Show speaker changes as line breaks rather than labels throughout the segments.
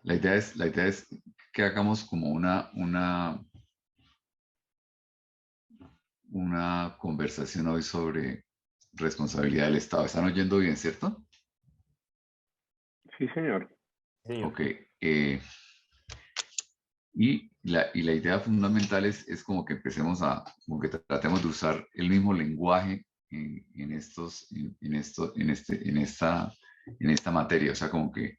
La idea es que hagamos como una conversación hoy sobre responsabilidad del Estado. ¿Están oyendo bien, cierto?
Sí, señor.
Señor.
Ok. Y la idea fundamental es como que empecemos como que tratemos de usar el mismo lenguaje en esta materia. O sea, como que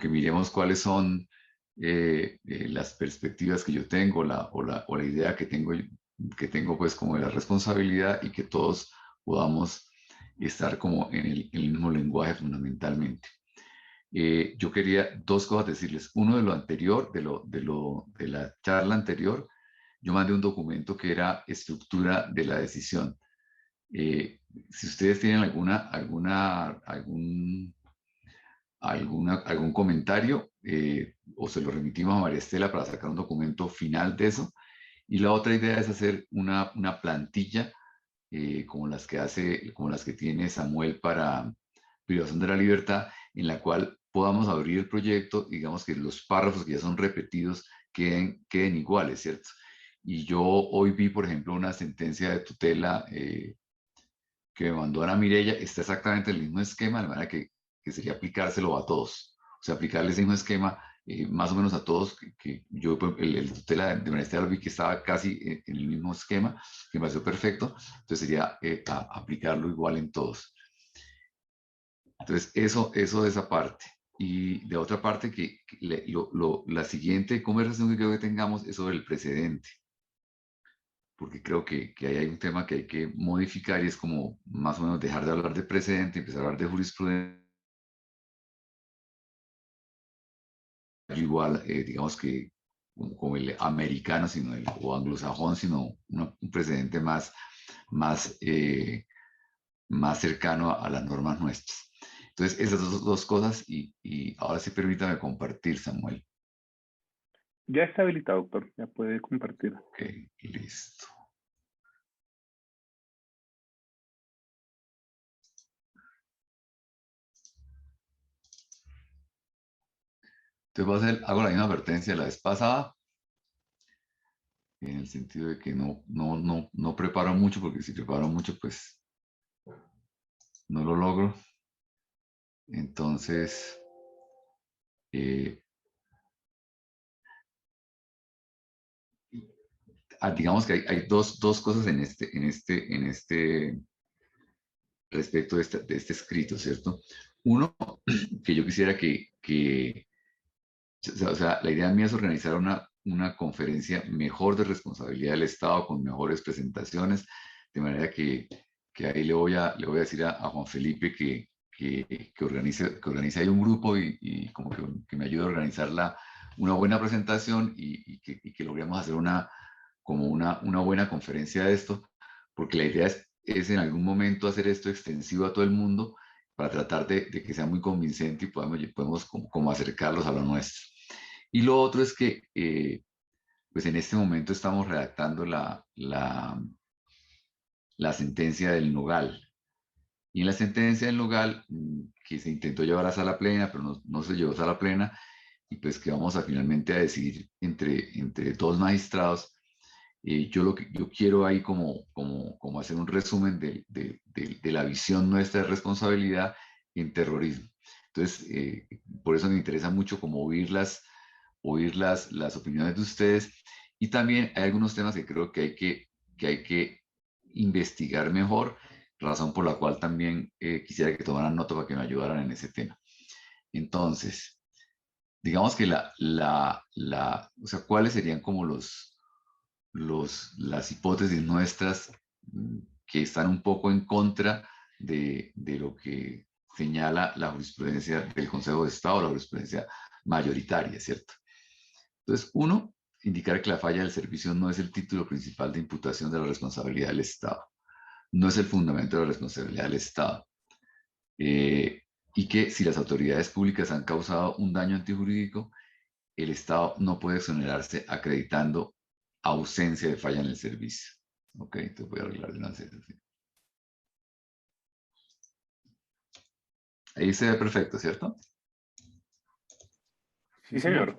miremos cuáles son las perspectivas que yo tengo, o la idea que tengo pues como de la responsabilidad, y que todos podamos estar como en el mismo lenguaje fundamentalmente. Yo quería dos cosas decirles. Uno, de lo anterior, de la charla anterior, yo mandé un documento que era estructura de la decisión. Si ustedes tienen algún comentario, o se lo remitimos a María Estela para sacar un documento final de eso. Y la otra idea es hacer una plantilla, como las que tiene Samuel para privación de la libertad, en la cual podamos abrir el proyecto, digamos que los párrafos que ya son repetidos queden iguales, ¿cierto? Y yo hoy vi, por ejemplo, una sentencia de tutela que me mandó Ana Mireya. Está exactamente el mismo esquema, de manera que sería aplicárselo a todos. O sea, aplicarle ese mismo esquema más o menos a todos, que yo, el tutela de María lo vi que estaba casi en el mismo esquema, que me pareció perfecto. Entonces sería aplicarlo igual en todos. Entonces, eso de esa parte. Y de otra parte, la siguiente conversación que creo que tengamos es sobre el precedente, porque creo que ahí hay un tema que hay que modificar, y es como más o menos dejar de hablar de precedente y empezar a hablar de jurisprudencia. Igual, digamos que como el americano, o anglosajón, sino un precedente más cercano a las normas nuestras. Entonces, esas dos cosas, y ahora sí permítame compartir, Samuel.
Ya está habilitado, doctor. Ya puede compartir.
Ok, listo. Entonces hago la misma advertencia de la vez pasada, en el sentido de que no preparo mucho, porque si preparo mucho, pues no lo logro. Entonces, eh, digamos que hay dos cosas respecto de este escrito, ¿cierto? Uno, que yo quisiera o sea, la idea mía es organizar una conferencia mejor de responsabilidad del Estado, con mejores presentaciones, de manera que ahí le voy a decir a Juan Felipe que organice ahí un grupo, y como que me ayude a organizar una buena presentación, y que logremos hacer como una buena conferencia de esto, porque la idea es en algún momento hacer esto extensivo a todo el mundo, para tratar de que sea muy convincente, y podemos como acercarlos a lo nuestro. Y lo otro es que, pues en este momento estamos redactando la sentencia del Nogal. Y en la sentencia del Nogal, que se intentó llevar a sala plena, pero no se llevó a sala plena, y pues que vamos finalmente a decidir entre dos magistrados. Yo quiero ahí como hacer un resumen de la visión nuestra de responsabilidad en terrorismo. Entonces, por eso me interesa mucho como oír las opiniones de ustedes. Y también hay algunos temas que creo que hay que investigar mejor, razón por la cual también quisiera que tomaran nota para que me ayudaran en ese tema. Entonces, digamos que o sea, ¿cuáles serían como las hipótesis nuestras, que están un poco en contra de lo que señala la jurisprudencia del Consejo de Estado, la jurisprudencia mayoritaria, ¿cierto? Entonces, uno, indicar que la falla del servicio no es el título principal de imputación de la responsabilidad del Estado, no es el fundamento de la responsabilidad del Estado, y que si las autoridades públicas han causado un daño antijurídico, el Estado no puede exonerarse acreditando ausencia de falla en el servicio. Ok, te voy a arreglar de una vez. Ahí se ve perfecto, ¿cierto?
Sí, señor.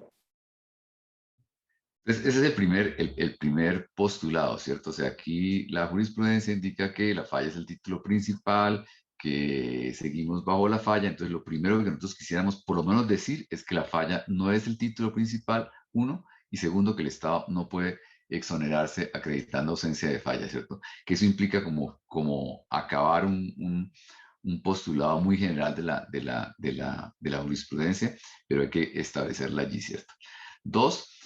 Entonces, ese es el primer postulado, ¿cierto? O sea, aquí la jurisprudencia indica que la falla es el título principal, que seguimos bajo la falla. Entonces, lo primero que nosotros quisiéramos por lo menos decir es que la falla no es el título principal, uno, y segundo, que el Estado no puede exonerarse acreditando ausencia de falla, ¿cierto? Que eso implica como acabar un postulado muy general de la jurisprudencia, pero hay que establecerla allí, ¿cierto? Dos,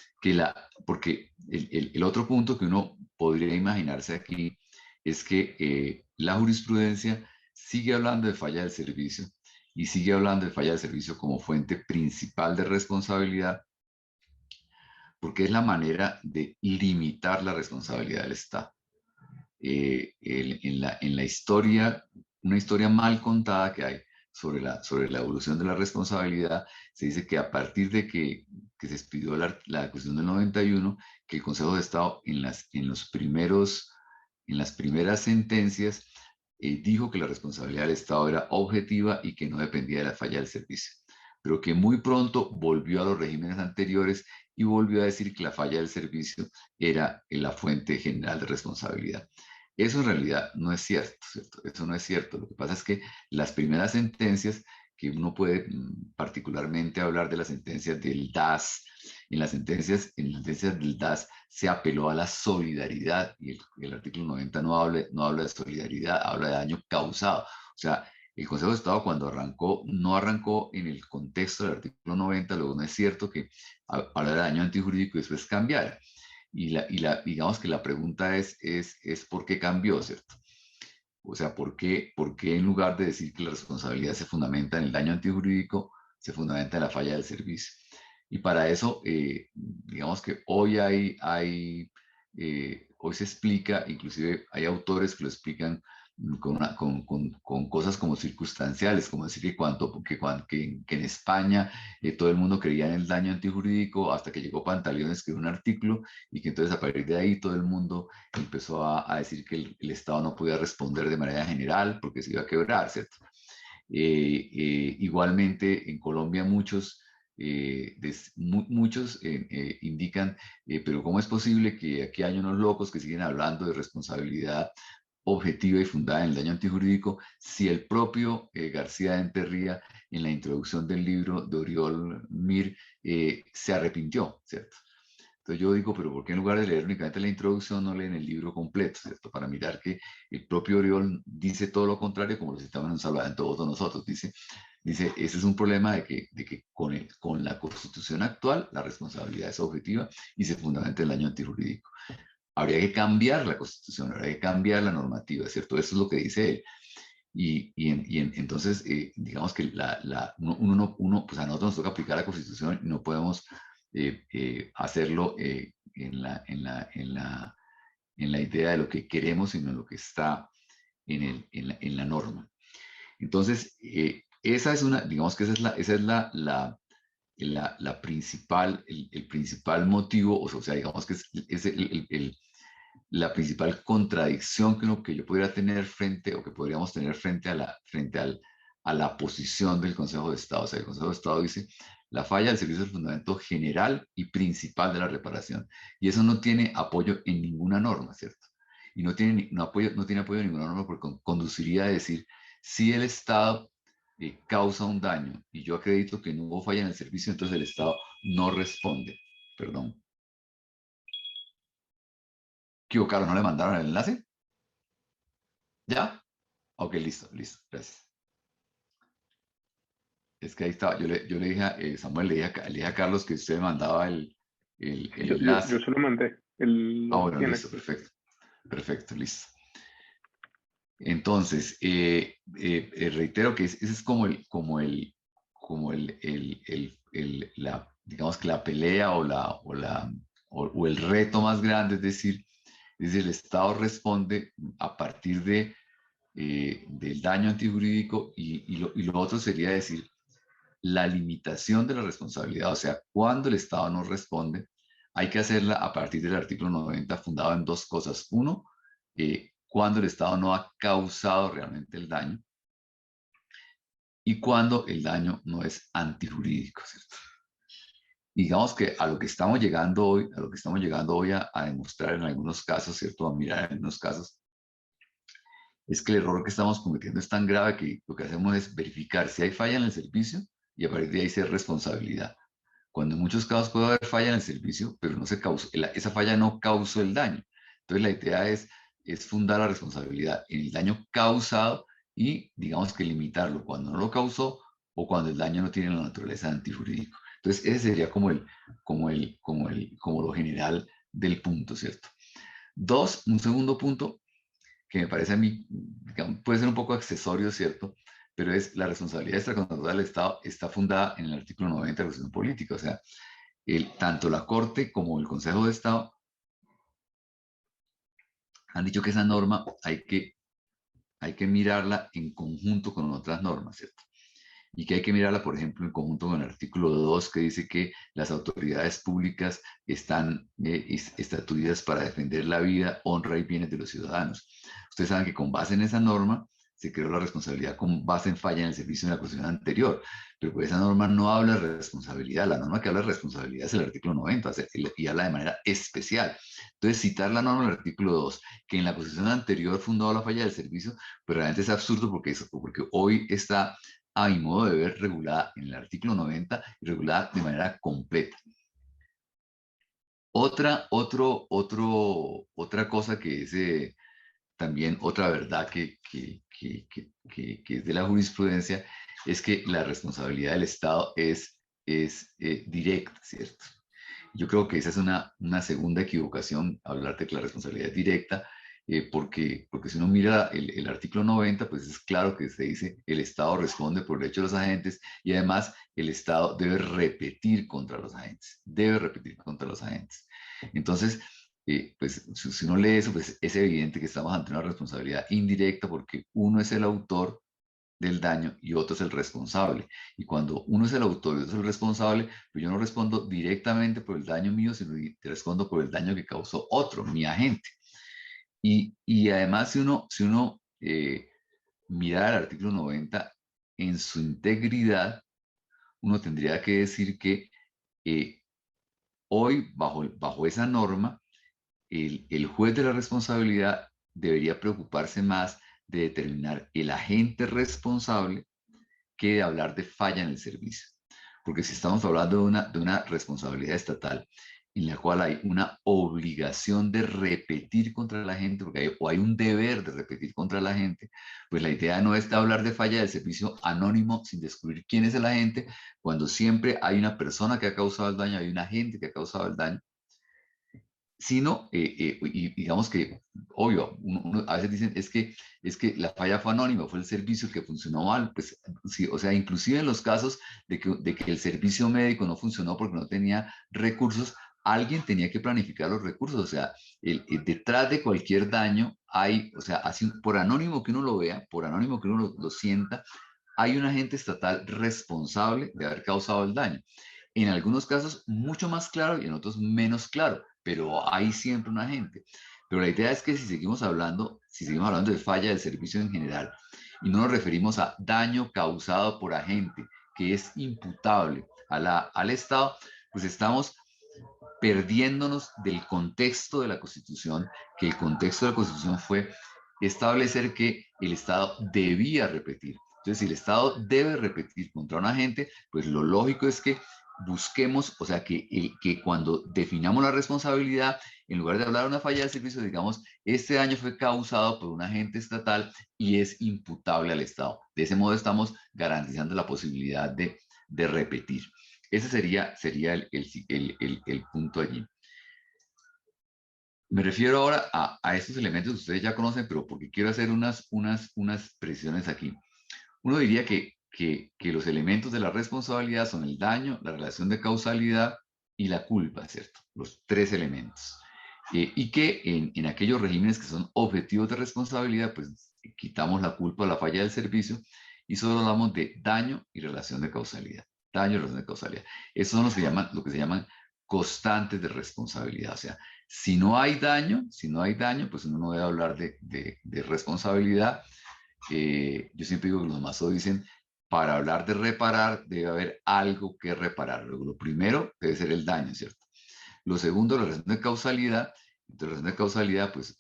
porque el otro punto que uno podría imaginarse aquí es que la jurisprudencia sigue hablando de falla del servicio y sigue hablando de falla del servicio como fuente principal de responsabilidad, porque es la manera de limitar la responsabilidad del Estado. En la historia, una historia mal contada que hay sobre la evolución de la responsabilidad, se dice que a partir de que se expidió la Constitución del 91, que el Consejo de Estado en las primeras sentencias dijo que la responsabilidad del Estado era objetiva y que no dependía de la falla del servicio, pero que muy pronto volvió a los regímenes anteriores y volvió a decir que la falla del servicio era la fuente general de responsabilidad. Eso en realidad no es cierto, ¿cierto? Eso no es cierto. Lo que pasa es que las primeras sentencias, que uno puede particularmente hablar de las sentencias del DAS, en las sentencias del DAS se apeló a la solidaridad y el artículo 90 no habla de solidaridad, habla de daño causado. O sea, el Consejo de Estado cuando no arrancó en el contexto del artículo 90, luego no es cierto que habla de daño antijurídico y después cambiara. Digamos que la pregunta es ¿por qué cambió, cierto? O sea, ¿por qué en lugar de decir que la responsabilidad se fundamenta en el daño antijurídico, se fundamenta en la falla del servicio? Y para eso, digamos que hoy se explica, inclusive hay autores que lo explican con cosas como circunstanciales, como decir que en España todo el mundo creía en el daño antijurídico hasta que llegó Pantaleón, escribió un artículo y que entonces a partir de ahí todo el mundo empezó a decir que el Estado no podía responder de manera general porque se iba a quebrar, ¿cierto? Igualmente en Colombia muchos indican, pero ¿cómo es posible que aquí hay unos locos que siguen hablando de responsabilidad objetiva y fundada en el daño antijurídico si el propio García de Enterría en la introducción del libro de Oriol Mir se arrepintió, ¿cierto? Entonces yo digo, pero ¿por qué en lugar de leer únicamente la introducción no leen el libro completo, ¿cierto? Para mirar que el propio Oriol dice todo lo contrario, como lo citamos en Salvador, en todos nosotros. Dice, ese es un problema de que con la Constitución actual la responsabilidad es objetiva y se fundamenta en el daño antijurídico. Habría que cambiar la Constitución, habría que cambiar la normativa, ¿cierto? Eso es lo que dice él. Entonces, digamos que pues a nosotros nos toca aplicar la Constitución y no podemos hacerlo en la idea de lo que queremos, sino en lo que está en la norma. Entonces, digamos que esa es la principal, el principal motivo, o sea, digamos que es la principal contradicción que yo pudiera tener o que podríamos tener frente a la posición del Consejo de Estado. O sea, el Consejo de Estado dice, la falla del servicio es el fundamento general y principal de la reparación. Y eso no tiene apoyo en ninguna norma, ¿cierto? Y no tiene apoyo en ninguna norma porque conduciría a decir, si el Estado causa un daño y yo acredito que no hubo falla en el servicio, entonces el Estado no responde. Perdón. ¿Equivocaron? ¿No le mandaron el enlace? ¿Ya? Ok, listo, gracias. Es que ahí estaba, yo le dije a Samuel, le dije a Carlos que usted me mandaba el
Yo
enlace.
se lo mandé. Él lo
Bueno,
tiene
listo,
aquí.
perfecto, listo. Entonces, reitero que ese es digamos que la pelea o el reto más grande, es decir, el Estado responde a partir del daño antijurídico y lo otro sería decir la limitación de la responsabilidad, o sea, cuando el Estado no responde, hay que hacerla a partir del artículo 90 fundado en dos cosas. Uno, cuando el Estado no ha causado realmente el daño y cuando el daño no es antijurídico, ¿cierto? Digamos que a lo que estamos llegando hoy, a demostrar en algunos casos, ¿cierto? A mirar en algunos casos, es que el error que estamos cometiendo es tan grave que lo que hacemos es verificar si hay falla en el servicio y a partir de ahí ser responsabilidad. Cuando en muchos casos puede haber falla en el servicio, pero no se causó, esa falla no causó el daño. Entonces la idea es fundar la responsabilidad en el daño causado y digamos que limitarlo cuando no lo causó o cuando el daño no tiene la naturaleza de antijurídico. Entonces ese sería como lo general del punto, ¿cierto? Dos, un segundo punto que me parece a mí, digamos, puede ser un poco accesorio, ¿cierto? Pero es la responsabilidad extracontractual del Estado está fundada en el artículo 90 de la Constitución Política. O sea, tanto la Corte como el Consejo de Estado han dicho que esa norma hay que mirarla en conjunto con otras normas, ¿cierto? Y que hay que mirarla, por ejemplo, en conjunto con el artículo 2, que dice que las autoridades públicas están estatuidas para defender la vida, honra y bienes de los ciudadanos. Ustedes saben que con base en esa norma se creó la responsabilidad con base en falla en el servicio de la Constitución anterior, pero pues esa norma no habla de responsabilidad, la norma que habla de responsabilidad es el artículo 90 y habla de manera especial. Entonces, citar la norma del artículo 2, que en la Constitución anterior fundó la falla del servicio, pues realmente es absurdo porque hoy está a mi modo de ver, regulada en el artículo 90 y regulada de manera completa. Otra cosa que es también otra verdad que es de la jurisprudencia es que la responsabilidad del Estado es directa, ¿cierto? Yo creo que esa es una segunda equivocación, hablar de que la responsabilidad es directa, porque si uno mira el artículo 90, pues es claro que se dice el Estado responde por el hecho de los agentes y además el Estado debe repetir contra los agentes, debe repetir contra los agentes. Entonces, pues si uno lee eso, pues es evidente que estamos ante una responsabilidad indirecta porque uno es el autor del daño y otro es el responsable. Y cuando uno es el autor y otro es el responsable, pues yo no respondo directamente por el daño mío, sino que respondo por el daño que causó otro, mi agente. Y además, si uno mira el artículo 90 en su integridad, uno tendría que decir que eh, hoy, bajo esa norma, el juez de la responsabilidad debería preocuparse más de determinar el agente responsable que de hablar de falla en el servicio. Porque si estamos hablando de una responsabilidad estatal en la cual hay una obligación de repetir contra la gente, o hay un deber de repetir contra la gente, pues la idea no es hablar de falla del servicio anónimo sin descubrir quién es el agente, cuando siempre hay una persona que ha causado el daño, hay un agente que ha causado el daño, sino, y digamos que, obvio, a veces dicen, es que la falla fue anónima, fue el servicio el que funcionó mal, pues sí, o sea, inclusive en los casos de que el servicio médico no funcionó porque no tenía recursos, alguien tenía que planificar los recursos, o sea, detrás de cualquier daño hay, o sea, así, por anónimo que uno lo vea, por anónimo que uno lo sienta, hay un agente estatal responsable de haber causado el daño. En algunos casos mucho más claro y en otros menos claro, pero hay siempre un agente. Pero la idea es que si seguimos hablando de falla del servicio en general y no nos referimos a daño causado por agente que es imputable al Estado, pues estamos perdiéndonos del contexto de la Constitución, que el contexto de la Constitución fue establecer que el Estado debía repetir. Entonces, si el Estado debe repetir contra un agente, pues lo lógico es que busquemos, o sea, que cuando definamos la responsabilidad, en lugar de hablar de una falla de servicio, digamos, este daño fue causado por un agente estatal y es imputable al Estado. De ese modo estamos garantizando la posibilidad de repetir. Ese sería el punto allí. Me refiero ahora a estos elementos que ustedes ya conocen, pero porque quiero hacer unas precisiones aquí. Uno diría que los elementos de la responsabilidad son el daño, la relación de causalidad y la culpa, ¿cierto? Los tres elementos. Y que en aquellos regímenes que son objetivos de responsabilidad, pues quitamos la culpa o la falla del servicio y solo hablamos de daño y relación de causalidad. Daño y relación de causalidad. Esos son lo que se llaman constantes de responsabilidad. O sea, si no hay daño, pues uno no debe hablar de responsabilidad. Yo siempre digo que los mazos dicen, para hablar de reparar, debe haber algo que reparar. Luego, lo primero debe ser el daño, ¿cierto? Lo segundo, la relación de causalidad. Entonces, la relación de causalidad, pues,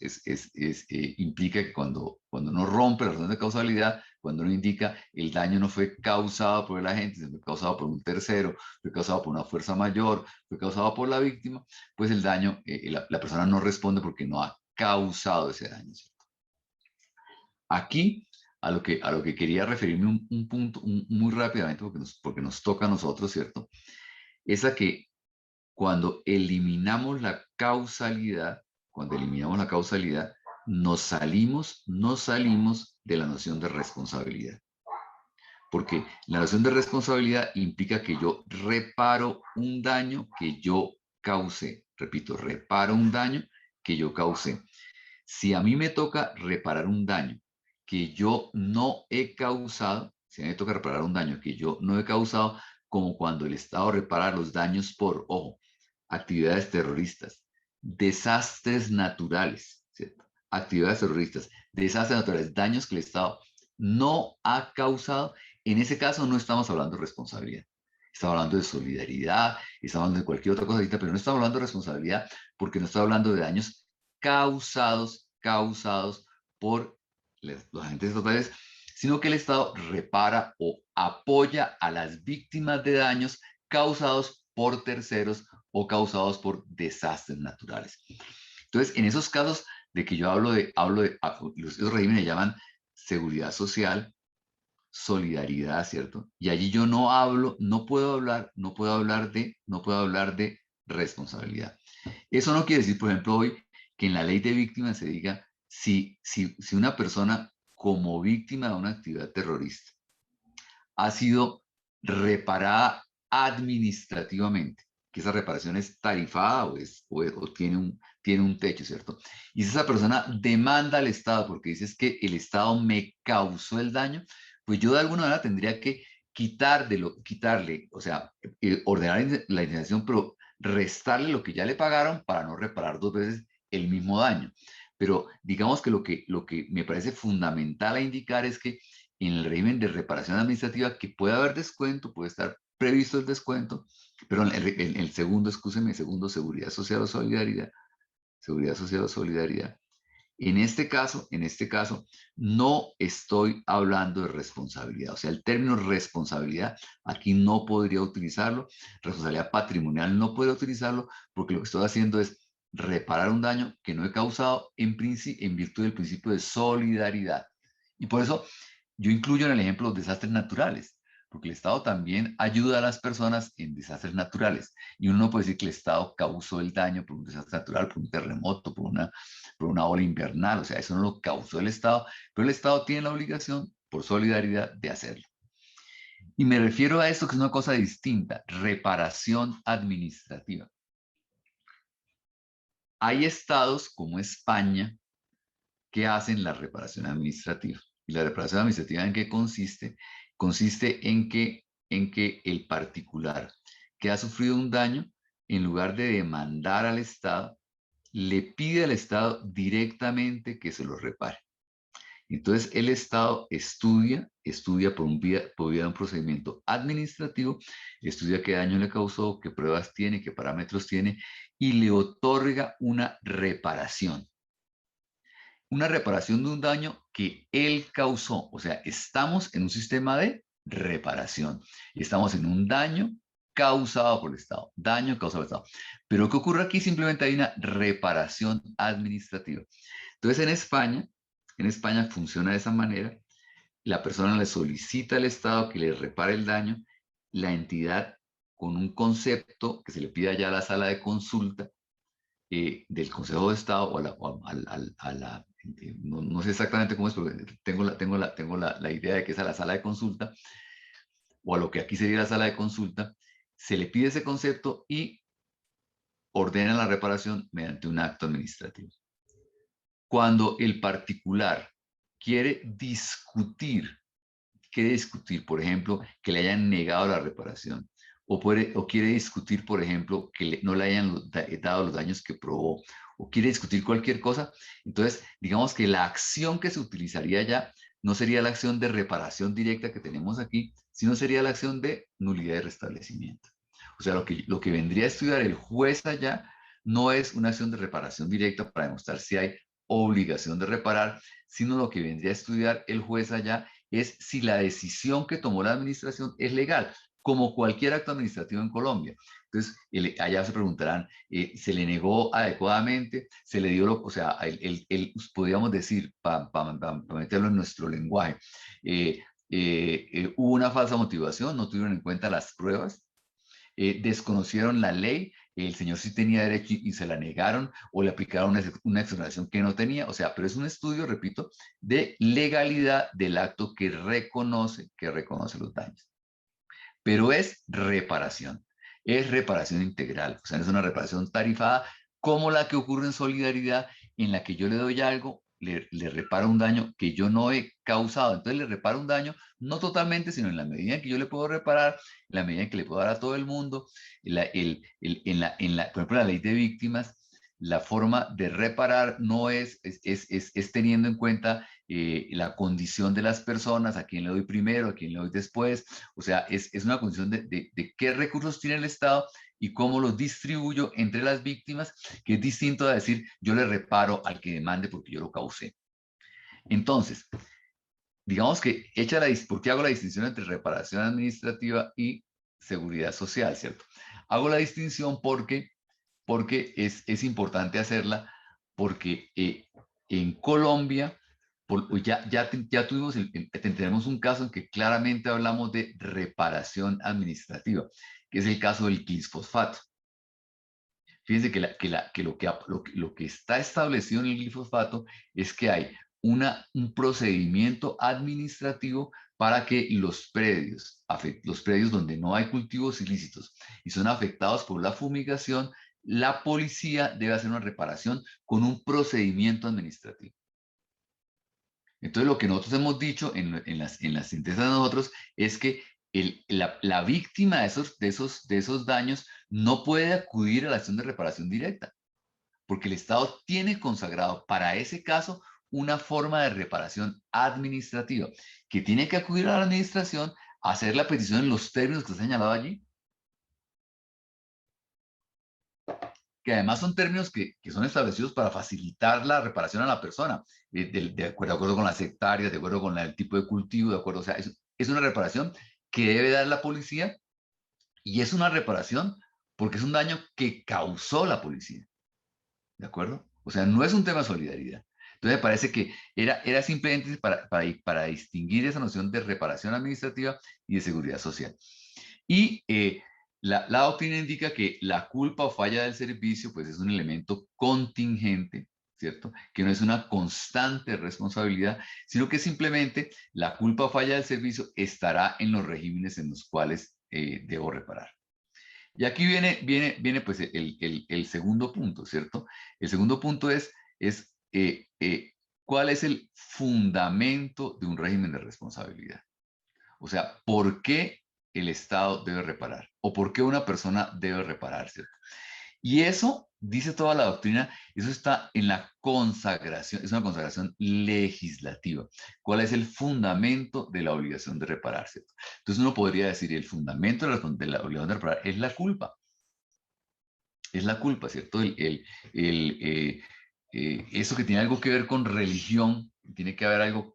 implica que cuando uno rompe la relación de causalidad, cuando uno indica el daño no fue causado por el agente, sino fue causado por un tercero, fue causado por una fuerza mayor, fue causado por la víctima, pues el daño, la persona no responde porque no ha causado ese daño, ¿cierto? Aquí, a lo que quería referirme un punto muy rápidamente, porque nos toca a nosotros, ¿cierto? Es a que cuando eliminamos la causalidad, nos salimos de la noción de responsabilidad. Porque la noción de responsabilidad implica que yo reparo un daño que yo causé. Repito, reparo un daño que yo causé. Si a mí me toca reparar un daño que yo no he causado, si a mí me toca reparar un daño que yo no he causado, como cuando el Estado repara los daños por, ojo, actividades terroristas, desastres naturales, ¿cierto? Actividades terroristas, desastres naturales, daños que el Estado no ha causado, en ese caso no estamos hablando de responsabilidad. Estamos hablando de solidaridad, estamos hablando de cualquier otra cosa, pero no estamos hablando de responsabilidad porque no estamos hablando de daños causados por los agentes estatales, sino que el Estado repara o apoya a las víctimas de daños causados por terceros o causados por desastres naturales. Entonces, en esos casos de que yo esos regímenes llaman seguridad social, solidaridad, ¿cierto? Y allí yo no puedo hablar de responsabilidad. Eso no quiere decir, por ejemplo, hoy que en la ley de víctimas se diga si una persona como víctima de una actividad terrorista ha sido reparada administrativamente, que esa reparación es tarifada o tiene un techo, ¿cierto? Y si esa persona demanda al Estado porque dice que el Estado me causó el daño, pues yo de alguna manera tendría que quitarle, o sea, ordenar la indemnización, pero restarle lo que ya le pagaron para no reparar dos veces el mismo daño. Pero digamos que lo que me parece fundamental a indicar es que en el régimen de reparación administrativa, que puede haber descuento, puede estar previsto el descuento, pero el segundo, seguridad social o solidaridad, en este caso, no estoy hablando de responsabilidad. O sea, el término responsabilidad aquí no podría utilizarlo. Responsabilidad patrimonial no podría utilizarlo porque lo que estoy haciendo es reparar un daño que no he causado en virtud del principio de solidaridad. Y por eso yo incluyo en el ejemplo los desastres naturales, porque el Estado también ayuda a las personas en desastres naturales. Y uno no puede decir que el Estado causó el daño por un desastre natural, por un terremoto, por una ola invernal. O sea, eso no lo causó el Estado, pero el Estado tiene la obligación, por solidaridad, de hacerlo. Y me refiero a esto que es una cosa distinta, reparación administrativa. Hay estados como España que hacen la reparación administrativa. ¿Y la reparación administrativa en qué consiste? Consiste en que el particular que ha sufrido un daño, en lugar de demandar al Estado, le pide al Estado directamente que se lo repare. Entonces el Estado estudia por vía de un procedimiento administrativo, estudia qué daño le causó, qué pruebas tiene, qué parámetros tiene, y le otorga una reparación. Una reparación de un daño que él causó. O sea, estamos en un sistema de reparación. Y estamos en un daño causado por el Estado. Daño causado por el Estado. Pero ¿qué ocurre aquí? Simplemente hay una reparación administrativa. Entonces, en España funciona de esa manera. La persona le solicita al Estado que le repare el daño. La entidad, con un concepto que se le pide allá a la sala de consulta del Consejo de Estado no sé exactamente cómo es, pero tengo la idea de que es a la sala de consulta o a lo que aquí sería la sala de consulta, se le pide ese concepto y ordena la reparación mediante un acto administrativo. Cuando el particular quiere discutir, por ejemplo, que le hayan negado la reparación, o quiere discutir, por ejemplo, que no le hayan dado los daños que probó, o quiere discutir cualquier cosa, entonces digamos que la acción que se utilizaría ya no sería la acción de reparación directa que tenemos aquí, sino sería la acción de nulidad y restablecimiento. O sea, lo que vendría a estudiar el juez allá no es una acción de reparación directa para demostrar si hay obligación de reparar, sino lo que vendría a estudiar el juez allá es si la decisión que tomó la administración es legal, como cualquier acto administrativo en Colombia. Entonces, allá se preguntarán, ¿se le negó adecuadamente? ¿Se le dio o sea, podríamos decir, para meterlo en nuestro lenguaje, hubo una falsa motivación, no tuvieron en cuenta las pruebas, desconocieron la ley, el señor sí tenía derecho y se la negaron o le aplicaron una exoneración que no tenía, o sea, pero es un estudio, repito, de legalidad del acto que reconoce los daños. Pero es reparación integral, o sea, no es una reparación tarifada como la que ocurre en solidaridad, en la que yo le doy algo, le reparo un daño que yo no he causado, entonces le reparo un daño, no totalmente, sino en la medida en que yo le puedo reparar, en la medida en que le puedo dar a todo el mundo, por ejemplo, la ley de víctimas, la forma de reparar no es teniendo en cuenta la condición de las personas, a quién le doy primero, a quién le doy después, o sea, es una condición de qué recursos tiene el Estado y cómo los distribuyo entre las víctimas, que es distinto a decir yo le reparo al que demande porque yo lo causé. Entonces, digamos que ¿por qué hago la distinción entre reparación administrativa y seguridad social, cierto? Hago la distinción porque es importante hacerla, porque en Colombia ya tuvimos, tenemos un caso en que claramente hablamos de reparación administrativa, que es el caso del glifosfato. Fíjense lo que está establecido en el glifosfato es que hay un procedimiento administrativo para que los predios donde no hay cultivos ilícitos y son afectados por la fumigación, la policía debe hacer una reparación con un procedimiento administrativo. Entonces, lo que nosotros hemos dicho en las sentencias de nosotros es que la víctima de esos daños no puede acudir a la acción de reparación directa, porque el Estado tiene consagrado para ese caso una forma de reparación administrativa, que tiene que acudir a la administración a hacer la petición en los términos que está señalado allí, que además son términos que son establecidos para facilitar la reparación a la persona, de acuerdo con las hectáreas, de acuerdo con el tipo de cultivo, de acuerdo, o sea, es una reparación que debe dar la policía y es una reparación porque es un daño que causó la policía, ¿de acuerdo? O sea, no es un tema de solidaridad. Entonces me parece que era simplemente para distinguir esa noción de reparación administrativa y de seguridad social. Y la doctrina indica que la culpa o falla del servicio pues es un elemento contingente, ¿cierto? Que no es una constante responsabilidad, sino que simplemente la culpa o falla del servicio estará en los regímenes en los cuales debo reparar. Y aquí viene pues el segundo punto, ¿cierto? El segundo punto es ¿cuál es el fundamento de un régimen de responsabilidad? O sea, ¿por qué el Estado debe reparar? ¿O por qué una persona debe reparar, ¿cierto? Y eso, dice toda la doctrina, eso está en la consagración, es una consagración legislativa. ¿Cuál es el fundamento de la obligación de reparar, ¿cierto? Entonces uno podría decir, el fundamento de la obligación de reparar es la culpa. Es la culpa, ¿cierto? Eso que tiene algo que ver con religión, tiene que ver algo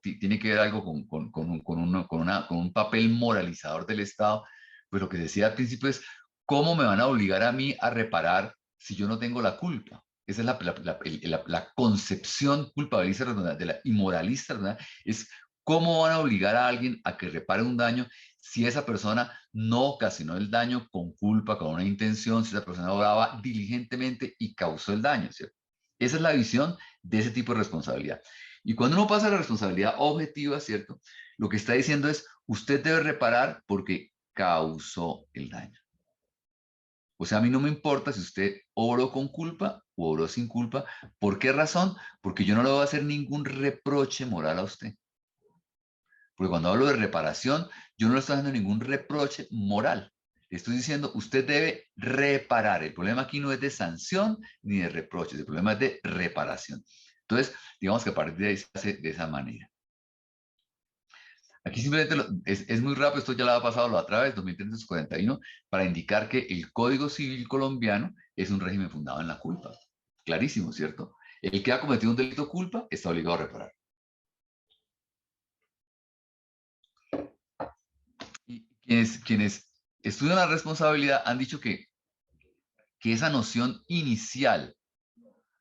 con un papel moralizador del Estado, pues lo que decía al principio es, ¿cómo me van a obligar a mí a reparar si yo no tengo la culpa? Esa es la concepción culpabilista de la inmoralista, ¿verdad? Es cómo van a obligar a alguien a que repare un daño si esa persona no ocasionó el daño con culpa, con una intención, si esa persona obraba diligentemente y causó el daño, ¿cierto? Esa es la visión de ese tipo de responsabilidad. Y cuando uno pasa a la responsabilidad objetiva, ¿cierto? Lo que está diciendo es, usted debe reparar porque causó el daño. O sea, a mí no me importa si usted obró con culpa o obró sin culpa. ¿Por qué razón? Porque yo no le voy a hacer ningún reproche moral a usted. Porque cuando hablo de reparación, yo no le estoy haciendo ningún reproche moral. Le estoy diciendo, usted debe reparar. El problema aquí no es de sanción ni de reproches, el problema es de reparación. Entonces, digamos que a partir de ahí se hace de esa manera. Aquí simplemente es muy rápido, esto ya lo ha pasado la otra vez, 2341, para indicar que el Código Civil colombiano es un régimen fundado en la culpa. Clarísimo, ¿cierto? El que ha cometido un delito culpa está obligado a reparar. Y quienes estudian la responsabilidad han dicho que esa noción inicial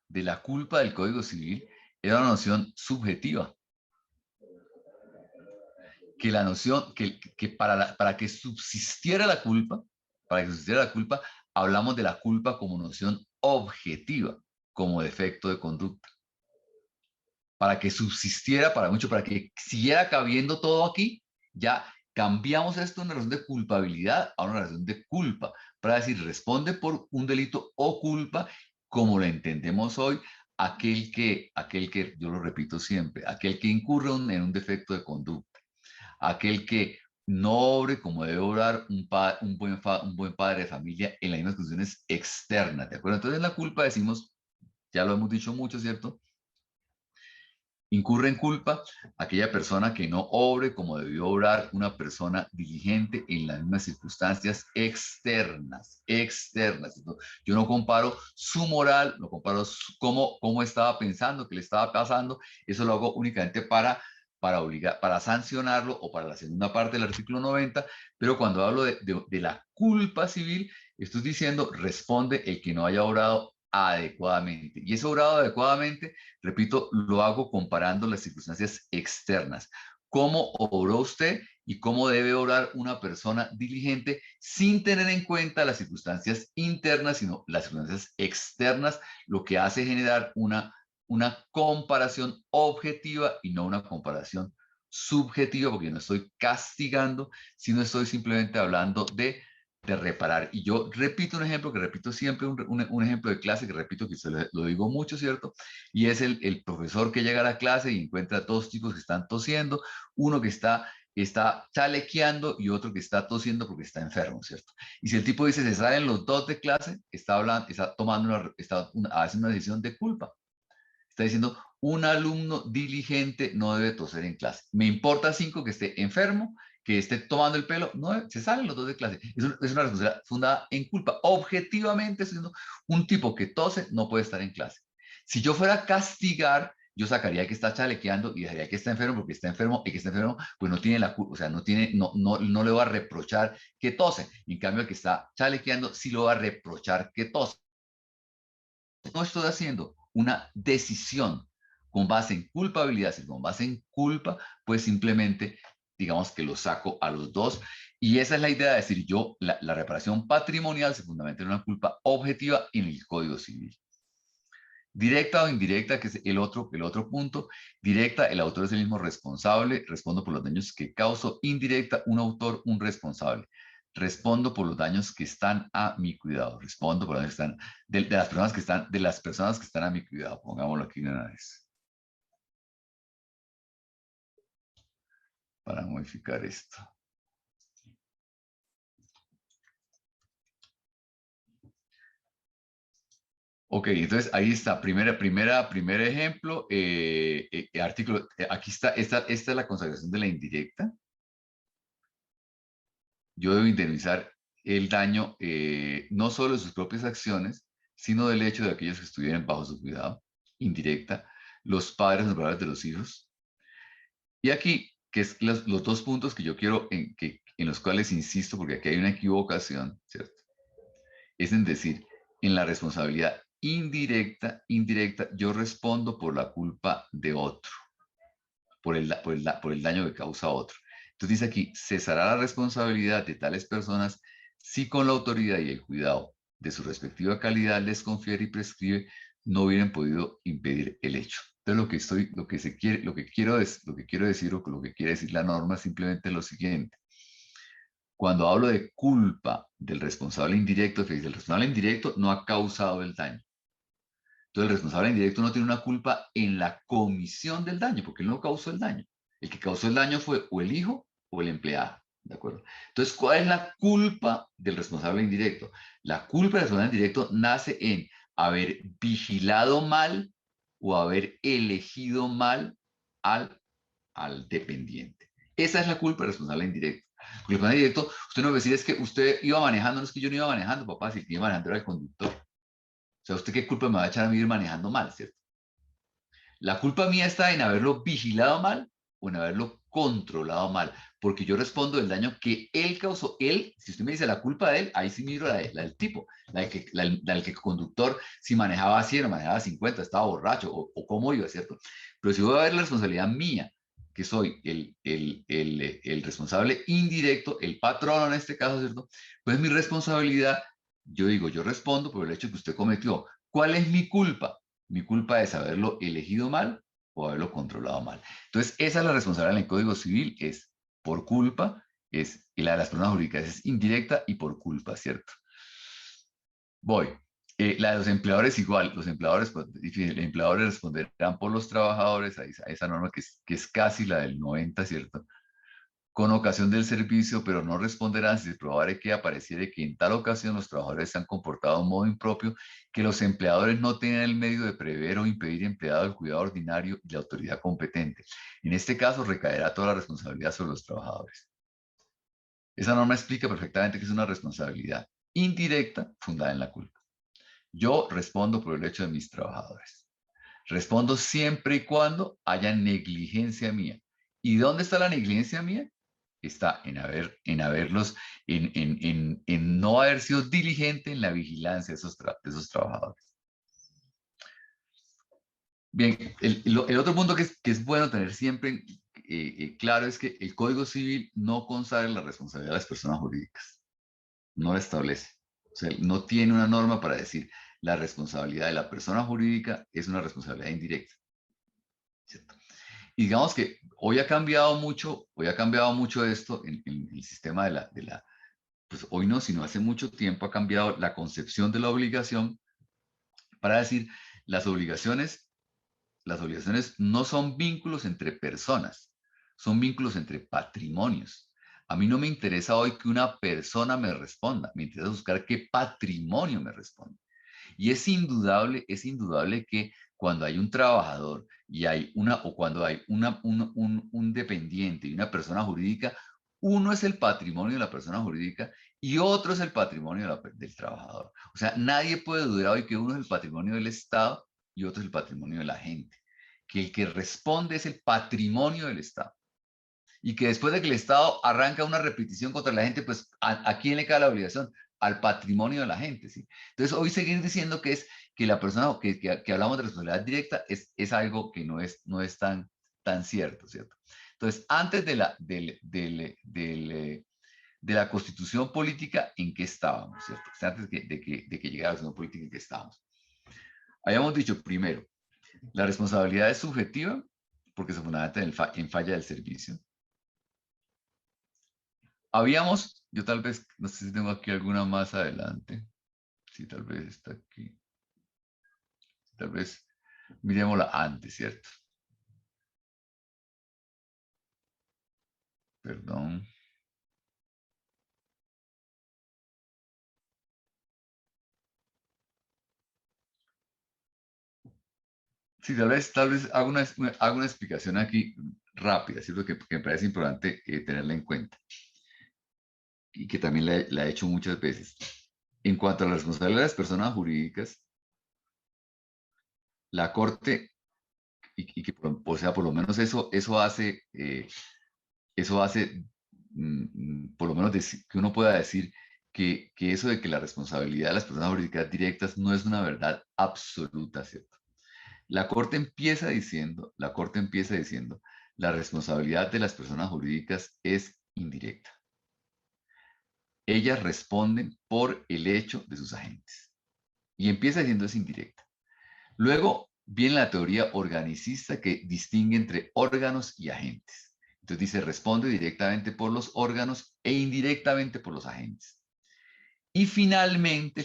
de la culpa del Código Civil era una noción subjetiva. Que la noción, que para que subsistiera la culpa, hablamos de la culpa como noción objetiva, como defecto de conducta. Para que subsistiera, para que siguiera cabiendo todo aquí, ya cambiamos esto de una relación de culpabilidad a una relación de culpa, para decir, responde por un delito o culpa, como lo entendemos hoy, aquel que, yo lo repito siempre, aquel que incurre en un defecto de conducta, aquel que no obre como debe obrar un buen padre de familia en las mismas condiciones externas, ¿de acuerdo? Entonces en la culpa decimos, ya lo hemos dicho mucho, ¿cierto? Incurre en culpa aquella persona que no obre como debió obrar una persona diligente en las mismas circunstancias externas. Yo no comparo su moral, no comparo cómo estaba pensando, qué le estaba pasando. Eso lo hago únicamente para sancionarlo o para la segunda parte del artículo 90. Pero cuando hablo de la culpa civil, estoy diciendo responde el que no haya obrado adecuadamente. Y ese obrado adecuadamente, repito, lo hago comparando las circunstancias externas. ¿Cómo obró usted y cómo debe obrar una persona diligente sin tener en cuenta las circunstancias internas, sino las circunstancias externas, lo que hace generar una comparación objetiva y no una comparación subjetiva, porque no estoy castigando, sino estoy simplemente hablando de reparar? Y yo repito un ejemplo que repito siempre, un ejemplo de clase que repito, que se lo digo mucho, ¿cierto? Y es el profesor que llega a la clase y encuentra a dos chicos que están tosiendo, uno que está chalequeando y otro que está tosiendo porque está enfermo, ¿cierto? Y si el tipo dice, se salen los dos de clase, está tomando haciendo una decisión de culpa. Está diciendo, un alumno diligente no debe toser en clase. Me importa 5 que esté enfermo, que esté tomando el pelo, no, se salen los dos de clase. Es una responsabilidad fundada en culpa. Objetivamente, un tipo que tose no puede estar en clase. Si yo fuera a castigar, yo sacaría que está chalequeando y dejaría que está enfermo porque está enfermo y que está enfermo, pues no tiene la culpa, o sea, no le va a reprochar que tose. En cambio, el que está chalequeando sí lo va a reprochar que tose. No estoy haciendo una decisión con base en culpabilidad, sino con base en culpa, pues simplemente digamos que lo saco a los dos. Y esa es la idea de decir, la reparación patrimonial se fundamenta en una culpa objetiva en el Código Civil. Directa o indirecta, que es el otro punto. Directa, el autor es el mismo responsable, respondo por los daños que causo. Indirecta, un autor, un responsable. Respondo por los daños que están a mi cuidado. Respondo por los daños que están de las personas que están a mi cuidado. Pongámoslo aquí de una vez. Para modificar esto. Ok, entonces ahí está, primer ejemplo, artículo, aquí está, esta es la consagración de la indirecta. Yo debo indemnizar el daño no solo de sus propias acciones, sino del hecho de aquellos que estuvieran bajo su cuidado, indirecta, los padres o los de los hijos. Y aquí, que es los dos puntos que yo quiero, en los cuales insisto, porque aquí hay una equivocación, ¿cierto? Es en decir, en la responsabilidad indirecta, yo respondo por la culpa de otro, por el daño que causa otro. Entonces dice aquí, cesará la responsabilidad de tales personas si con la autoridad y el cuidado de su respectiva calidad les confiere y prescribe no hubieran podido impedir el hecho. Entonces lo que quiero decir o lo que quiere decir la norma es simplemente lo siguiente. Cuando hablo de culpa del responsable indirecto, el responsable indirecto no ha causado el daño. Entonces el responsable indirecto no tiene una culpa en la comisión del daño, porque él no causó el daño. El que causó el daño fue o el hijo o el empleado. ¿De acuerdo? Entonces, ¿cuál es la culpa del responsable indirecto? La culpa del responsable indirecto nace en haber vigilado mal o haber elegido mal al dependiente. Esa es la culpa del responsable indirecto. Porque el responsable indirecto, usted no va a decir es que usted iba manejando, no es que yo no iba manejando, papá, si el que iba manejando era el conductor. O sea, ¿usted qué culpa me va a echar a mí ir manejando mal, cierto? La culpa mía está en haberlo vigilado mal o en haberlo controlado mal, porque yo respondo del daño que él causó. Él, si usted me dice la culpa de él, ahí sí miro la del tipo, la del que el conductor, si manejaba 100 o manejaba 50, estaba borracho o cómo iba, ¿cierto? Pero si voy a ver la responsabilidad mía, que soy el responsable indirecto, el patrón en este caso, ¿cierto? Pues mi responsabilidad, yo digo, yo respondo por el hecho que usted cometió. ¿Cuál es mi culpa? Mi culpa es haberlo elegido mal o haberlo controlado mal. Entonces, esa es la responsabilidad en el Código Civil, es por culpa, y la de las personas jurídicas es indirecta y por culpa, ¿cierto? Voy. La de los empleadores igual, los empleadores, pues, empleadores responderán por los trabajadores a esa norma que es casi la del 90, ¿cierto? Con ocasión del servicio, pero no responderán si se probare que apareciere que en tal ocasión los trabajadores se han comportado de un modo impropio, que los empleadores no tienen el medio de prever o impedir empleado el cuidado ordinario y la autoridad competente. En este caso, recaerá toda la responsabilidad sobre los trabajadores. Esa norma explica perfectamente que es una responsabilidad indirecta fundada en la culpa. Yo respondo por el hecho de mis trabajadores. Respondo siempre y cuando haya negligencia mía. ¿Y dónde está la negligencia mía? Está en no haber sido diligente en la vigilancia de esos trabajadores. Bien, el otro punto que es bueno tener siempre claro es que el Código Civil no consagra la responsabilidad de las personas jurídicas, no la establece. O sea, no tiene una norma para decir la responsabilidad de la persona jurídica es una responsabilidad indirecta, ¿cierto? Y digamos que hoy ha cambiado mucho esto en el sistema pues hoy no, sino hace mucho tiempo ha cambiado la concepción de la obligación para decir las obligaciones, las obligaciones no son vínculos entre personas, son vínculos entre patrimonios. A mí no me interesa hoy que una persona me responda, me interesa buscar qué patrimonio me responde. Y es indudable que cuando hay un trabajador y hay o cuando hay un dependiente y una persona jurídica, uno es el patrimonio de la persona jurídica y otro es el patrimonio del trabajador. O sea, nadie puede dudar hoy que uno es el patrimonio del Estado y otro es el patrimonio de la gente. Que el que responde es el patrimonio del Estado. Y que después de que el Estado arranca una repetición contra la gente, pues ¿a quién le cae la obligación? Al patrimonio de la gente, ¿sí? Entonces, hoy seguir diciendo que la persona, que hablamos de responsabilidad directa, es algo que no es tan cierto, ¿cierto? Entonces, antes de la constitución política, ¿en qué estábamos, cierto? O sea, antes de que llegara la constitución política, ¿en qué estábamos? Habíamos dicho, primero, la responsabilidad es subjetiva porque se fundamenta en falla del servicio. Yo tal vez, no sé si tengo aquí alguna más adelante. Sí, tal vez está aquí. Tal vez miremosla antes, ¿cierto? Perdón. Sí, tal vez hago una explicación aquí rápida, ¿cierto? Que me parece importante tenerla en cuenta y que también la he hecho muchas veces. En cuanto a la responsabilidad de las personas jurídicas, la Corte, y que, o sea, por lo menos eso hace por lo menos que uno pueda decir que eso de que la responsabilidad de las personas jurídicas directas no es una verdad absoluta, ¿cierto? La Corte empieza diciendo, la responsabilidad de las personas jurídicas es indirecta. Ellas responden por el hecho de sus agentes. Y empieza diciendo es indirecta. Luego viene la teoría organicista que distingue entre órganos y agentes. Entonces dice, responde directamente por los órganos e indirectamente por los agentes. Y finalmente,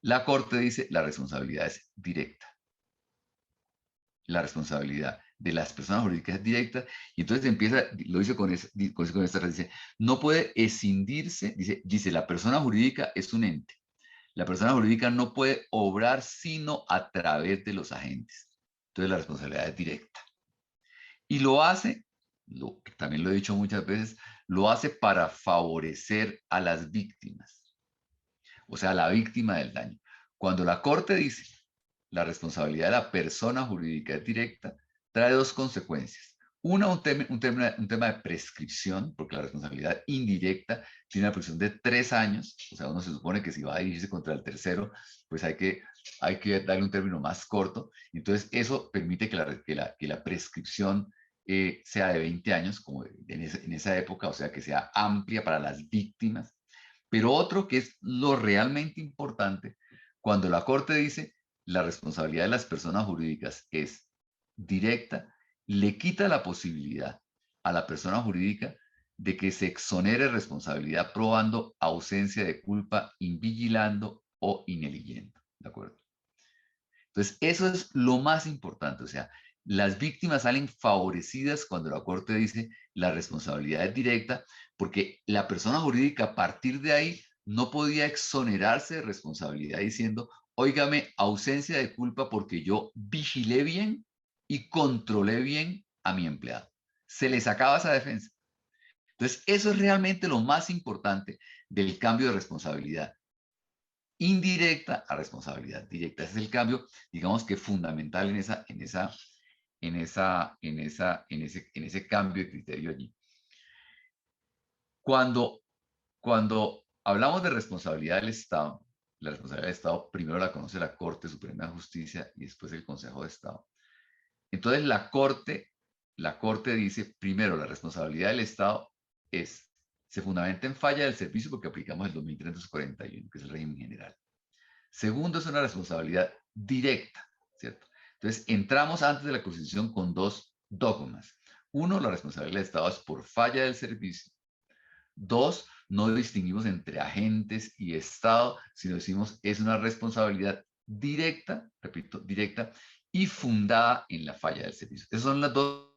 la Corte dice, la responsabilidad es directa. La responsabilidad de las personas jurídicas es directa. Y entonces empieza, lo dice con esta frase, dice, no puede escindirse, dice, la persona jurídica es un ente. La persona jurídica no puede obrar sino a través de los agentes. Entonces la responsabilidad es directa. Y lo hace también lo he dicho muchas veces, lo hace para favorecer a las víctimas, o sea, a la víctima del daño. Cuando la Corte dice la responsabilidad de la persona jurídica es directa, trae dos consecuencias. Una, un tema de prescripción, porque la responsabilidad indirecta tiene una prescripción de 3 años, o sea, uno se supone que si va a dirigirse contra el tercero, pues hay que darle un término más corto. Entonces, eso permite que la prescripción sea de 20 años, como en esa época, o sea, que sea amplia para las víctimas. Pero otro que es lo realmente importante, cuando la Corte dice la responsabilidad de las personas jurídicas es directa, le quita la posibilidad a la persona jurídica de que se exonere responsabilidad probando ausencia de culpa, invigilando o ineligiendo. ¿De acuerdo? Entonces, eso es lo más importante. O sea, las víctimas salen favorecidas cuando la Corte dice la responsabilidad es directa, porque la persona jurídica a partir de ahí no podía exonerarse de responsabilidad diciendo, óigame, ausencia de culpa porque yo vigilé bien y controlé bien a mi empleado. Se le sacaba esa defensa. Entonces, eso es realmente lo más importante del cambio de responsabilidad indirecta a responsabilidad directa. Ese es el cambio, digamos que fundamental en ese cambio de criterio allí. Cuando hablamos de responsabilidad del Estado, la responsabilidad del Estado primero la conoce la Corte Suprema de Justicia y después el Consejo de Estado. Entonces la Corte dice, primero, la responsabilidad del Estado se fundamenta en falla del servicio porque aplicamos el 2341, que es el régimen general. Segundo, es una responsabilidad directa, ¿cierto? Entonces, entramos antes de la Constitución con dos dogmas. Uno, la responsabilidad del Estado es por falla del servicio. Dos, no distinguimos entre agentes y Estado, sino decimos es una responsabilidad directa, repito, directa, y fundada en la falla del servicio. Esas son las dos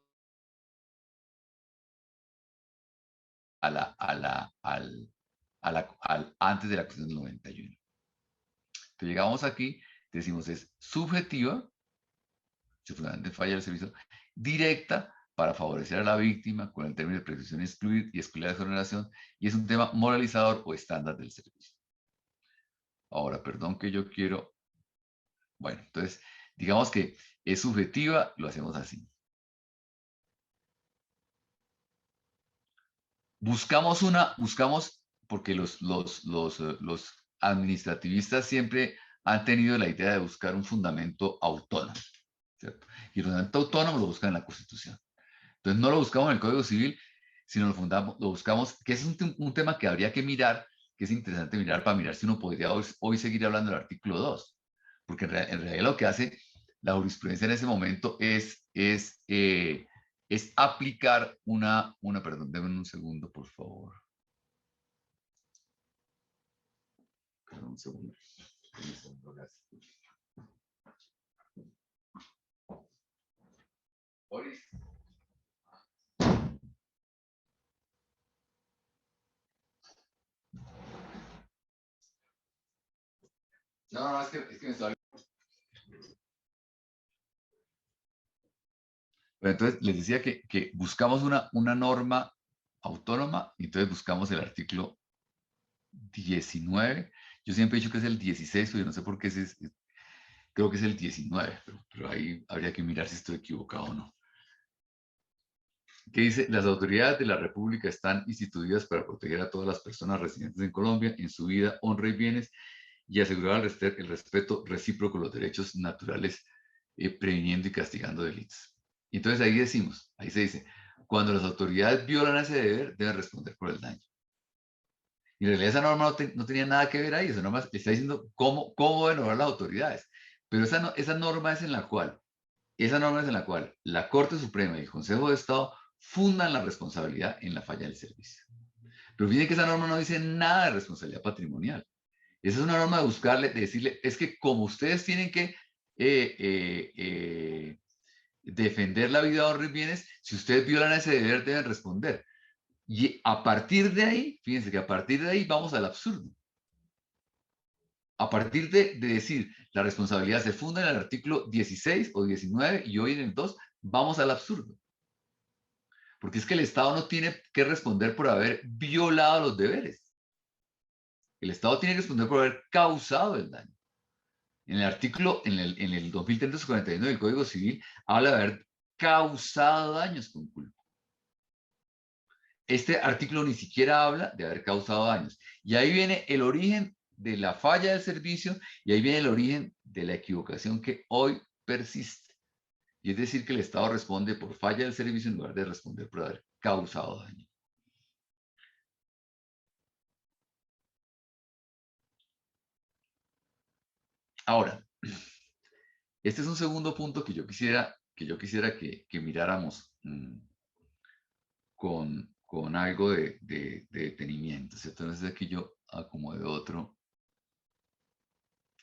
antes de la Constitución del 91. Entonces llegamos aquí, decimos es subjetiva, se fundamenta en falla del servicio, directa para favorecer a la víctima con el término de prescripción excluir y excluir la exoneración, y es un tema moralizador o estándar del servicio. Ahora, perdón que yo quiero, bueno, entonces, digamos que es subjetiva, lo hacemos así. Buscamos, porque los administrativistas siempre han tenido la idea de buscar un fundamento autónomo, ¿cierto? Y el fundamento autónomo lo buscan en la Constitución. Entonces no lo buscamos en el Código Civil, sino lo buscamos, que es un tema que habría que mirar, que es interesante mirar para mirar si uno podría hoy seguir hablando del artículo 2, porque en realidad lo que hace la jurisprudencia en ese momento es aplicar perdón, denme un segundo, por favor. Perdón, un segundo. No, es que me está... Pero entonces les decía que buscamos una norma autónoma, y entonces buscamos el artículo 19. Yo siempre he dicho que es el 16, pero yo no sé por qué creo que es el 19, pero ahí habría que mirar si estoy equivocado o no. Que dice, las autoridades de la República están instituidas para proteger a todas las personas residentes en Colombia en su vida, honra y bienes, y asegurar el respeto recíproco de los derechos naturales, previniendo y castigando delitos. Y entonces ahí se dice, cuando las autoridades violan ese deber, deben responder por el daño. Y en realidad esa norma no tenía nada que ver ahí, esa norma está diciendo cómo deben obrar las autoridades. Pero esa norma es en la cual la Corte Suprema y el Consejo de Estado fundan la responsabilidad en la falla del servicio. Pero fíjense que esa norma no dice nada de responsabilidad patrimonial. Esa es una norma de buscarle, de decirle, es que como ustedes tienen que defender la vida, honra y bienes, si ustedes violan ese deber deben responder. Y a partir de ahí, fíjense que a partir de ahí vamos al absurdo. A partir de decir la responsabilidad se funda en el artículo 16 o 19 y hoy en el 2, vamos al absurdo. Porque es que el Estado no tiene que responder por haber violado los deberes. El Estado tiene que responder por haber causado el daño. En el artículo, en el 2349 del Código Civil, habla de haber causado daños con culpa. Este artículo ni siquiera habla de haber causado daños. Y ahí viene el origen de la falla del servicio y ahí viene el origen de la equivocación que hoy persiste. Y es decir, que el Estado responde por falla del servicio en lugar de responder por haber causado daño. Ahora, este es un segundo punto que yo quisiera que miráramos con algo de detenimiento, ¿cierto? Entonces aquí yo acomodé otro.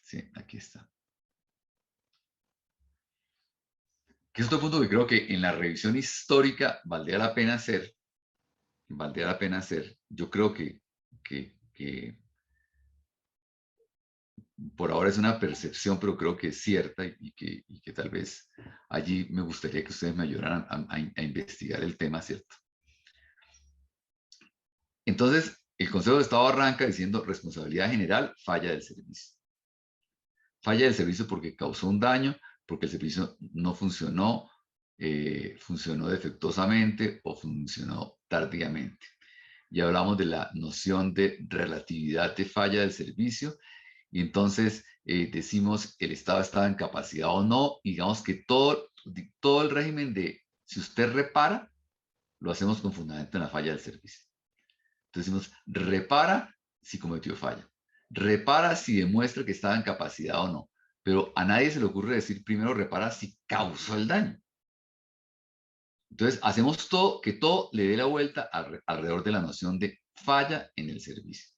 Sí, aquí está. Que es otro punto que creo que en la revisión histórica valdría la pena hacer. Yo creo que por ahora es una percepción, pero creo que es cierta y que tal vez allí me gustaría que ustedes me ayudaran a investigar el tema, ¿cierto? Entonces, el Consejo de Estado arranca diciendo responsabilidad general, falla del servicio. Falla del servicio porque causó un daño, porque el servicio no funcionó, funcionó defectuosamente o funcionó tardíamente. Ya hablamos de la noción de relatividad de falla del servicio y entonces decimos el Estado estaba en capacidad o no, y digamos que todo el régimen de si usted repara, lo hacemos con fundamento en la falla del servicio. Entonces decimos repara si cometió falla, repara si demuestra que estaba en capacidad o no, pero a nadie se le ocurre decir primero repara si causó el daño. Entonces hacemos que todo le dé la vuelta alrededor de la noción de falla en el servicio.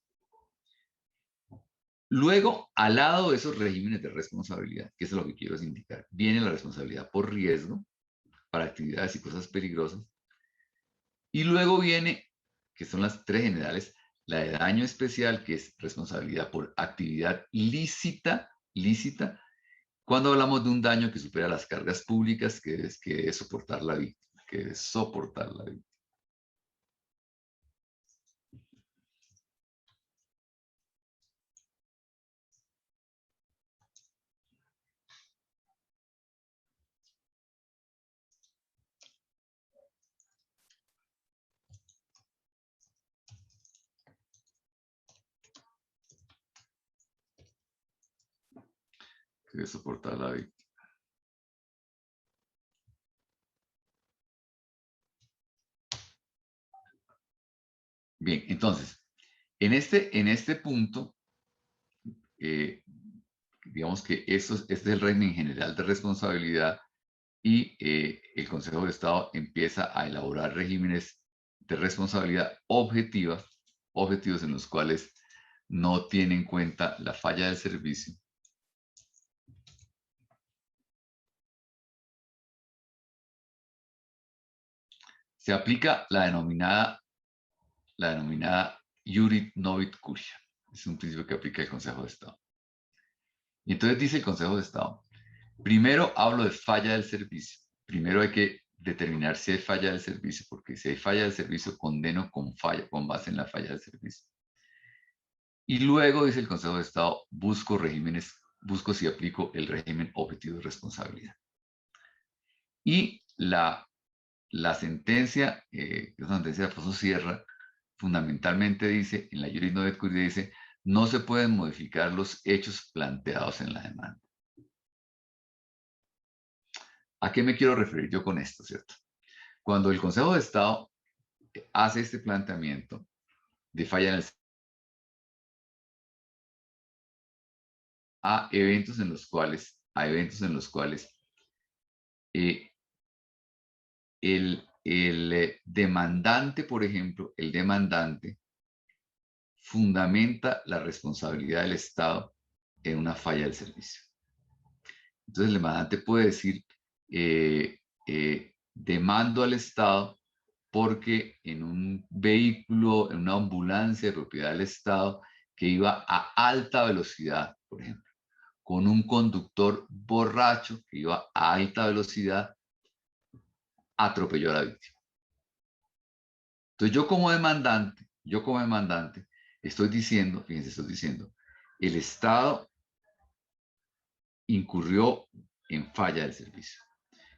Luego, al lado de esos regímenes de responsabilidad, que es lo que quiero indicar, viene la responsabilidad por riesgo para actividades y cosas peligrosas. Y luego viene, que son las tres generales, la de daño especial, que es responsabilidad por actividad lícita, cuando hablamos de un daño que supera las cargas públicas que debe soportar la víctima, que debe soportar la víctima. Bien, entonces, en este punto, digamos que este es el régimen general de responsabilidad y el Consejo de Estado empieza a elaborar regímenes de responsabilidad objetivos en los cuales no tiene en cuenta la falla del servicio. Se aplica la denominada Iurit Novit Curia. Es un principio que aplica el Consejo de Estado. Y entonces dice el Consejo de Estado, primero hablo de falla del servicio. Primero hay que determinar si hay falla del servicio, porque si hay falla del servicio, condeno con base en la falla del servicio. Y luego, dice el Consejo de Estado, busco si aplico el régimen objetivo de responsabilidad. Y la sentencia, que es una sentencia de Alfonso Sierra, fundamentalmente dice, en la Iuris Novit Curia dice, no se pueden modificar los hechos planteados en la demanda. ¿A qué me quiero referir yo con esto, cierto? Cuando el Consejo de Estado hace este planteamiento de falla en el a eventos en los cuales el demandante, por ejemplo, el demandante fundamenta la responsabilidad del Estado en una falla del servicio. Entonces el demandante puede decir, demando al Estado porque en un vehículo, en una ambulancia de propiedad del Estado que iba a alta velocidad, por ejemplo, con un conductor borracho que iba a alta velocidad, atropelló a la víctima. Entonces yo como demandante, estoy diciendo, fíjense, estoy diciendo, el Estado incurrió en falla del servicio.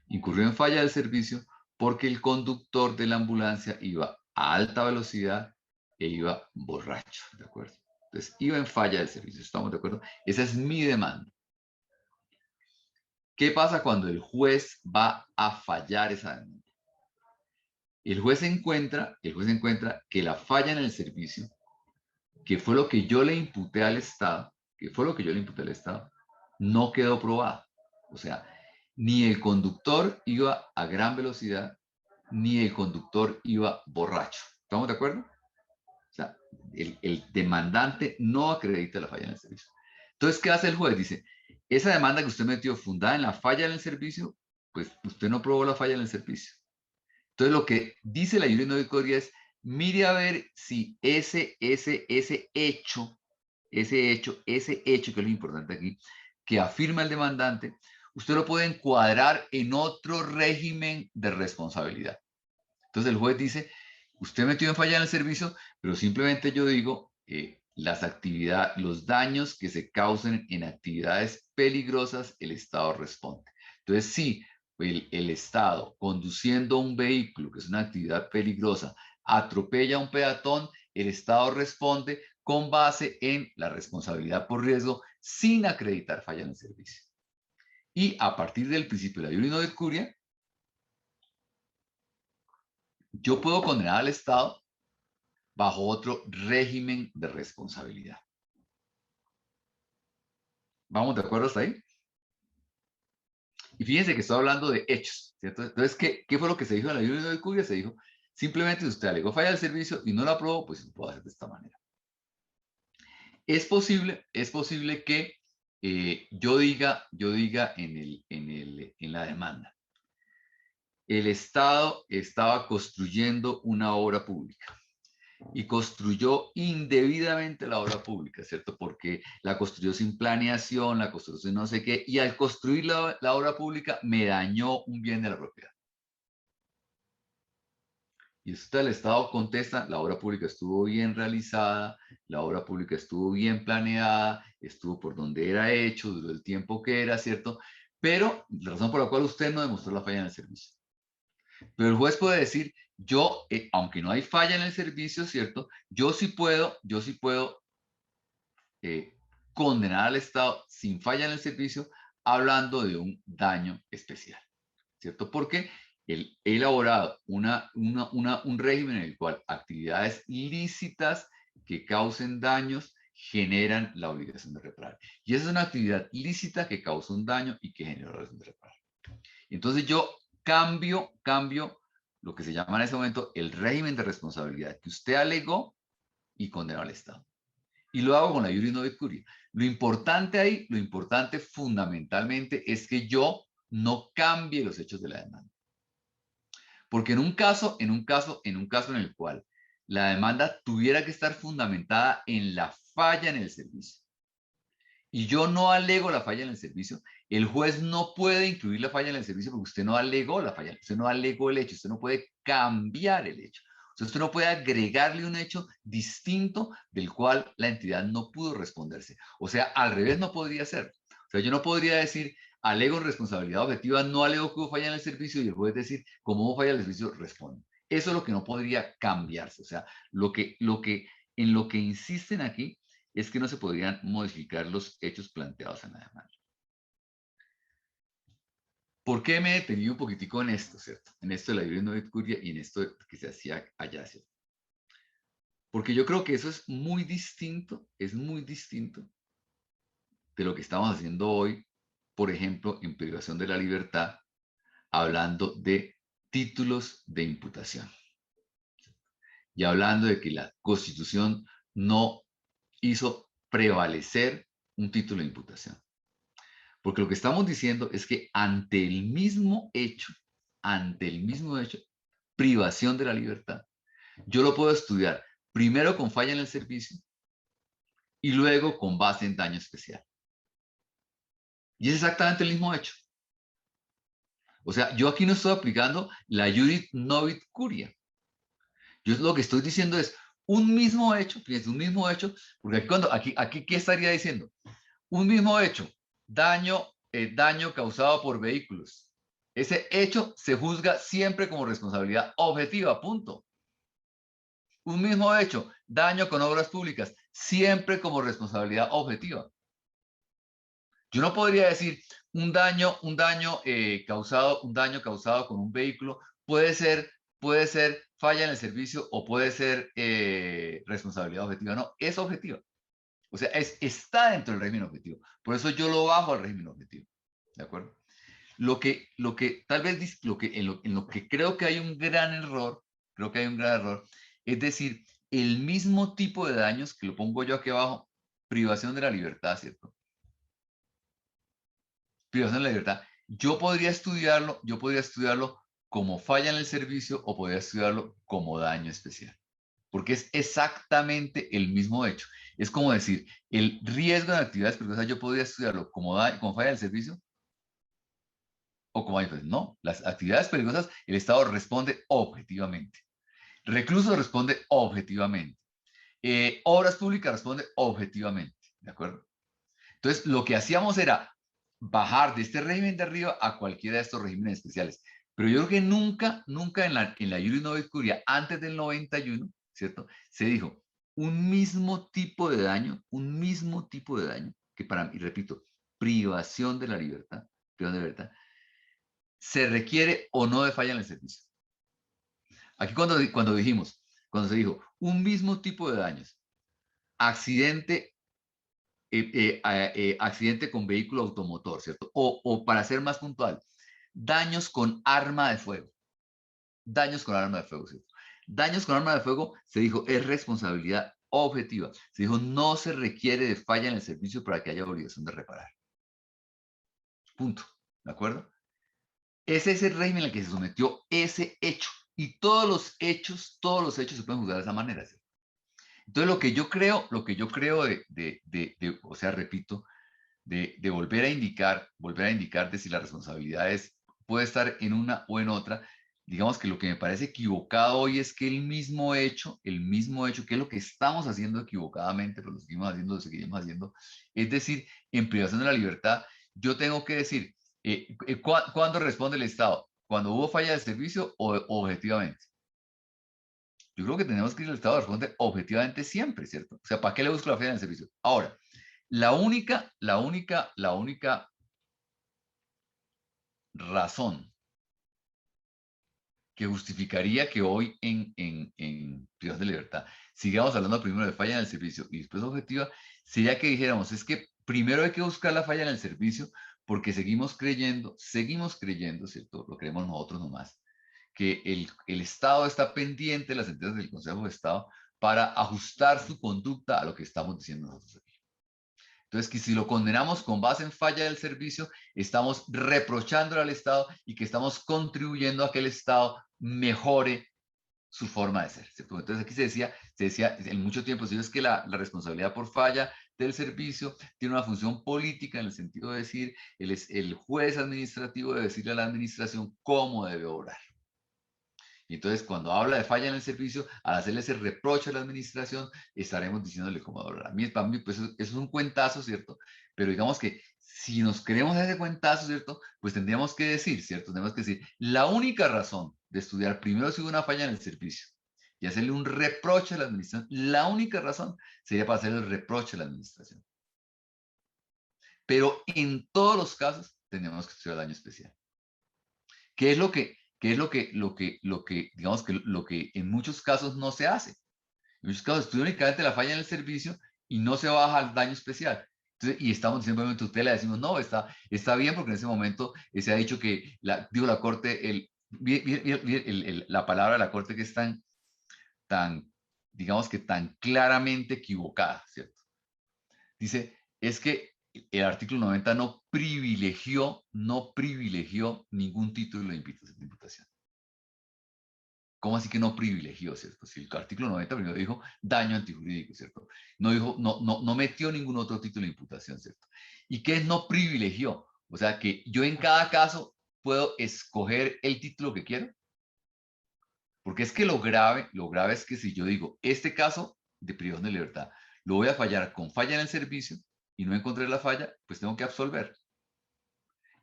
Incurrió en falla del servicio porque el conductor de la ambulancia iba a alta velocidad e iba borracho, ¿de acuerdo? Entonces, iba en falla del servicio, ¿estamos de acuerdo? Esa es mi demanda. ¿Qué pasa cuando el juez va a fallar esa demanda? El juez encuentra que la falla en el servicio, que fue lo que yo le imputé al Estado, no quedó probada. O sea, ni el conductor iba a gran velocidad, ni el conductor iba borracho. ¿Estamos de acuerdo? O sea, el demandante no acredita la falla en el servicio. Entonces, ¿qué hace el juez? Dice, esa demanda que usted metió fundada en la falla en el servicio, pues usted no probó la falla en el servicio. Entonces, lo que dice la Juris Novicoria es, mire a ver si ese hecho, que es lo importante aquí, que afirma el demandante, usted lo puede encuadrar en otro régimen de responsabilidad. Entonces el juez dice, usted metió en falla en el servicio, pero simplemente yo digo, los daños que se causen en actividades peligrosas, el Estado responde. Entonces sí, el Estado conduciendo un vehículo, que es una actividad peligrosa, atropella a un peatón, el Estado responde con base en la responsabilidad por riesgo sin acreditar falla en el servicio. Y a partir del principio de la Iuris Novet Curia, yo puedo condenar al Estado bajo otro régimen de responsabilidad. ¿Vamos de acuerdo hasta ahí? Y fíjense que estoy hablando de hechos, ¿cierto? Entonces, ¿qué fue lo que se dijo en la Iuris Novet Curia? Se dijo, simplemente si usted alegó falla del servicio y no la aprobó, pues lo puedo hacer de esta manera. Es posible que yo diga en la demanda, el Estado estaba construyendo una obra pública y construyó indebidamente la obra pública, ¿cierto? Porque la construyó sin planeación, la construyó sin no sé qué, y al construir la obra pública me dañó un bien de la propiedad. Y usted el Estado contesta, la obra pública estuvo bien realizada, la obra pública estuvo bien planeada, estuvo por donde era hecho, duró el tiempo que era, ¿cierto? Pero la razón por la cual usted no demostró la falla en el servicio. Pero el juez puede decir, yo, aunque no hay falla en el servicio, ¿cierto? Yo sí puedo condenar al Estado sin falla en el servicio hablando de un daño especial, ¿cierto? Porque él ha elaborado un régimen en el cual actividades lícitas que causen daños generan la obligación de reparar. Y esa es una actividad lícita que causa un daño y que genera la obligación de reparar. Entonces yo cambio lo que se llama en ese momento el régimen de responsabilidad que usted alegó y condenó al Estado. Y lo hago con la Iuris Novet Curia. Lo importante fundamentalmente es que yo no cambie los hechos de la demanda. Porque en un caso en el cual la demanda tuviera que estar fundamentada en la falla en el servicio y yo no alego la falla en el servicio, el juez no puede incluir la falla en el servicio porque usted no alegó la falla, usted no alegó el hecho, usted no puede cambiar el hecho. O sea, usted no puede agregarle un hecho distinto del cual la entidad no pudo responderse. O sea, al revés no podría ser. O sea, yo no podría decir, alego en responsabilidad objetiva, no alego que hubo falla en el servicio y el juez decir, como hubo falla en el servicio, responde. Eso es lo que no podría cambiarse. O sea, en lo que insisten aquí es que no se podrían modificar los hechos planteados en la demanda. ¿Por qué me he detenido un poquitico en esto, cierto? En esto de la Iuris Novet Curia y en esto que se hacía allá, ¿cierto? Porque yo creo que eso es muy distinto de lo que estamos haciendo hoy, por ejemplo, en privación de la libertad, hablando de títulos de imputación. Y hablando de que la Constitución no hizo prevalecer un título de imputación. Porque lo que estamos diciendo es que ante el mismo hecho, privación de la libertad, yo lo puedo estudiar primero con falla en el servicio y luego con base en daño especial. Y es exactamente el mismo hecho. O sea, yo aquí no estoy aplicando la Iuris Novit Curia. Yo lo que estoy diciendo es un mismo hecho, fíjense, un mismo hecho, porque aquí ¿qué estaría diciendo? Un mismo hecho, daño causado por vehículos. Ese hecho se juzga siempre como responsabilidad objetiva, punto. Un mismo hecho, daño con obras públicas, siempre como responsabilidad objetiva. Yo no podría decir un daño causado con un vehículo puede ser falla en el servicio o puede ser responsabilidad objetiva. No, es objetiva. O sea, está dentro del régimen objetivo. Por eso yo lo bajo al régimen objetivo. ¿De acuerdo? Lo que tal vez, en lo que creo que hay un gran error, es decir, el mismo tipo de daños, que lo pongo yo aquí abajo, privación de la libertad, ¿cierto? Privación de la libertad. Yo podría estudiarlo como falla en el servicio o podría estudiarlo como daño especial, porque es exactamente el mismo hecho. Es como decir, el riesgo de actividades peligrosas yo podría estudiarlo como falla del servicio o como daño especial. No, las actividades peligrosas el Estado responde objetivamente. Recluso responde objetivamente. Obras públicas responde objetivamente. ¿De acuerdo? Entonces, lo que hacíamos era bajar de este régimen de arriba a cualquiera de estos regímenes especiales. Pero yo creo que nunca en la Iuris Novis Curia, antes del 91, ¿cierto? Se dijo un mismo tipo de daño, que para mí, repito, privación de la libertad, se requiere o no de falla en el servicio. Aquí cuando se dijo un mismo tipo de daños, accidente accidente con vehículo automotor, ¿cierto? O para ser más puntual, daños con arma de fuego. Daños con arma de fuego, ¿cierto? Daños con arma de fuego, se dijo, es responsabilidad objetiva. Se dijo, no se requiere de falla en el servicio para que haya obligación de reparar. Punto. ¿De acuerdo? Ese es el régimen al que se sometió ese hecho. Y todos los hechos se pueden juzgar de esa manera, ¿cierto? Entonces, lo que yo creo o sea, repito, de volver a indicar de si la responsabilidad puede estar en una o en otra. Digamos que lo que me parece equivocado hoy es que el mismo hecho, que es lo que estamos haciendo equivocadamente, pero lo seguimos haciendo, es decir, en privación de la libertad, yo tengo que decir, ¿cuándo responde el Estado? ¿Cuando hubo falla de servicio o objetivamente? Yo creo que tenemos que ir al Estado responde objetivamente siempre, ¿cierto? O sea, ¿para qué le busco la falla en el servicio? Ahora, la única razón que justificaría que hoy en privación de libertad sigamos hablando primero de falla en el servicio y después objetiva, sería que dijéramos, es que primero hay que buscar la falla en el servicio porque seguimos creyendo, ¿cierto? Lo creemos nosotros nomás, que el Estado está pendiente de las sentencias del Consejo de Estado para ajustar su conducta a lo que estamos diciendo nosotros aquí. Entonces, que si lo condenamos con base en falla del servicio, estamos reprochándole al Estado y que estamos contribuyendo a que el Estado mejore su forma de ser. ¿Cierto? Entonces, aquí se decía en mucho tiempo, si es que la responsabilidad por falla del servicio tiene una función política en el sentido de decir, el juez administrativo debe decirle a la administración cómo debe obrar. Y entonces, cuando habla de falla en el servicio, al hacerle ese reproche a la administración, estaremos diciéndole cómo hablar. Para mí pues, eso es un cuentazo, ¿cierto? Pero digamos que si nos creemos ese cuentazo, ¿cierto? Pues tendríamos que decir, ¿cierto? Tenemos que decir, la única razón de estudiar primero si hubo una falla en el servicio y hacerle un reproche a la administración, la única razón sería para hacer el reproche a la administración. Pero en todos los casos, tendríamos que estudiar daño especial. ¿Qué es lo que digamos que lo que en muchos casos no se hace? En muchos casos estudia únicamente la falla en el servicio y no se baja al daño especial. Entonces, y estamos diciendo, obviamente, tutela, decimos, no, está bien porque en ese momento se ha dicho que, la Corte, la palabra de la Corte que es tan, digamos que tan claramente equivocada, ¿cierto? Dice, es que el artículo 90 no privilegió ningún título de imputación. ¿Cómo así que no privilegió, cierto? Si el artículo 90 primero dijo daño antijurídico, ¿cierto? No metió ningún otro título de imputación, ¿cierto? ¿Y qué es no privilegió? O sea, que yo en cada caso puedo escoger el título que quiero. Porque es que lo grave es que si yo digo, este caso de privación de libertad, lo voy a fallar con falla en el servicio y no encontré la falla, pues tengo que absolver.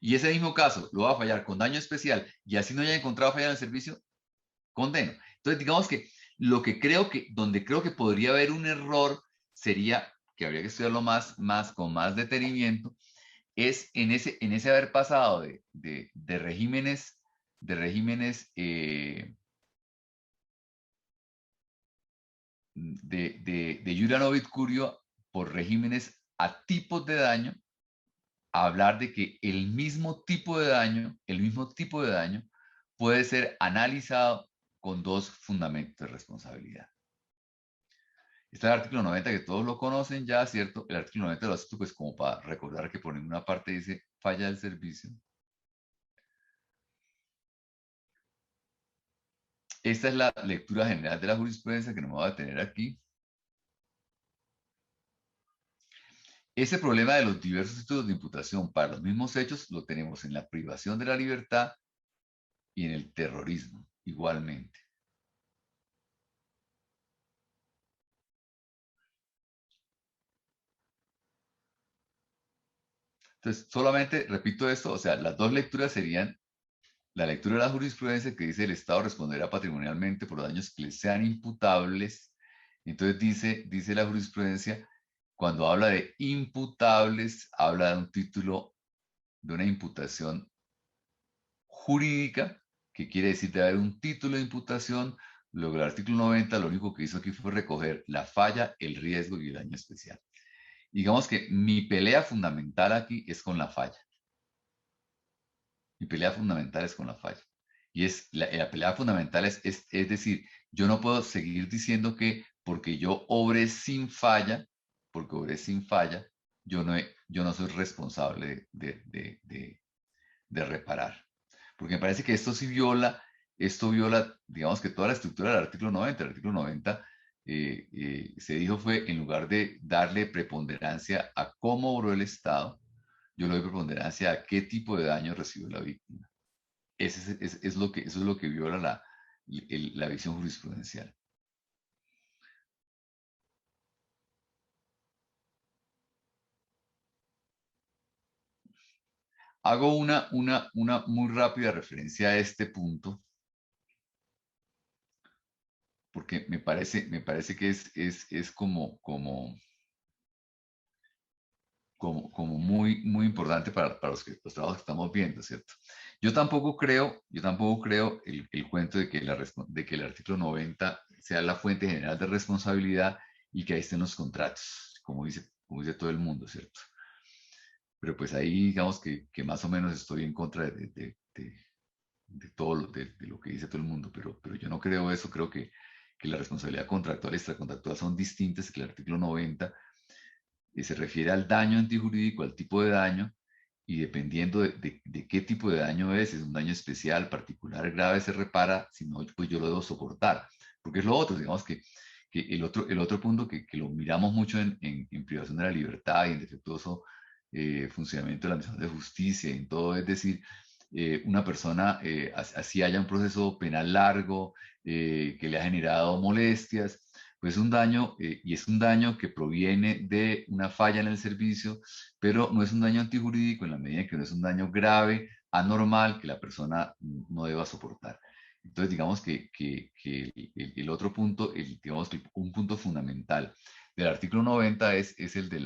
Y ese mismo caso lo voy a fallar con daño especial y así no haya encontrado falla en el servicio, condeno. Entonces, digamos que lo que creo que, donde creo que podría haber un error sería, que habría que estudiarlo con más detenimiento, es en ese haber pasado de regímenes, de Iura Novit Curio por regímenes a tipos de daño, a hablar de que el mismo tipo de daño puede ser analizado con dos fundamentos de responsabilidad. Está el artículo 90 que todos lo conocen ya, ¿cierto? El artículo 90 lo hace pues como para recordar que por ninguna parte dice falla del servicio. Esta es la lectura general de la jurisprudencia que no me voy a detener aquí. Ese problema de los diversos títulos de imputación para los mismos hechos lo tenemos en la privación de la libertad y en el terrorismo, igualmente. Entonces, solamente repito esto, o sea, las dos lecturas serían la lectura de la jurisprudencia que dice el Estado responderá patrimonialmente por los daños que le sean imputables. Entonces dice la jurisprudencia, cuando habla de imputables, habla de un título, de una imputación jurídica, que quiere decir de haber un título de imputación. Luego el artículo 90 lo único que hizo aquí fue recoger la falla, el riesgo y el daño especial. Digamos que mi pelea fundamental aquí es con la falla. Mi pelea fundamental es con la falla. Y es la pelea fundamental es decir, yo no puedo seguir diciendo que porque yo obré sin falla, yo no soy responsable de reparar. Porque me parece que esto viola, digamos que toda la estructura del artículo 90. El artículo 90 se dijo fue, en lugar de darle preponderancia a cómo obró el Estado, yo le doy preponderancia a qué tipo de daño recibió la víctima. Eso es lo que viola la visión jurisprudencial. Hago una muy rápida referencia a este punto, porque me parece que es como muy importante para los trabajos que estamos viendo, ¿cierto? Yo tampoco creo el cuento de que el artículo 90 sea la fuente general de responsabilidad y que ahí estén los contratos, como dice todo el mundo, ¿cierto? Pero pues ahí digamos que más o menos estoy en contra de todo de lo que dice todo el mundo, pero yo no creo eso, creo que la responsabilidad contractual y extracontractual son distintas, que el artículo 90 se refiere al daño antijurídico, al tipo de daño, y dependiendo de qué tipo de daño es un daño especial, particular, grave, se repara, si no, pues yo lo debo soportar. Porque es lo otro, digamos que el otro punto que lo miramos mucho en privación de la libertad y en defectuoso funcionamiento de la misión de justicia, en todo, es decir, una persona, así haya un proceso penal largo, que le ha generado molestias, pues un daño, y es un daño que proviene de una falla en el servicio, pero no es un daño antijurídico en la medida en que no es un daño grave, anormal, que la persona no deba soportar. Entonces, digamos que el otro punto, digamos que un punto fundamental del artículo 90 es el de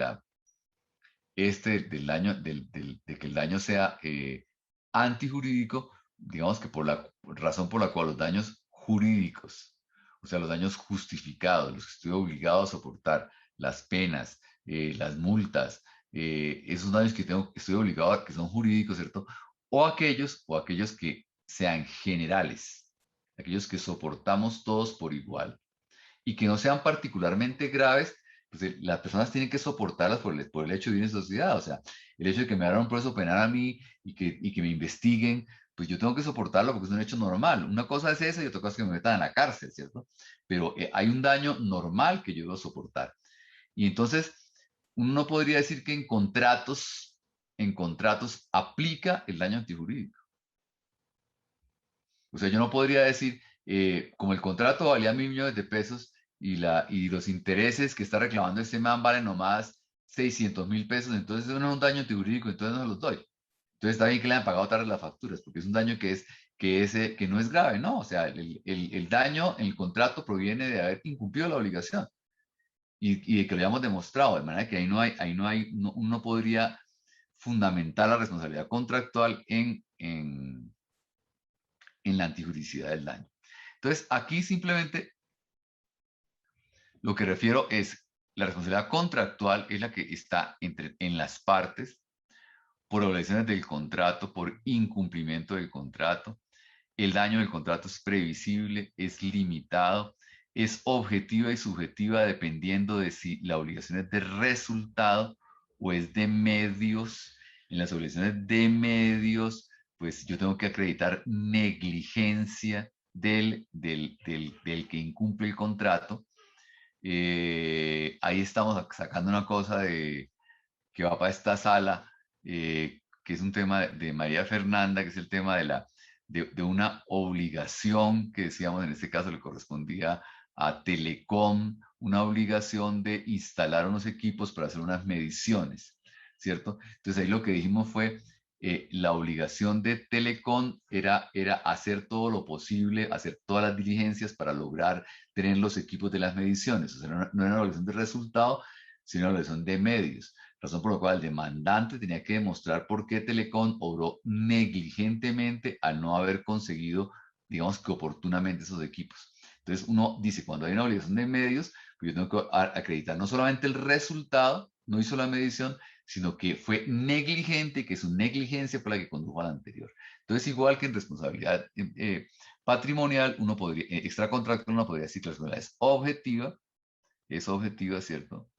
del daño, de que el daño sea antijurídico, digamos que por la razón por la cual los daños jurídicos, o sea, los daños justificados, los que estoy obligado a soportar, las penas, las multas, esos daños que estoy obligado a que son jurídicos, ¿cierto? O aquellos que sean generales, aquellos que soportamos todos por igual y que no sean particularmente graves, pues las personas tienen que soportarlas por el hecho de vivir en sociedad. O sea, el hecho de que me hagan un proceso penal a mí y que me investiguen, pues yo tengo que soportarlo porque es un hecho normal. Una cosa es esa y otra cosa es que me metan en la cárcel, ¿cierto? Pero hay un daño normal que yo debo soportar. Y entonces, uno no podría decir que en contratos aplica el daño antijurídico. O sea, yo no podría decir como el contrato valía 1.000 millones de pesos y los intereses que está reclamando este man valen nomás 600.000 pesos, entonces eso no es un daño jurídico, entonces no se los doy. Entonces está bien que le han pagado tarde las facturas, porque es un daño que no es grave, ¿no? O sea, el daño en el contrato proviene de haber incumplido la obligación y de que lo hayamos demostrado, de manera que uno podría fundamentar la responsabilidad contractual en la antijuridicidad del daño. Entonces, aquí simplemente lo que refiero es la responsabilidad contractual es la que está en las partes por obligaciones del contrato, por incumplimiento del contrato. El daño del contrato es previsible, es limitado, es objetiva y subjetiva dependiendo de si la obligación es de resultado o es de medios. En las obligaciones de medios, pues yo tengo que acreditar negligencia del que incumple el contrato. Ahí estamos sacando una cosa que va para esta sala, que es un tema de María Fernanda, que es el tema de una obligación que decíamos en este caso le correspondía a Telecom, una obligación de instalar unos equipos para hacer unas mediciones, ¿cierto? Entonces ahí lo que dijimos fue, la obligación de Telecom era hacer todo lo posible, hacer todas las diligencias para lograr tener los equipos de las mediciones. O sea, no era una obligación de resultado, sino una obligación de medios. Razón por la cual el demandante tenía que demostrar por qué Telecom obró negligentemente al no haber conseguido, digamos que oportunamente esos equipos. Entonces uno dice, cuando hay una obligación de medios, pues yo tengo que acreditar no solamente el resultado, no hizo la medición, sino que fue negligente, que su negligencia fue la que condujo a la anterior. Entonces, igual que en responsabilidad patrimonial, uno podría, extracontractual, uno podría decir que la responsabilidad es objetiva, ¿cierto?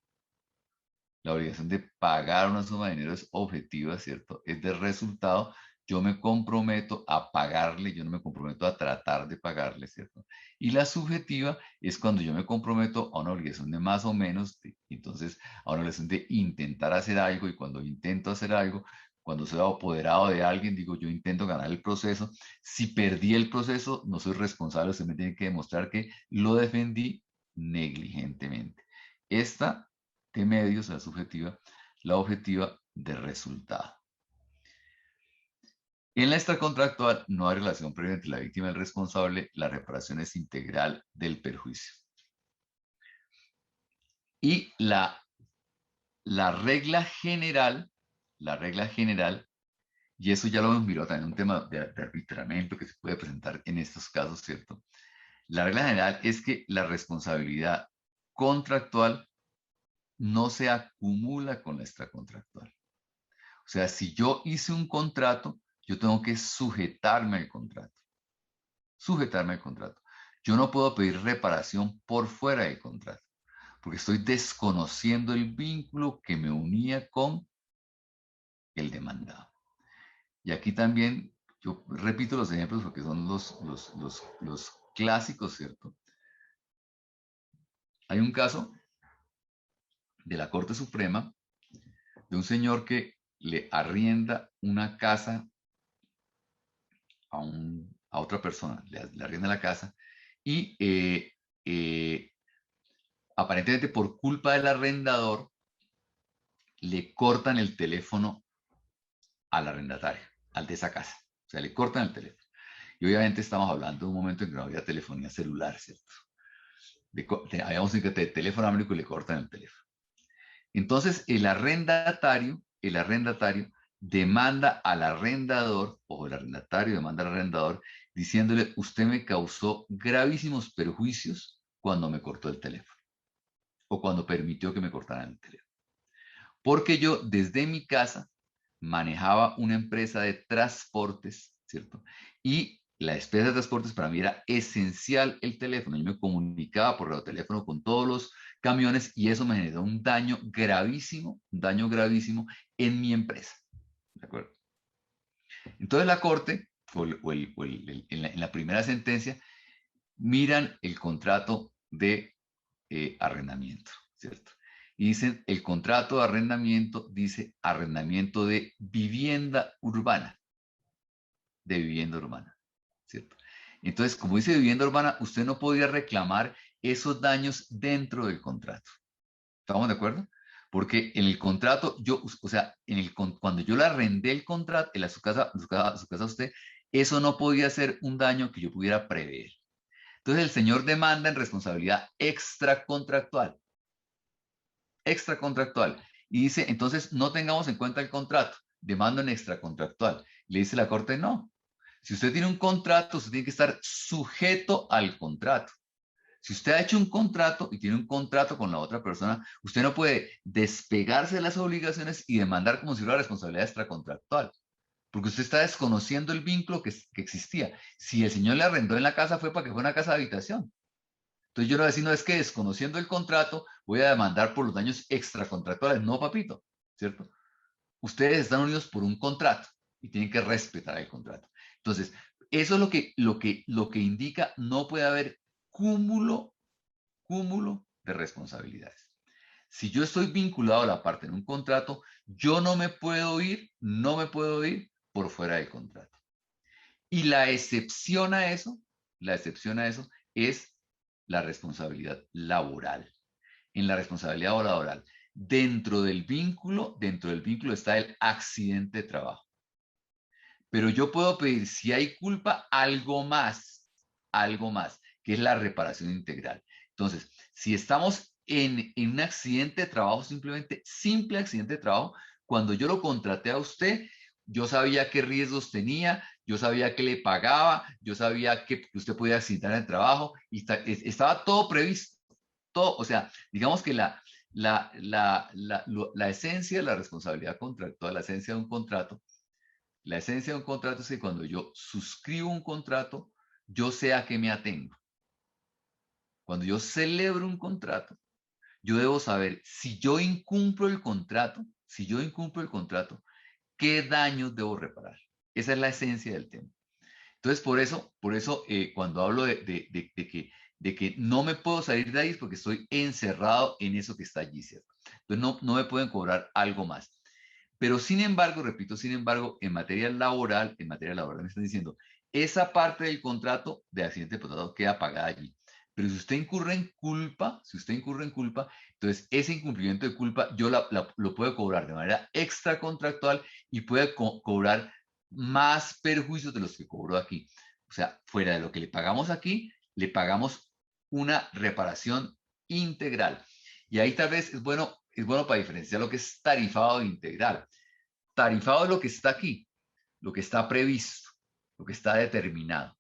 La obligación de pagar una suma de dinero es objetiva, ¿cierto? Es de resultado. Yo me comprometo a pagarle, yo no me comprometo a tratar de pagarle, ¿cierto? Y la subjetiva es cuando yo me comprometo a una obligación de más o menos, entonces a una obligación de intentar hacer algo, y cuando intento hacer algo, cuando soy apoderado de alguien, digo, yo intento ganar el proceso. Si perdí el proceso, no soy responsable, usted me tiene que demostrar que lo defendí negligentemente. Esta de medios, la objetiva de resultado. En la extracontractual no hay relación previa entre la víctima y el responsable, la reparación es integral del perjuicio. Y la regla general, y eso ya lo hemos mirado también en un tema de arbitramiento que se puede presentar en estos casos, ¿cierto? La regla general es que la responsabilidad contractual no se acumula con la extracontractual. O sea, si yo hice un contrato, yo tengo que sujetarme al contrato. Sujetarme al contrato. Yo no puedo pedir reparación por fuera del contrato, porque estoy desconociendo el vínculo que me unía con el demandado. Y aquí también, yo repito los ejemplos porque son los clásicos, ¿cierto? Hay un caso de la Corte Suprema de un señor que le arrienda una casa a otra persona, le arrienda la casa y aparentemente por culpa del arrendador le cortan el teléfono al arrendatario, al de esa casa. O sea, le cortan el teléfono. Y obviamente estamos hablando de un momento en que no había telefonía celular, ¿cierto? Habíamos un teléfono amélico y le cortan el teléfono. Entonces, el arrendatario demanda al arrendador, o el arrendatario demanda al arrendador, diciéndole, usted me causó gravísimos perjuicios cuando me cortó el teléfono, o cuando permitió que me cortaran el teléfono. Porque yo desde mi casa manejaba una empresa de transportes, ¿cierto? Y la empresa de transportes para mí era esencial el teléfono. Yo me comunicaba por radioteléfono con todos los camiones y eso me generó un daño gravísimo en mi empresa. ¿De acuerdo? Entonces la Corte, en la primera sentencia, miran el contrato de arrendamiento, ¿cierto? Y dicen, el contrato de arrendamiento dice arrendamiento de vivienda urbana, ¿cierto? Entonces, como dice vivienda urbana, usted no podía reclamar esos daños dentro del contrato. ¿Estamos de acuerdo? Porque en el contrato, o sea, cuando yo le arrendé el contrato, su casa a usted, eso no podía ser un daño que yo pudiera prever. Entonces el señor demanda en responsabilidad extracontractual. Extracontractual. Y dice, entonces no tengamos en cuenta el contrato, demanda en extracontractual. Le dice la corte, no. Si usted tiene un contrato, usted tiene que estar sujeto al contrato. Si usted ha hecho un contrato y tiene un contrato con la otra persona, usted no puede despegarse de las obligaciones y demandar como si fuera responsabilidad extracontractual, porque usted está desconociendo el vínculo que existía. Si el señor le arrendó en la casa fue para que fue una casa de habitación. Entonces yo no voy a decir, no, es que desconociendo el contrato voy a demandar por los daños extracontractuales. No, papito, ¿cierto? Ustedes están unidos por un contrato y tienen que respetar el contrato. Entonces, eso es lo que indica no puede haber cúmulo de responsabilidades. Si yo estoy vinculado a la parte en un contrato, yo no me puedo ir por fuera del contrato. Y la excepción a eso es la responsabilidad laboral. En la responsabilidad laboral, dentro del vínculo está el accidente de trabajo. Pero yo puedo pedir, si hay culpa, algo más, que es la reparación integral. Entonces, si estamos en un accidente de trabajo, simple accidente de trabajo, cuando yo lo contraté a usted, yo sabía qué riesgos tenía, yo sabía qué le pagaba, yo sabía que usted podía accidentar en el trabajo, y estaba todo previsto, todo, o sea, digamos que la esencia de la responsabilidad contractual, la esencia de un contrato, la esencia de un contrato es que cuando yo suscribo un contrato, yo sé a qué me atengo. Cuando yo celebro un contrato, yo debo saber si yo incumplo el contrato, qué daños debo reparar. Esa es la esencia del tema. Entonces, por eso cuando hablo de que no me puedo salir de ahí es porque estoy encerrado en eso que está allí, ¿cierto? Entonces, no me pueden cobrar algo más. Pero sin embargo, repito, en materia laboral me están diciendo, esa parte del contrato de accidente de contrato queda pagada allí. Pero si usted incurre en culpa, entonces ese incumplimiento de culpa yo lo puedo cobrar de manera extracontractual y puede cobrar más perjuicios de los que cobró aquí. O sea, fuera de lo que le pagamos aquí, le pagamos una reparación integral. Y ahí tal vez es bueno para diferenciar lo que es tarifado e integral. Tarifado es lo que está aquí, lo que está previsto, lo que está determinado.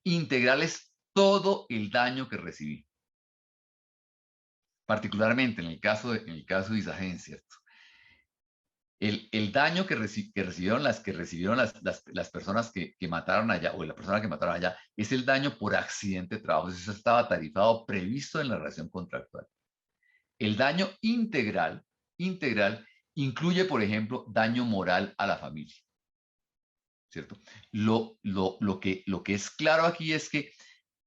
Integral es todo el daño que recibí. Particularmente en el caso de Isagen, ¿cierto? El daño que recibieron las personas que mataron allá, o la persona que mataron allá, es el daño por accidente de trabajo. Eso estaba tarifado, previsto en la relación contractual. El daño integral incluye, por ejemplo, daño moral a la familia, ¿cierto? Lo que es claro aquí es que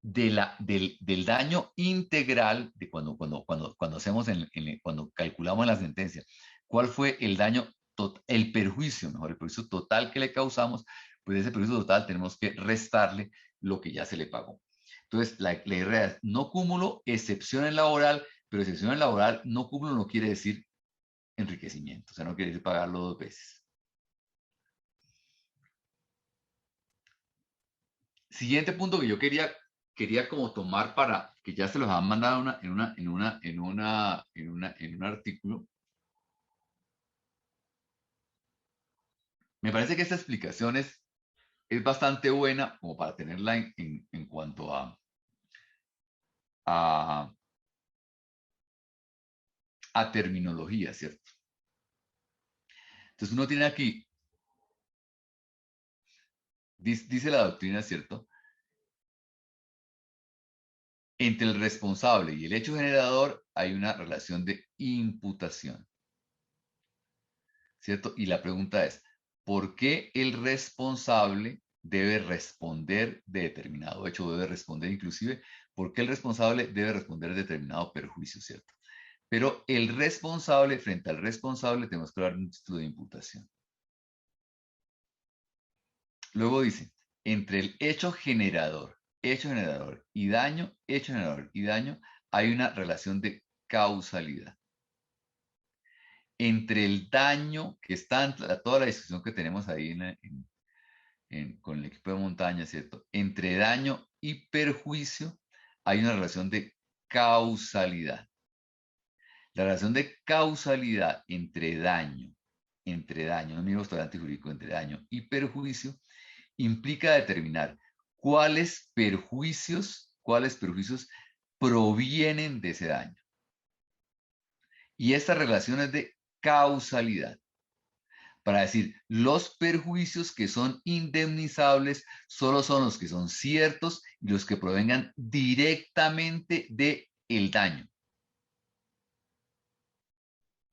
del daño integral, de cuando hacemos cuando calculamos en la sentencia, ¿cuál fue el daño, el perjuicio, mejor, el perjuicio total que le causamos? Pues ese perjuicio total tenemos que restarle lo que ya se le pagó. Entonces, la idea es no cúmulo, excepción en laboral, pero excepción en laboral, no cúmulo no quiere decir enriquecimiento, o sea, no quiere decir pagarlo dos veces. Siguiente punto que yo quería como tomar para que ya se los han mandado en un artículo. Me parece que esta explicación es bastante buena como para tenerla en cuanto a, a terminología, ¿cierto? Entonces uno tiene aquí, dice la doctrina, ¿cierto? Entre el responsable y el hecho generador hay una relación de imputación, ¿cierto? Y la pregunta es, ¿por qué el responsable debe responder de determinado hecho, debe responder inclusive, ¿por qué el responsable debe responder de determinado perjuicio, ¿cierto? Pero el responsable, frente al responsable, tenemos que dar un título de imputación. Luego dice, entre el hecho generador, hecho generador y daño, hay una relación de causalidad. Entre el daño que está en toda la discusión que tenemos ahí con el equipo de montaña, ¿cierto? Entre daño y perjuicio hay una relación de causalidad. La relación de causalidad entre daño, no mismo restaurante jurídico, entre daño y perjuicio, implica determinar cuáles perjuicios provienen de ese daño. Y esta relación es de causalidad. Para decir, los perjuicios que son indemnizables solo son los que son ciertos y los que provengan directamente del daño.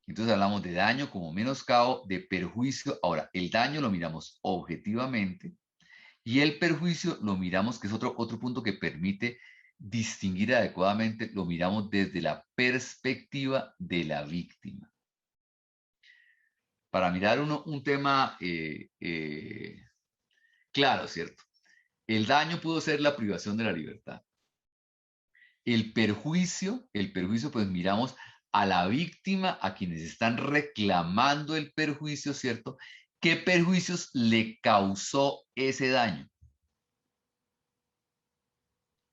Entonces hablamos de daño como menoscabo, de perjuicio. Ahora, el daño lo miramos objetivamente y el perjuicio lo miramos, que es otro punto que permite distinguir adecuadamente, lo miramos desde la perspectiva de la víctima. Para mirar un tema claro, ¿cierto? El daño pudo ser la privación de la libertad. El perjuicio, pues miramos a la víctima, a quienes están reclamando el perjuicio, ¿cierto? ¿Qué perjuicios le causó ese daño?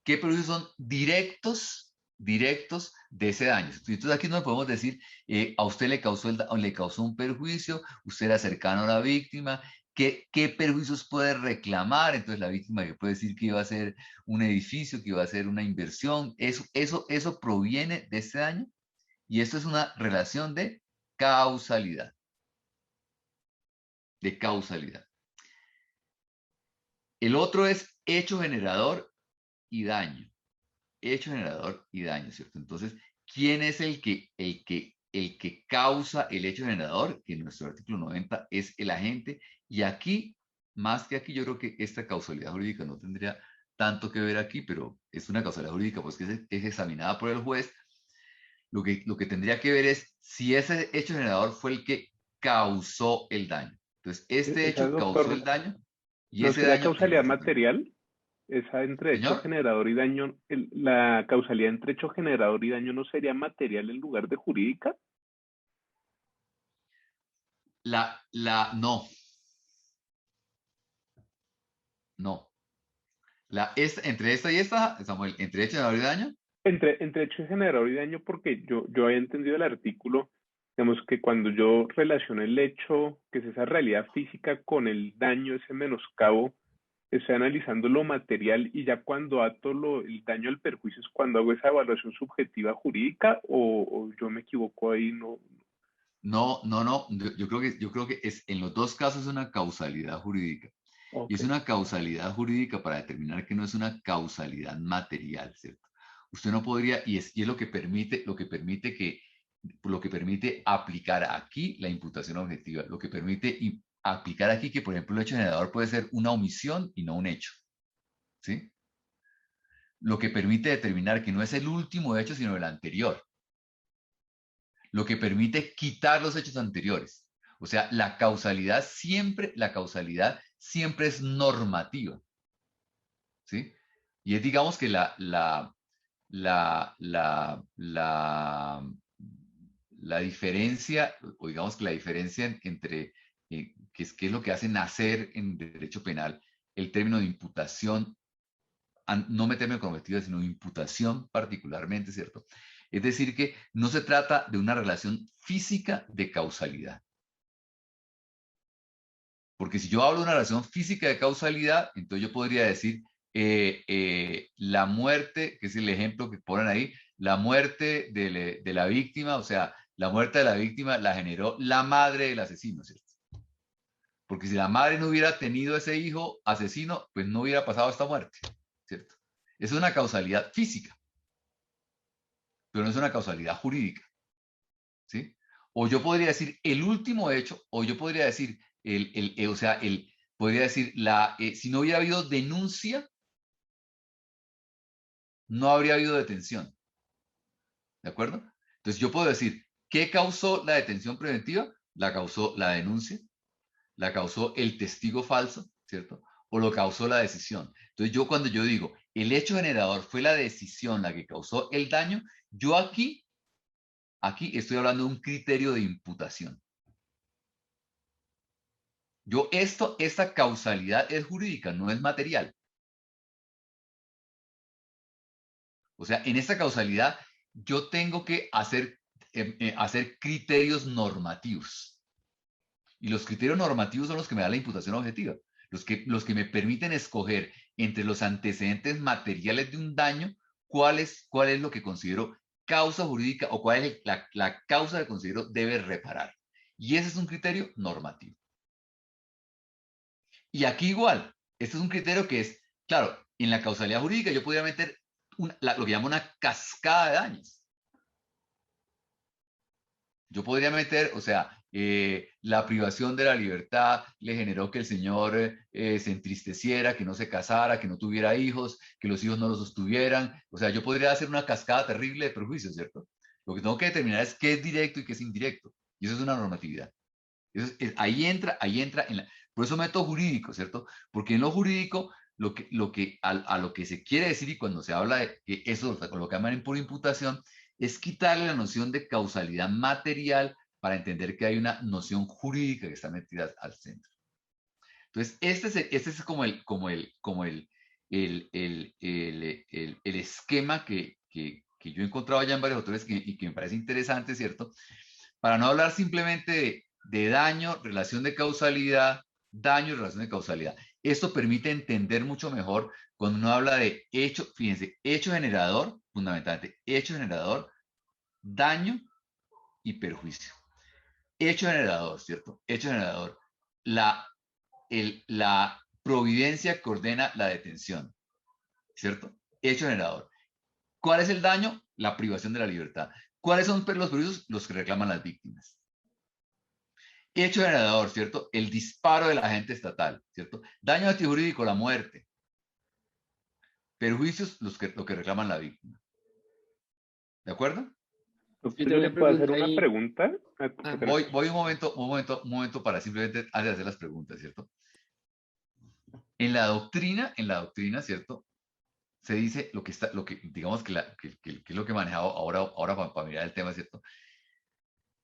¿Qué perjuicios son directos de ese daño? Entonces aquí no podemos decir, a usted le causó un perjuicio, usted era cercano a la víctima, ¿qué perjuicios puede reclamar? Entonces la víctima que puede decir que iba a ser un edificio, que iba a ser una inversión, eso proviene de ese daño y esto es una relación de causalidad. El otro es hecho generador y daño. ¿Cierto? Entonces, ¿quién es el que causa el hecho generador? Que en nuestro artículo 90 es el agente. Y aquí, más que aquí, yo creo que esta causalidad jurídica no tendría tanto que ver aquí, pero es una causalidad jurídica pues que es examinada por el juez. Lo que tendría que ver es si ese hecho generador fue el que causó el daño. Entonces, este
Esa,
hecho causó el
doctor,
daño y
¿no
ese
sería
daño en
causalidad
nuestro tema.
material? Esa entre hecho
Señor,
generador y daño, la causalidad entre hecho generador y daño no sería material en lugar de jurídica.
no, no. Entre esta y esta, Samuel, entre hecho generador y daño,
Entre hecho generador y daño, porque yo había entendido el artículo, digamos que cuando yo relaciono el hecho, que es esa realidad física, con el daño, ese menoscabo, estoy analizando lo material y ya cuando ato el daño al perjuicio es cuando hago esa evaluación subjetiva jurídica o yo me equivoco ahí, no.
no. Yo creo que en los dos casos es una causalidad jurídica. Y
Ok.
es una causalidad jurídica para determinar que no es una causalidad material, ¿cierto? Usted no podría, y es lo que permite aplicar aquí la imputación objetiva, lo que permite aplicar aquí que, por ejemplo, el hecho generador puede ser una omisión y no un hecho, ¿sí? Lo que permite determinar que no es el último hecho, sino el anterior. Lo que permite quitar los hechos anteriores. O sea, la causalidad siempre es normativa, ¿sí? Y es, digamos, que la diferencia, o digamos que la diferencia entre, qué es lo que hace nacer en derecho penal, el término de imputación, no meterme con objetiva, sino imputación particularmente, ¿cierto? Es decir, que no se trata de una relación física de causalidad. Porque si yo hablo de una relación física de causalidad, entonces yo podría decir la muerte, que es el ejemplo que ponen ahí, la muerte de la víctima, o sea, la muerte de la víctima la generó la madre del asesino, ¿cierto? Porque si la madre no hubiera tenido ese hijo asesino, pues no hubiera pasado esta muerte, ¿cierto? Es una causalidad física, pero no es una causalidad jurídica, ¿sí? O yo podría decir el último hecho, o yo podría decir, podría decir, si no hubiera habido denuncia, no habría habido detención, ¿de acuerdo? Entonces yo puedo decir, ¿qué causó la detención preventiva? La causó la denuncia, la causó el testigo falso, ¿cierto? o lo causó la decisión. Entonces yo cuando yo digo, el hecho generador fue la decisión la que causó el daño, yo aquí estoy hablando de un criterio de imputación. Esta causalidad es jurídica, no es material. O sea, en esta causalidad yo tengo que hacer criterios normativos. Y los criterios normativos son los que me dan la imputación objetiva, los que me permiten escoger entre los antecedentes materiales de un daño cuál es lo que considero causa jurídica o cuál es la causa que considero debe reparar. Y ese es un criterio normativo. Y aquí igual, este es un criterio que es, claro, en la causalidad jurídica yo podría meter lo que llamo una cascada de daños. Yo podría meter, o sea, la privación de la libertad le generó que el señor se entristeciera, que no se casara, que no tuviera hijos, que los hijos no los sostuvieran. O sea, yo podría hacer una cascada terrible de perjuicios, ¿cierto? Lo que tengo que determinar es qué es directo y qué es indirecto. Y eso es una normatividad. Ahí entra por eso método jurídico, ¿cierto? Porque en lo jurídico, a lo que se quiere decir y cuando se habla de que eso, lo que llaman por imputación, es quitarle la noción de causalidad material para entender que hay una noción jurídica que está metida al centro. Entonces, este es el esquema que yo he encontrado ya en varios autores y que me parece interesante, ¿cierto? Para no hablar simplemente de daño, relación de causalidad, daño, relación de causalidad. Esto permite entender mucho mejor cuando uno habla de hecho, fíjense, hecho generador, fundamentalmente, hecho generador, daño y perjuicio. Hecho generador, ¿cierto? Hecho generador. La providencia que ordena la detención, ¿cierto? Hecho generador. ¿Cuál es el daño? La privación de la libertad. ¿Cuáles son los perjuicios? Los que reclaman las víctimas. Hecho generador, ¿cierto? El disparo del agente estatal, ¿cierto? Daño antijurídico, la muerte. Perjuicios, lo que reclaman la víctima. ¿De acuerdo?
Doctor,
Yo
yo
tengo
le
una
puedo hacer
pregunta
una
ahí.
pregunta.
Ah,
Voy un momento para simplemente hacer las preguntas, ¿cierto? En la doctrina, ¿cierto? Se dice digamos que es lo que he manejado ahora para mirar el tema, ¿cierto?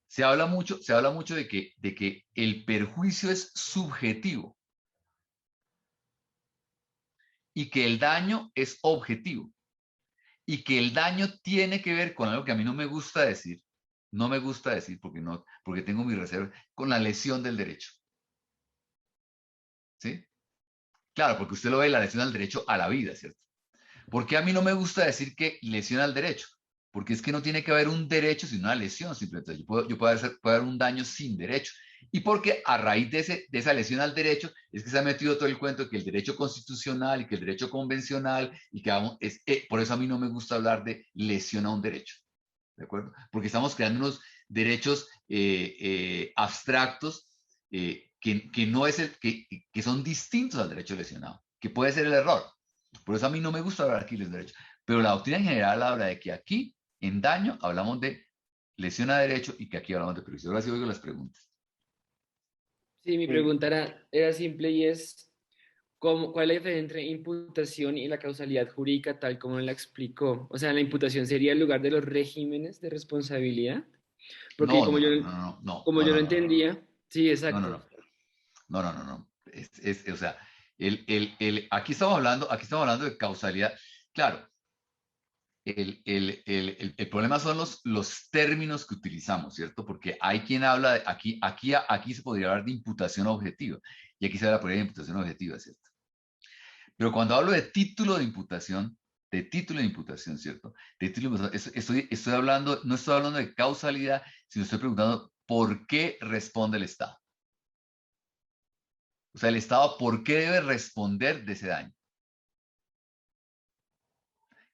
Se habla mucho de que el perjuicio es subjetivo y que el daño es objetivo y que el daño tiene que ver con algo que a mí no me gusta decir, porque tengo mi reserva, con la lesión del derecho. ¿Sí? Claro, porque usted lo ve la lesión al derecho a la vida, ¿cierto? ¿Por qué a mí no me gusta decir que lesiona al derecho? Porque es que no tiene que haber un derecho sino una lesión, simplemente. Puedo haber un daño sin derecho. Y porque a raíz de esa lesión al derecho es que se ha metido todo el cuento de que el derecho constitucional y que el derecho convencional y que por eso a mí no me gusta hablar de lesión a un derecho. ¿De acuerdo? Porque estamos creando unos derechos abstractos no es que son distintos al derecho lesionado, que puede ser el error. Por eso a mí no me gusta hablar aquí de derecho. Pero la doctrina en general habla de que aquí, en daño, hablamos de lesión a derecho y que aquí hablamos de perjuicio. Ahora sí oigo las preguntas.
sí, mi
Eh,
pregunta era simple y es, ¿cuál es la diferencia entre imputación y la causalidad jurídica tal como la explicó? O sea, la imputación sería el lugar de los regímenes de responsabilidad, porque
No, no, no, no, no,
como
no,
yo
no,
lo
no, no, no,
entendía, sí,
no, no,
exacto.
no, no, no, no, no. O sea, aquí estamos hablando de causalidad. Claro, el problema son los términos que utilizamos, ¿cierto? Porque hay quien habla aquí se podría hablar de imputación objetiva y aquí se habla de imputación objetiva, ¿cierto? Pero cuando hablo de título de imputación, ¿cierto? De título de imputación, estoy hablando, no estoy hablando de causalidad, sino estoy preguntando por qué responde el Estado. O sea, el Estado, ¿por qué debe responder de ese daño?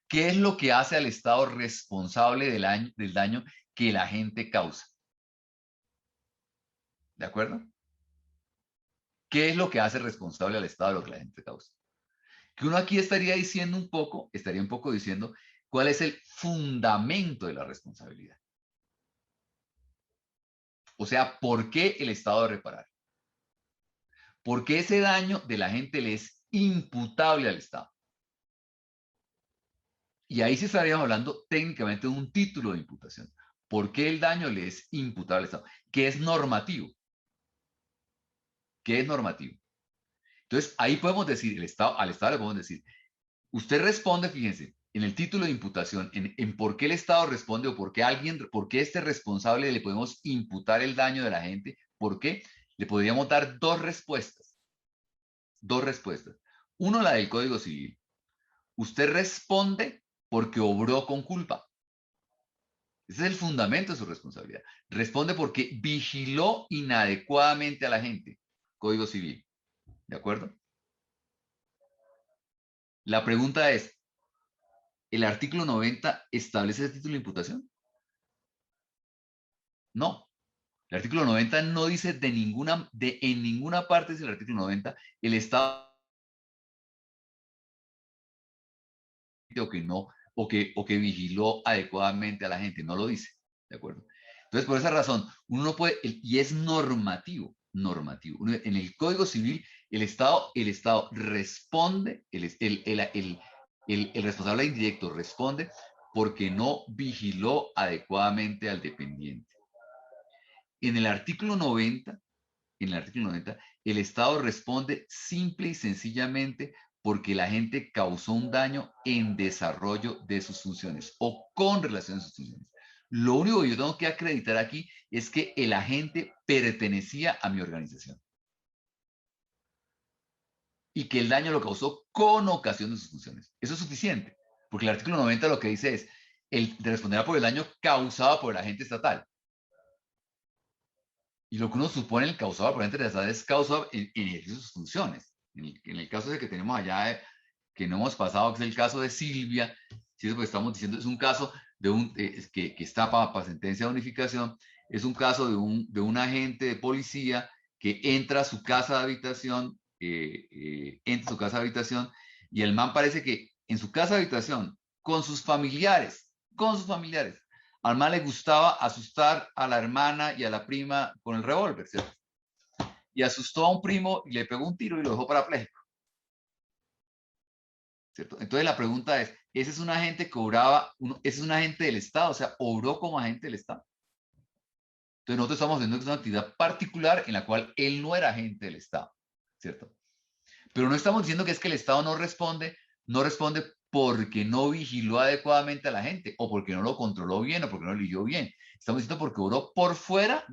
¿Qué es lo que hace al Estado responsable del daño que la gente causa? ¿De acuerdo? ¿Qué es lo que hace responsable al Estado de lo que la gente causa? Que uno aquí estaría un poco diciendo cuál es el fundamento de la responsabilidad. O sea, ¿por qué el Estado debe reparar? ¿Por qué ese daño de la gente le es imputable al Estado. Y ahí sí estaríamos hablando técnicamente de un título de imputación. ¿Por qué el daño le es imputable al Estado? ¿Qué es normativo? ¿Qué es normativo? Entonces, ahí podemos decir, al Estado le podemos decir, usted responde, fíjense, en el título de imputación, en por qué el Estado responde o por qué este responsable le podemos imputar el daño de la gente, ¿por qué? Le podríamos dar dos respuestas. Dos respuestas. Uno, la del Código Civil. Usted responde porque obró con culpa. Ese es el fundamento de su responsabilidad. Responde porque vigiló inadecuadamente a la gente. Código Civil. ¿De acuerdo? La pregunta es, ¿el artículo 90 establece ese título de imputación? No. El artículo 90 no dice en ninguna parte del artículo 90, el Estado o que no, o que vigiló adecuadamente a la gente, no lo dice, ¿de acuerdo? Entonces, por esa razón, uno no puede, y es normativo, en el Código Civil, el Estado responde, el responsable indirecto responde porque no vigiló adecuadamente al dependiente. En el artículo 90, el Estado responde simple y sencillamente porque la gente causó un daño en desarrollo de sus funciones o con relación a sus funciones. Lo único que yo tengo que acreditar aquí es que el agente pertenecía a mi organización y que el daño lo causó con ocasión de sus funciones. Eso es suficiente, porque el artículo 90 lo que dice es, responderá por el daño causado por el agente estatal. Y lo que uno supone el causado por el agente estatal es causado en ejercicio de sus funciones. En el caso de que tenemos allá, que no hemos pasado, que es el caso de Silvia, si es lo que estamos diciendo, es un caso que está para sentencia de unificación, es un caso de un agente de policía que entra a su casa de habitación, y el man parece que en su casa de habitación, con sus familiares, al man le gustaba asustar a la hermana y a la prima con el revólver, ¿cierto? Y asustó a un primo y le pegó un tiro y lo dejó parapléjico, ¿cierto? Entonces la pregunta es, ¿ese es un agente que ese es un agente del Estado? O sea, ¿obró como agente del Estado? Entonces nosotros estamos viendo que es una actividad particular en la cual él no era agente del Estado, ¿cierto? Pero no estamos diciendo que es que el Estado no responde porque no vigiló adecuadamente a la gente, o porque no lo controló bien, o porque no lo leyó bien. Estamos diciendo porque obró por fuera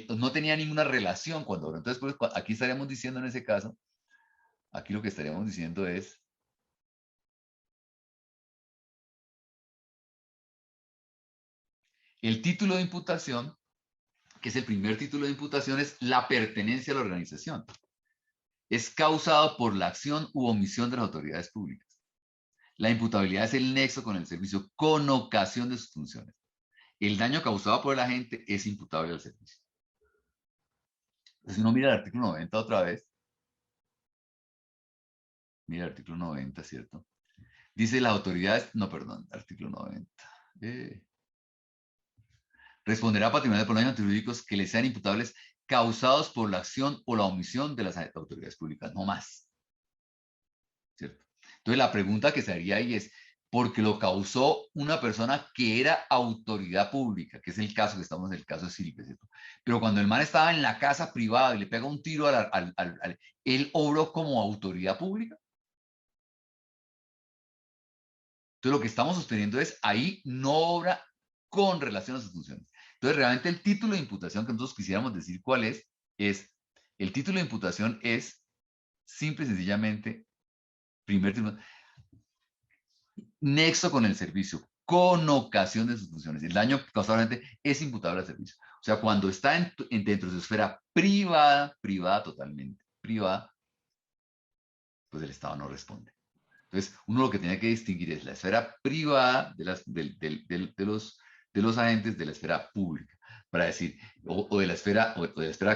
no tenía ninguna relación cuando obró. Entonces, pues, aquí estaríamos diciendo en ese caso, aquí lo que estaríamos diciendo es, el título de imputación, que es el primer título de imputación, es la pertenencia a la organización. Es causado por la acción u omisión de las autoridades públicas. La imputabilidad es el nexo con el servicio con ocasión de sus funciones. El daño causado por el agente es imputable al servicio. Entonces, si uno mira el artículo 90 otra vez, mira el artículo 90, ¿cierto? Dice las autoridades, no, perdón, artículo 90. Responderá patrimonial por daños jurídicos que le sean imputables causados por la acción o la omisión de las autoridades públicas, no más. ¿Cierto? Entonces la pregunta que se haría ahí es, porque lo causó una persona que era autoridad pública, que es el caso que estamos en el caso de Silvia, ¿cierto? Pero cuando el man estaba en la casa privada y le pega un tiro él obró como autoridad pública. Entonces lo que estamos sosteniendo es, ahí no obra con relación a sus funciones. Entonces realmente el título de imputación que nosotros quisiéramos decir cuál es el título de imputación es simple y sencillamente, primer título, nexo con el servicio, con ocasión de sus funciones. El daño causado a la gente es imputable al servicio. O sea, cuando está dentro de su esfera privada totalmente, privada, pues el Estado no responde. Entonces, uno lo que tiene que distinguir es la esfera privada de los agentes de la esfera pública, para decir, o de la esfera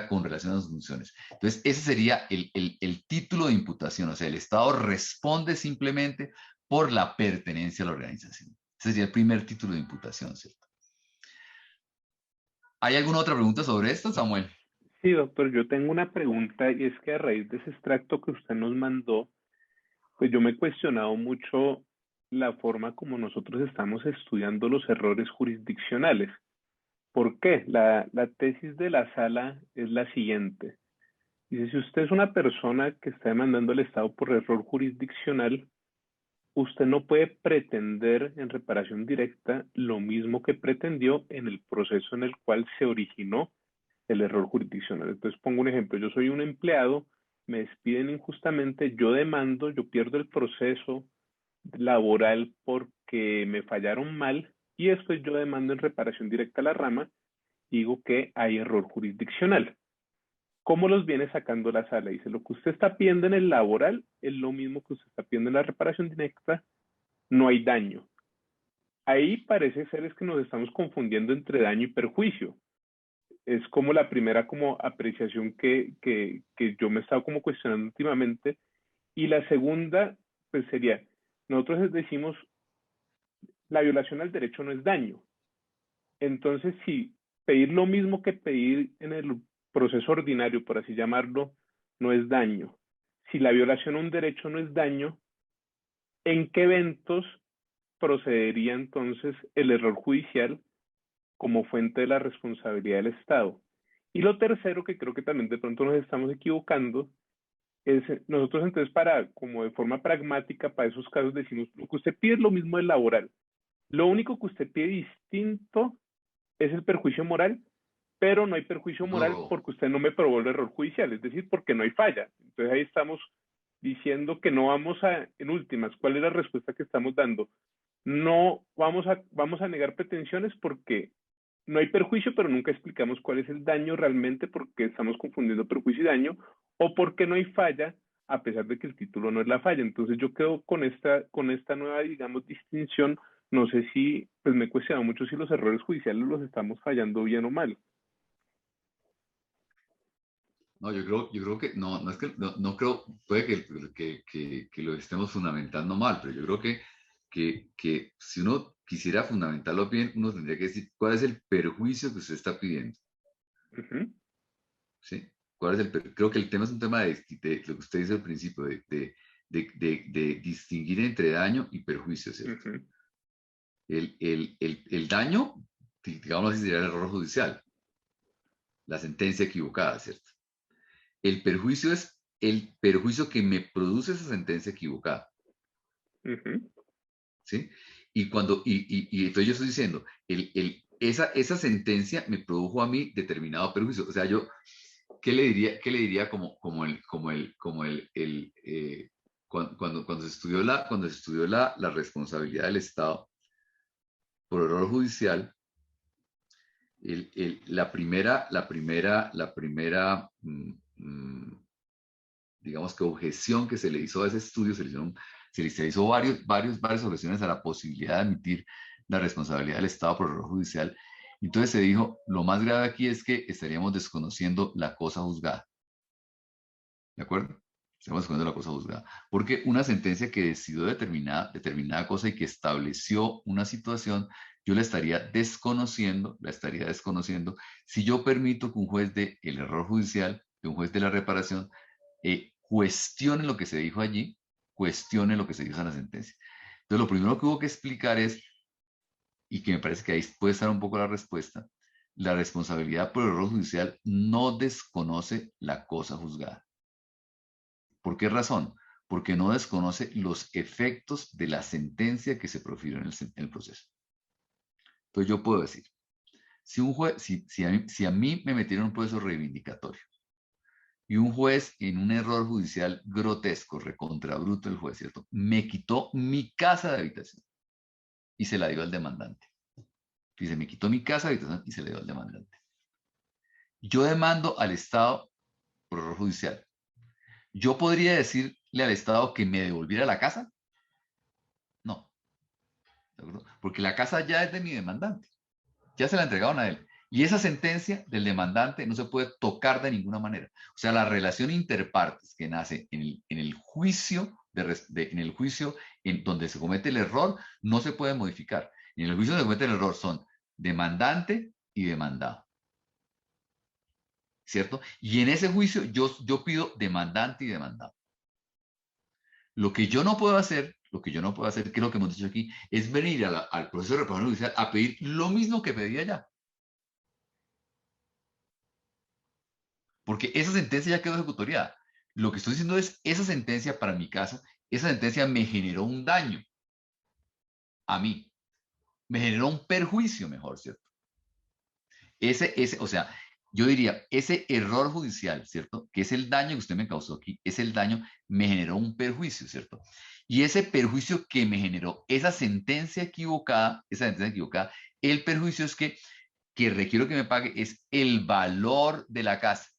con relación a sus funciones. Entonces, ese sería el título de imputación, o sea, el Estado responde simplemente por la pertenencia a la organización. Ese sería el primer título de imputación, ¿cierto? ¿Hay alguna otra pregunta sobre esto, Samuel?
Sí, doctor, yo tengo una pregunta y es que a raíz de ese extracto que usted nos mandó, pues yo me he cuestionado mucho la forma como nosotros estamos estudiando los errores jurisdiccionales. ¿Por qué? La tesis de la sala es la siguiente. Dice, si usted es una persona que está demandando al Estado por error jurisdiccional, usted no puede pretender en reparación directa lo mismo que pretendió en el proceso en el cual se originó el error jurisdiccional. Entonces pongo un ejemplo, yo soy un empleado, me despiden injustamente, yo demando, yo pierdo el proceso laboral porque me fallaron mal y después yo demando en reparación directa a la rama, digo que hay error jurisdiccional. ¿Cómo los viene sacando la sala? Dice, lo que usted está pidiendo en el laboral es lo mismo que usted está pidiendo en la reparación directa, no hay daño. Ahí parece ser es que nos estamos confundiendo entre daño y perjuicio. Es como la primera como apreciación que yo me he estado como cuestionando últimamente. Y la segunda, pues sería, nosotros decimos, la violación al derecho no es daño. Entonces, si pedir lo mismo que pedir en el proceso ordinario, por así llamarlo, no es daño. Si la violación a un derecho no es daño, ¿en qué eventos procedería entonces el error judicial como fuente de la responsabilidad del Estado? Y lo tercero, que creo que también de pronto nos estamos equivocando, es nosotros entonces como de forma pragmática, para esos casos decimos, lo que usted pide es lo mismo del laboral. Lo único que usted pide distinto es el perjuicio moral, pero no hay perjuicio
No,
moral
no,
porque usted no me probó el error judicial, es decir, porque no hay falla. Entonces ahí estamos diciendo que no vamos a, en últimas, ¿cuál es la respuesta que estamos dando? No vamos a negar pretensiones porque no hay perjuicio, pero nunca explicamos cuál es el daño realmente porque estamos confundiendo perjuicio y daño, o porque no hay falla, a pesar de que el título no es la falla. Entonces yo quedo con esta nueva, digamos, distinción. No sé si, pues me he cuestionado mucho si los errores judiciales los estamos fallando bien o mal.
no, yo creo que, no, no es que, no, no creo, puede que lo estemos fundamentando mal, pero yo creo que si uno quisiera fundamentarlo bien, uno tendría que decir cuál es el perjuicio que usted está pidiendo,
Uh -huh,
¿sí? ¿Cuál es creo que el tema es un tema de lo que usted dice al principio, de distinguir entre daño y perjuicio,
uh
¿cierto?
-huh,
El daño, digamos así, sería el error judicial, la sentencia equivocada, ¿cierto? El perjuicio es el perjuicio que me produce esa sentencia equivocada,
uh -huh.
¿sí? Y entonces yo estoy diciendo, esa sentencia me produjo a mí determinado perjuicio. O sea, yo, qué le diría cuando cuando se estudió la responsabilidad del Estado por error judicial, la primera digamos que objeción que se le hizo a ese estudio, se le hizo varias objeciones a la posibilidad de admitir la responsabilidad del Estado por error judicial. Entonces se dijo, lo más grave aquí es que estaríamos desconociendo la cosa juzgada. ¿De acuerdo? Estamos desconociendo la cosa juzgada. Porque una sentencia que decidió determinada cosa y que estableció una situación, yo la estaría desconociendo si yo permito que un juez de el error judicial, que un juez de la reparación, cuestione lo que se dijo allí, cuestione lo que se dijo en la sentencia. Entonces, lo primero que hubo que explicar es, y que me parece que ahí puede estar un poco la respuesta, la responsabilidad por error judicial no desconoce la cosa juzgada. ¿Por qué razón? Porque no desconoce los efectos de la sentencia que se profirió en el proceso. Entonces yo puedo decir, si a mí me metieron un proceso reivindicatorio y un juez en un error judicial grotesco, recontrabruto el juez, ¿cierto? Me quitó mi casa de habitación y se la dio al demandante. Dice, me quitó mi casa de habitación y se la dio al demandante. Yo demando al Estado por error judicial. ¿Yo podría decirle al Estado que me devolviera la casa? No, ¿de acuerdo? Porque la casa ya es de mi demandante. Ya se la entregaron a él. Y esa sentencia del demandante no se puede tocar de ninguna manera. O sea, la relación interpartes que nace en el juicio, en el juicio en donde se comete el error, no se puede modificar. En el juicio donde se comete el error son demandante y demandado. ¿cierto? Y en ese juicio yo pido demandante y demandado. Lo que yo no puedo hacer, que es lo que hemos dicho aquí, es venir al proceso de reparación judicial a pedir lo mismo que pedía allá. Porque esa sentencia ya quedó ejecutoriada. Lo que estoy diciendo es, esa sentencia para mi caso, esa sentencia me generó un daño a mí. Me generó un perjuicio, mejor, ¿cierto? O sea, yo diría, ese error judicial, ¿cierto? Que es el daño que usted me causó aquí, es el daño, me generó un perjuicio, ¿cierto? Y ese perjuicio que me generó, esa sentencia equivocada, el perjuicio es que requiero que me pague es el valor de la casa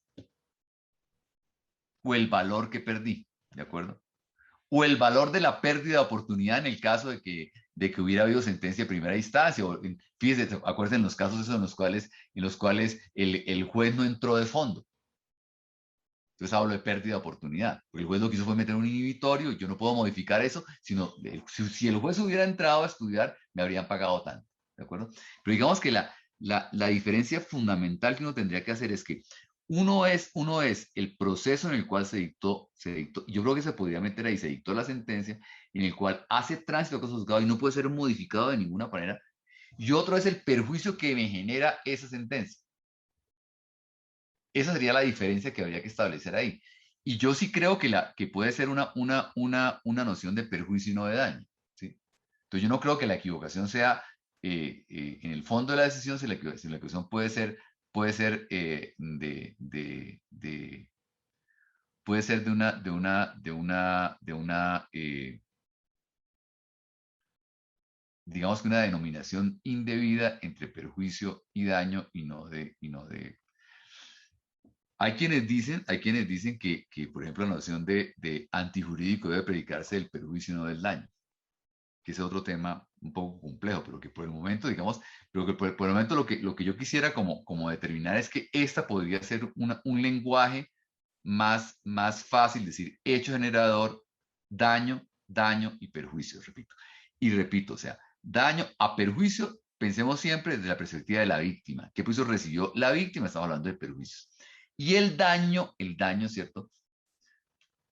o el valor que perdí, ¿de acuerdo? O el valor de la pérdida de oportunidad en el caso de que hubiera habido sentencia de primera instancia. Fíjese, acuérdense en los casos esos en los cuales el juez no entró de fondo. Entonces hablo de pérdida de oportunidad. Porque el juez lo que hizo fue meter un inhibitorio y yo no puedo modificar eso, sino si el juez hubiera entrado a estudiar, me habrían pagado tanto. ¿De acuerdo? Pero digamos que la diferencia fundamental que uno tendría que hacer es que uno es el proceso en el cual se dictó, yo creo que se podría meter ahí, se dictó la sentencia, en el cual hace tránsito a caso juzgado y no puede ser modificado de ninguna manera. Y otro es el perjuicio que me genera esa sentencia. Esa sería la diferencia que habría que establecer ahí. Y yo sí creo que puede ser una noción de perjuicio y no de daño, ¿sí? Entonces yo no creo que la equivocación sea en el fondo de la decisión, si la equivocación puede ser puede ser digamos que una denominación indebida entre perjuicio y daño y no de. Hay quienes dicen que, por ejemplo, la noción de antijurídico debe predicarse del perjuicio y no del daño, que es otro tema un poco complejo, pero que por el momento, digamos, pero que por el momento lo que yo quisiera como determinar es que esta podría ser un lenguaje más fácil, decir hecho generador, daño y perjuicio, repito. Y repito, o sea, daño a perjuicio, pensemos siempre desde la perspectiva de la víctima. ¿Qué perjuicio recibió la víctima? Estamos hablando de perjuicios. Y el daño, ¿cierto?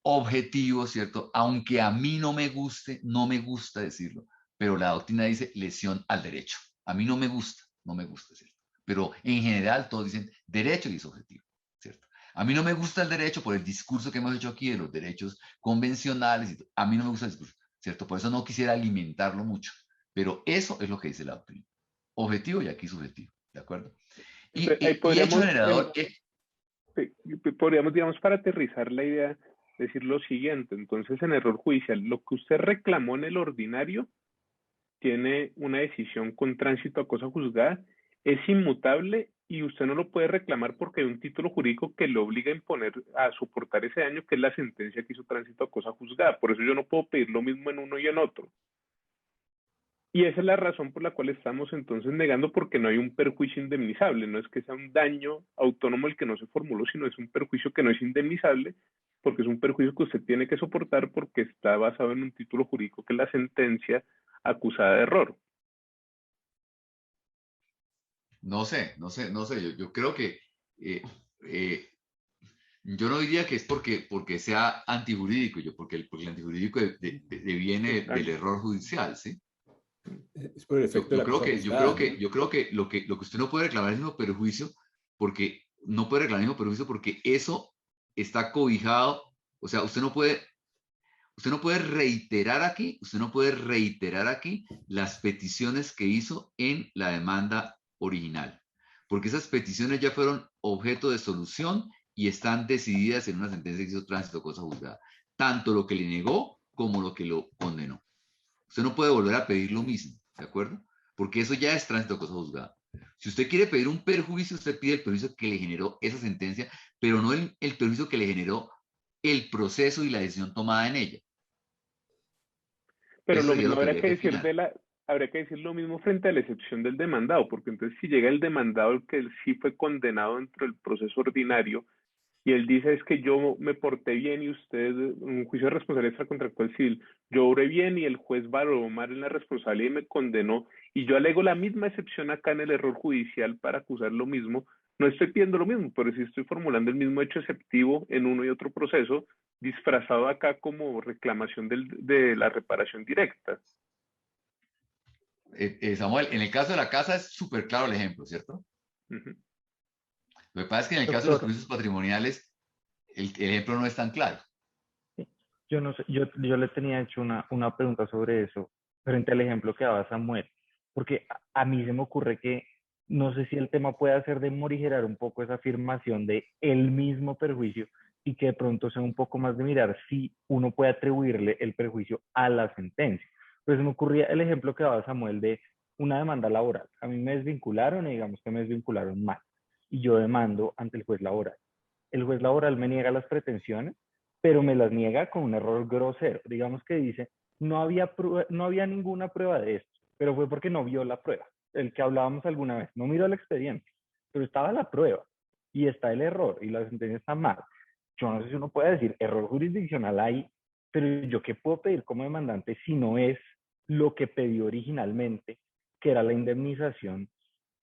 Objetivo, ¿cierto? Aunque a mí no me gusta decirlo, pero la doctrina dice lesión al derecho. A mí no me gusta, ¿cierto? Pero en general todos dicen derecho y es objetivo, ¿cierto? A mí no me gusta el derecho por el discurso que hemos hecho aquí de los derechos convencionales. A mí no me gusta el discurso, ¿cierto? Por eso no quisiera alimentarlo mucho. Pero eso es lo que dice la doctrina. Objetivo y aquí subjetivo, ¿de acuerdo?
Ahí
Y hecho
podríamos,
generador,
podríamos, digamos, para aterrizar la idea, decir lo siguiente. Entonces, en error judicial, lo que usted reclamó en el ordinario tiene una decisión con tránsito a cosa juzgada, es inmutable y usted no lo puede reclamar porque hay un título jurídico que lo obliga a imponer, a soportar ese daño, que es la sentencia que hizo tránsito a cosa juzgada. Por eso yo no puedo pedir lo mismo en uno y en otro. Y esa es la razón por la cual estamos entonces negando, porque no hay un perjuicio indemnizable. No es que sea un daño autónomo el que no se formuló, sino es un perjuicio que no es indemnizable, porque es un perjuicio que usted tiene que soportar porque está basado en un título jurídico que es la sentencia acusada de error.
no sé. Yo creo que eh, eh, yo no diría que es porque sea antijurídico, porque el antijurídico deviene del error judicial, ¿sí?
Es por el efecto de la cosa juzgada, ¿no?
Yo creo que lo que usted no puede reclamar es el mismo perjuicio, porque no puede reclamar el mismo perjuicio porque eso está cobijado, o sea, usted no puede reiterar aquí las peticiones que hizo en la demanda original, porque esas peticiones ya fueron objeto de solución y están decididas en una sentencia que hizo tránsito a cosa juzgada, tanto lo que le negó como lo que lo condenó. Usted no puede volver a pedir lo mismo, ¿de acuerdo? Porque eso ya es tránsito a cosa juzgada. Si usted quiere pedir un perjuicio, usted pide el perjuicio que le generó esa sentencia, pero no el perjuicio que le generó el proceso y la decisión tomada en ella.
Pero
Eso
lo
sería
mismo
lo que
habría
habría
que
que
decir
afinar.
habría que decir lo mismo frente a la excepción del demandado, porque entonces si llega el demandado, el que sí fue condenado dentro del proceso ordinario, y él dice es que yo me porté bien y usted, un juicio de responsabilidad extracontractual civil, yo obré bien y el juez valoró mal en la responsabilidad y me condenó, y yo alego la misma excepción acá en el error judicial para acusar lo mismo, no estoy pidiendo lo mismo, pero sí estoy formulando el mismo hecho exceptivo en uno y otro proceso, disfrazado acá como reclamación de la reparación directa.
Samuel, en el caso de la casa es súper claro el ejemplo, ¿cierto?
Uh-huh.
Lo que pasa es que en el caso de los perjuicios patrimoniales, el ejemplo no es tan claro.
Yo no sé, yo le tenía hecho una pregunta sobre eso frente al ejemplo que daba Samuel, porque a mí se me ocurre que no sé si el tema puede hacer de morigerar un poco esa afirmación de el mismo perjuicio y que de pronto sea un poco más de mirar si uno puede atribuirle el perjuicio a la sentencia. Pues me ocurría el ejemplo que daba Samuel de una demanda laboral. A mí me desvincularon y digamos que me desvincularon mal y yo demando ante el juez laboral. El juez laboral me niega las pretensiones, pero me las niega con un error grosero. Digamos que dice, no había ninguna prueba de esto, pero fue porque no vio la prueba, el que hablábamos alguna vez, no miró el expediente, pero estaba la prueba y está el error y la sentencia está mal. Yo no sé si uno puede decir error jurisdiccional ahí, pero yo qué puedo pedir como demandante si no es lo que pedí originalmente, que era la indemnización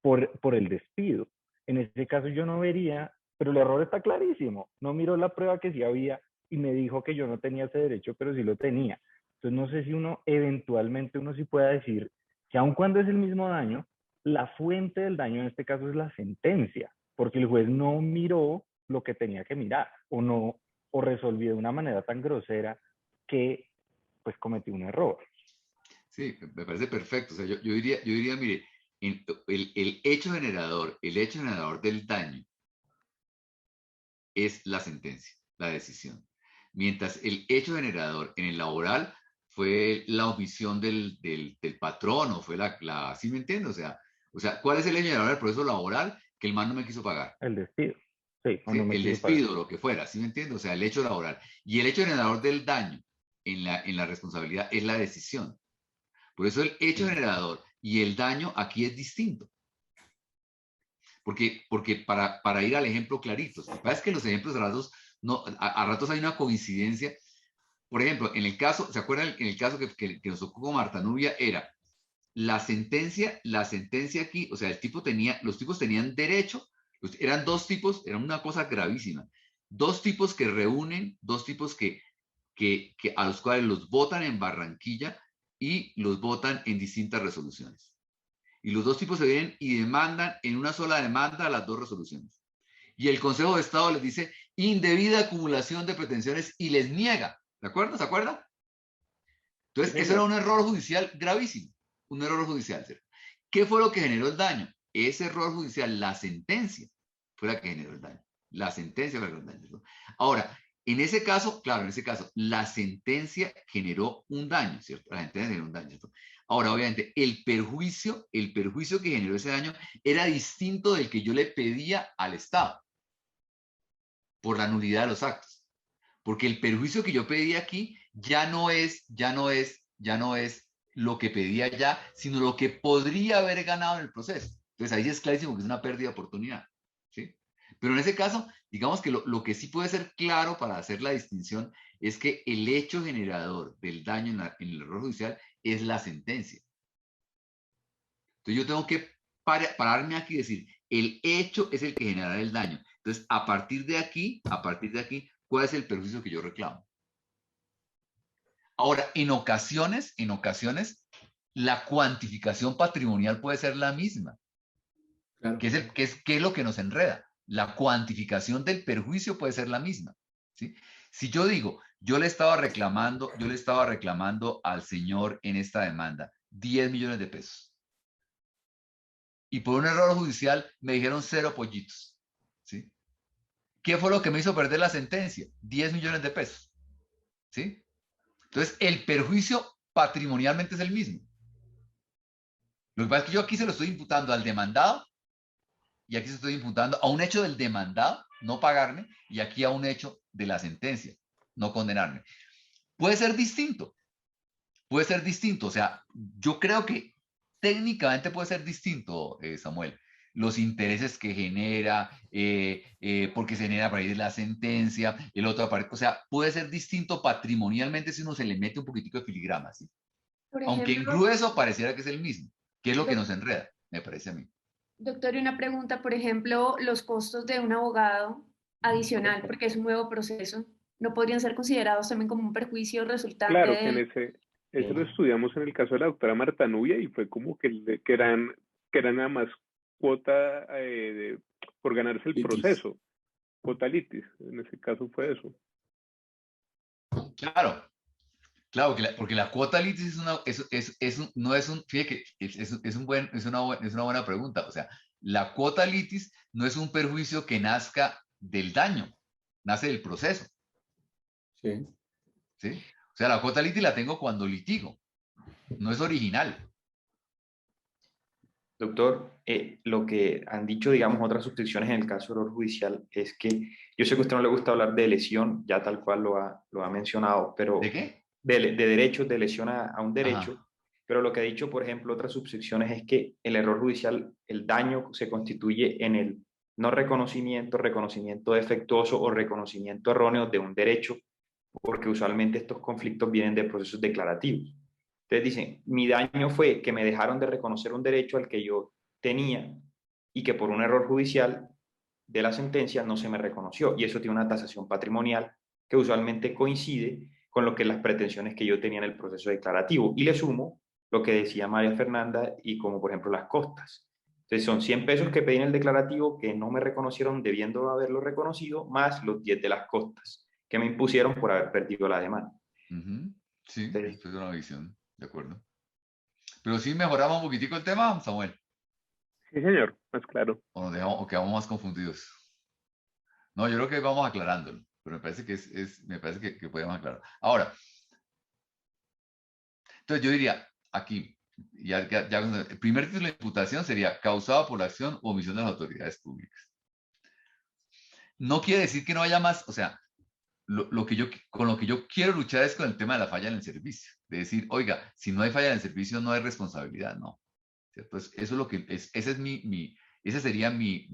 por el despido. En ese caso yo no vería, pero el error está clarísimo, no miró la prueba que sí había y me dijo que yo no tenía ese derecho, pero sí lo tenía. Entonces no sé si uno eventualmente uno sí pueda decir que aun cuando es el mismo daño, la fuente del daño en este caso es la sentencia, porque el juez no miró lo que tenía que mirar o no, o resolvió de una manera tan grosera que pues cometí un error.
Sí, me parece perfecto. O sea, yo diría, mire, el hecho generador del daño es la sentencia, la decisión. Mientras el hecho generador en el laboral fue la omisión del patrón o fue ¿sí me entiendes? O sea, ¿cuál es el hecho generador del proceso laboral? Que el man no me quiso pagar.
El despido. Sí,
Sí, el despido, lo que fuera, ¿sí me entiendes? O sea, el hecho laboral. Y el hecho generador del daño en la responsabilidad es la decisión. Por eso el hecho generador y el daño aquí es distinto. Porque para ir al ejemplo clarito, lo que pasa es que los ejemplos a ratos hay una coincidencia. Por ejemplo, en el caso, ¿se acuerdan? En el caso que nos tocó con Marta Nubia era la sentencia aquí, o sea, los tipos tenían derecho, eran dos tipos, era una cosa gravísima. Dos tipos que reúnen, dos tipos que a los cuales los votan en Barranquilla y los votan en distintas resoluciones. Y los dos tipos se vienen y demandan en una sola demanda las dos resoluciones. Y el Consejo de Estado les dice indebida acumulación de pretensiones y les niega. ¿De acuerdo? ¿Se acuerdan? Entonces, eso era un error judicial gravísimo. Un error judicial. ¿Cierto? ¿Qué fue lo que generó el daño? Ese error judicial, la sentencia, fue la que generó el daño. La sentencia fue la que generó el daño. Ahora, en ese caso, claro, en ese caso, la sentencia generó un daño, ¿cierto? La sentencia generó un daño, ¿cierto? Ahora, obviamente, el perjuicio que generó ese daño era distinto del que yo le pedía al Estado por la nulidad de los actos. Porque el perjuicio que yo pedí aquí ya no es lo que pedía ya, sino lo que podría haber ganado en el proceso. Entonces ahí es clarísimo que es una pérdida de oportunidad. ¿Sí? Pero en ese caso, digamos que lo que sí puede ser claro para hacer la distinción es que el hecho generador del daño en el error judicial es la sentencia. Entonces yo tengo que pararme aquí y decir, el hecho es el que genera el daño. Entonces, a partir de aquí, ¿cuál es el perjuicio que yo reclamo? Ahora, en ocasiones, la cuantificación patrimonial puede ser la misma. Claro. ¿Qué es lo que nos enreda? La cuantificación del perjuicio puede ser la misma. ¿Sí? Si yo digo, yo le estaba reclamando al señor en esta demanda 10 millones de pesos. Y por un error judicial me dijeron 0 pollitos. ¿Sí? ¿Qué fue lo que me hizo perder la sentencia? 10 millones de pesos. ¿Sí? Entonces, el perjuicio patrimonialmente es el mismo. Lo que pasa es que yo aquí se lo estoy imputando al demandado y aquí se estoy imputando a un hecho del demandado, no pagarme, y aquí a un hecho de la sentencia, no condenarme. Puede ser distinto. O sea, yo creo que técnicamente puede ser distinto, Samuel. Los intereses que genera, porque se genera a partir de la sentencia, el otro aparece, o sea, puede ser distinto patrimonialmente si uno se le mete un poquitico de filigrama, ¿sí? Aunque en grueso pareciera que es el mismo, que es lo que nos enreda, me parece a mí.
Doctor, y una pregunta, por ejemplo, los costos de un abogado adicional, porque es un nuevo proceso, ¿no podrían ser considerados también como un perjuicio resultante
Claro que en
de...
ese lo estudiamos en el caso de la doctora Marta Nubia y fue como que eran nada más cuota por ganarse el
Litis.
proceso, cuota litis, en ese caso fue eso.
Claro, claro, porque la cuota litis no es un, fíjate que es una buena pregunta. O sea, la cuota litis no es un perjuicio que nazca del daño, nace del proceso.
Sí.
¿Sí? O sea, la cuota litis la tengo cuando litigo, no es original.
Doctor, lo que han dicho, digamos, otras suscripciones en el caso del error judicial es que yo sé que a usted no le gusta hablar de lesión, ya tal cual lo ha mencionado, pero
¿De qué?
de derechos, de lesión a un derecho,
Ajá.
pero lo que ha dicho, por ejemplo, otras subsecciones es que el error judicial, el daño se constituye en el no reconocimiento, reconocimiento defectuoso o reconocimiento erróneo de un derecho, porque usualmente estos conflictos vienen de procesos declarativos. Entonces dicen, mi daño fue que me dejaron de reconocer un derecho al que yo tenía y que por un error judicial de la sentencia no se me reconoció. Y eso tiene una tasación patrimonial que usualmente coincide con lo que las pretensiones que yo tenía en el proceso declarativo. Y le sumo lo que decía María Fernanda y como por ejemplo las costas. Entonces son 100 pesos que pedí en el declarativo que no me reconocieron debiendo haberlo reconocido, más los 10 de las costas que me impusieron por haber perdido la demanda.
Sí,
Entonces,
esto es una visión, de acuerdo. Pero sí mejoramos un poquitico el tema, Samuel.
Sí, señor, más claro.
O quedamos más confundidos. No, yo creo que vamos aclarándolo, pero me parece que me parece que podemos aclarar. Ahora, entonces yo diría aquí, el primer título de imputación sería causado por la acción o omisión de las autoridades públicas. No quiere decir que no haya más, o sea, con lo que yo quiero luchar es con el tema de la falla en el servicio. De decir, oiga, si no hay falla en el servicio, no hay responsabilidad, no. ¿Cierto? Eso es lo que esa sería mi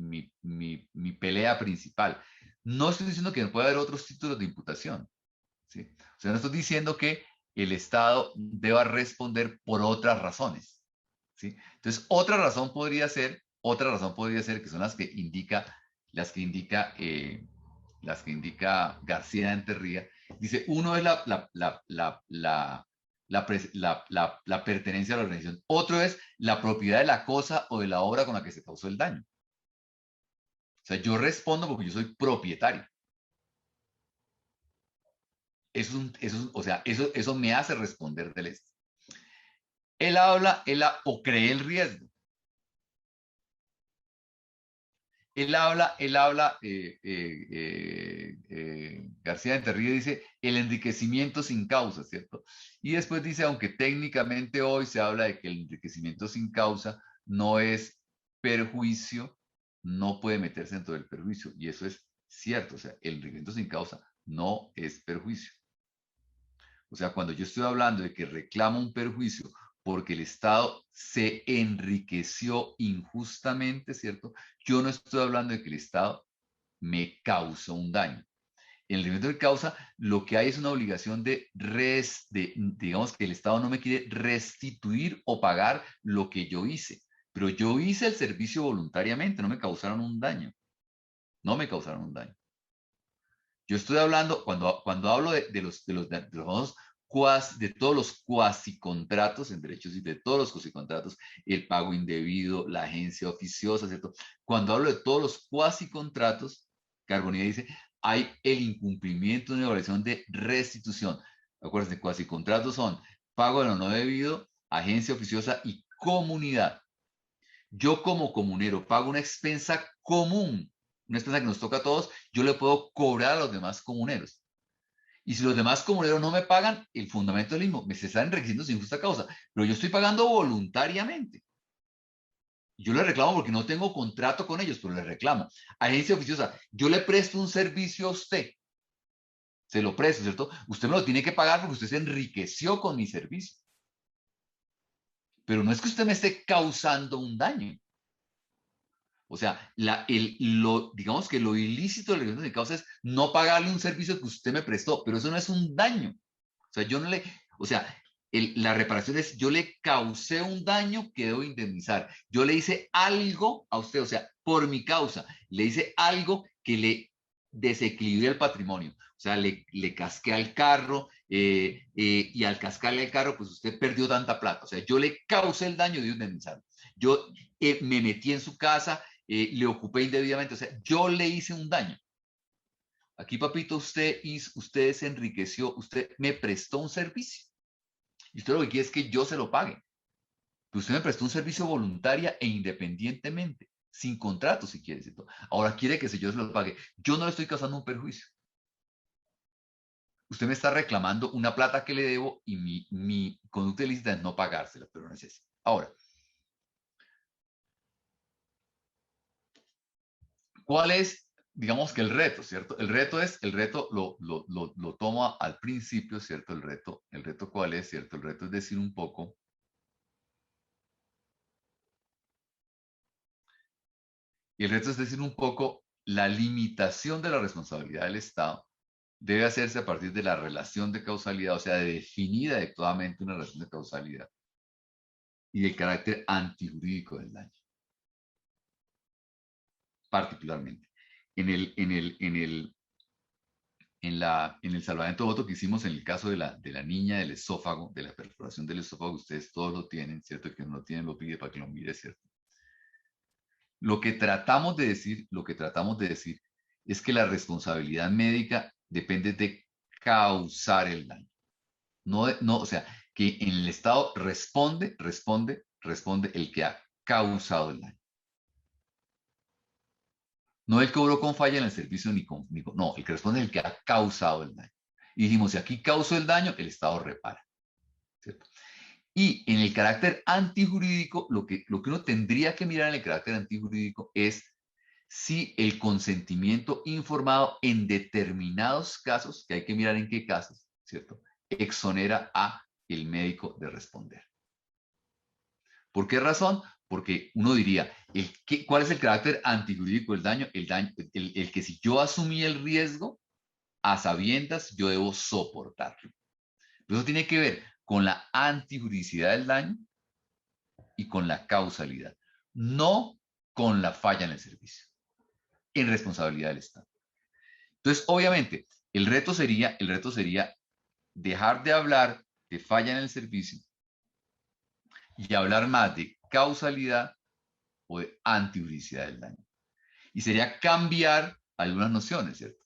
pelea principal. No estoy diciendo que no pueda haber otros títulos de imputación, ¿sí? O sea, no estoy diciendo que el Estado deba responder por otras razones, ¿sí? Entonces, otra razón podría ser que son las que indica García de Enterría. Dice, uno es la pertenencia a la organización. Otro es la propiedad de la cosa o de la obra con la que se causó el daño. O sea, yo respondo porque yo soy propietario. Eso me hace responder del este. Él habla o cree el riesgo. García de Enterría dice el enriquecimiento sin causa, ¿cierto? Y después dice, aunque técnicamente hoy se habla de que el enriquecimiento sin causa no es perjuicio, no puede meterse dentro del perjuicio. Y eso es cierto, o sea, el enriquecimiento sin causa no es perjuicio. O sea, cuando yo estoy hablando de que reclamo un perjuicio porque el Estado se enriqueció injustamente, ¿cierto? Yo no estoy hablando de que el Estado me causó un daño. En el elemento de causa, lo que hay es una obligación digamos que el Estado no me quiere restituir o pagar lo que yo hice. Pero yo hice el servicio voluntariamente, no me causaron un daño. No me causaron un daño. Yo estoy hablando, cuando hablo de los famosos de todos los cuasicontratos en derechos y de todos los cuasicontratos, el pago indebido, la agencia oficiosa, ¿cierto? Cuando hablo de todos los cuasicontratos, Carbonilla dice, hay el incumplimiento de una obligación de restitución. Acuérdense, cuasicontratos son pago de lo no debido, agencia oficiosa y comunidad. Yo como comunero pago una expensa común, una expensa que nos toca a todos, yo le puedo cobrar a los demás comuneros. Y si los demás comuneros no me pagan, el fundamento es el mismo, me se están enriqueciendo sin justa causa, pero yo estoy pagando voluntariamente. Yo le reclamo porque no tengo contrato con ellos, pero le reclamo. Agencia oficiosa, yo le presto un servicio a usted, se lo presto, ¿cierto? Usted me lo tiene que pagar porque usted se enriqueció con mi servicio. Pero no es que usted me esté causando un daño. O sea, digamos que lo ilícito de la obligación de causa es no pagarle un servicio que usted me prestó, pero eso no es un daño. O sea, la reparación es, yo le causé un daño que debo indemnizar. Yo le hice algo a usted, o sea, por mi causa, le hice algo que le desequilibré el patrimonio. O sea, le casqué al carro y al cascarle al carro, pues usted perdió tanta plata. O sea, yo le causé el daño de indemnizar. Yo me metí en su casa, le ocupé indebidamente. O sea, yo le hice un daño. Aquí, papito, usted se enriqueció, usted me prestó un servicio. Y usted lo que quiere es que yo se lo pague. Pero usted me prestó un servicio voluntaria e independientemente, sin contrato, si quiere. ¿cierto? Ahora quiere que yo se lo pague. Yo no le estoy causando un perjuicio. Usted me está reclamando una plata que le debo y mi conducta ilícita es no pagársela, pero no es eso. Ahora, ¿cuál es, digamos que el reto, cierto? El reto lo tomo al principio, ¿cierto? El reto ¿cuál es, cierto? El reto es decir un poco, y el reto es decir un poco, la limitación de la responsabilidad del Estado debe hacerse a partir de la relación de causalidad, o sea, de definir adecuadamente una relación de causalidad y del carácter antijurídico del daño. Particularmente. En el salvamento voto que hicimos en el caso de la niña del esófago, de la perforación del esófago, ustedes todos lo tienen, ¿cierto? El que no lo tiene lo pide para que lo mire, ¿cierto? Lo que tratamos de decir es que la responsabilidad médica depende de causar el daño. No, o sea, que en el Estado responde el que ha causado el daño. No el que obró con falla en el servicio no, el que responde es el que ha causado el daño. Y dijimos, si aquí causó el daño, el Estado repara. ¿cierto? Y en el carácter antijurídico, lo que uno tendría que mirar en el carácter antijurídico es si el consentimiento informado en determinados casos, que hay que mirar en qué casos, ¿cierto? Exonera a el médico de responder. ¿Por qué razón? Porque uno diría, ¿cuál es el carácter antijurídico del daño? El que si yo asumí el riesgo, a sabiendas yo debo soportarlo. Eso tiene que ver con la antijuridicidad del daño y con la causalidad, no con la falla en el servicio, en responsabilidad del Estado. Entonces, obviamente, el reto sería dejar de hablar de falla en el servicio y hablar más de causalidad o de antijuridicidad del daño. Y sería cambiar algunas nociones, ¿cierto?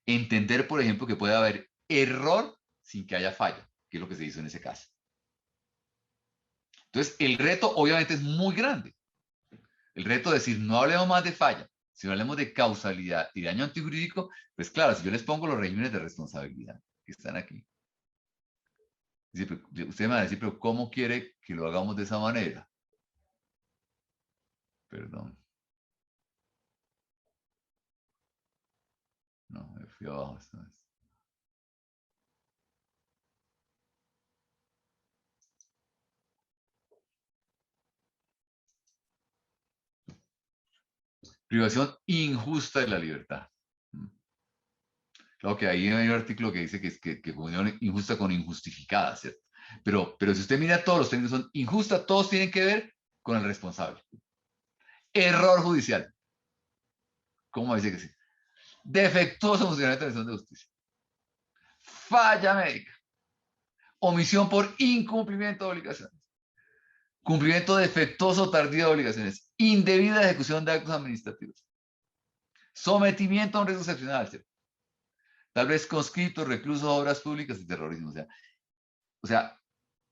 Entender, por ejemplo, que puede haber error sin que haya falla, que es lo que se hizo en ese caso. Entonces, el reto obviamente es muy grande. El reto de decir, no hablemos más de falla, sino hablemos de causalidad y daño antijurídico, pues claro, si yo les pongo los regímenes de responsabilidad que están aquí, usted me va a decir, pero ¿cómo quiere que lo hagamos de esa manera? Perdón. No, me fui abajo esta vez. Privación injusta de la libertad. Claro que ahí hay un artículo que dice que confusión injusta con injustificada, ¿cierto? Pero si usted mira, todos los términos son injustas, todos tienen que ver con el responsable. Error judicial. ¿Cómo dice que sí? Defectuoso funcionamiento de la institución de justicia. Falla médica. Omisión por incumplimiento de obligaciones. Cumplimiento defectuoso tardío de obligaciones. Indebida ejecución de actos administrativos. Sometimiento a un riesgo excepcional, ¿cierto? Tal vez conscriptos, reclusos, obras públicas y terrorismo. O sea,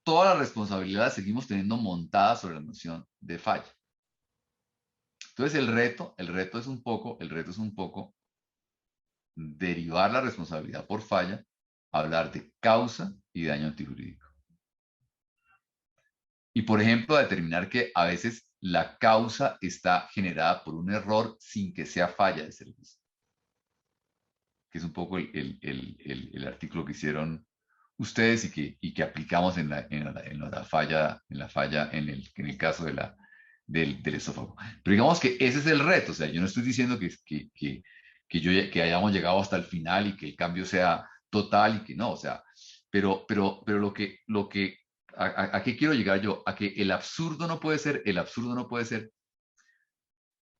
toda la responsabilidad seguimos teniendo montada sobre la noción de falla. Entonces el reto es un poco derivar la responsabilidad por falla, hablar de causa y daño antijurídico. Y por ejemplo, determinar que a veces la causa está generada por un error sin que sea falla de servicio. Que es un poco el artículo que hicieron ustedes y que aplicamos en la falla en el caso del esófago. Pero digamos que ese es el reto. O sea, yo no estoy diciendo que hayamos llegado hasta el final y que el cambio sea total y que no. O sea, pero lo que ¿A qué quiero llegar yo? A que el absurdo no puede ser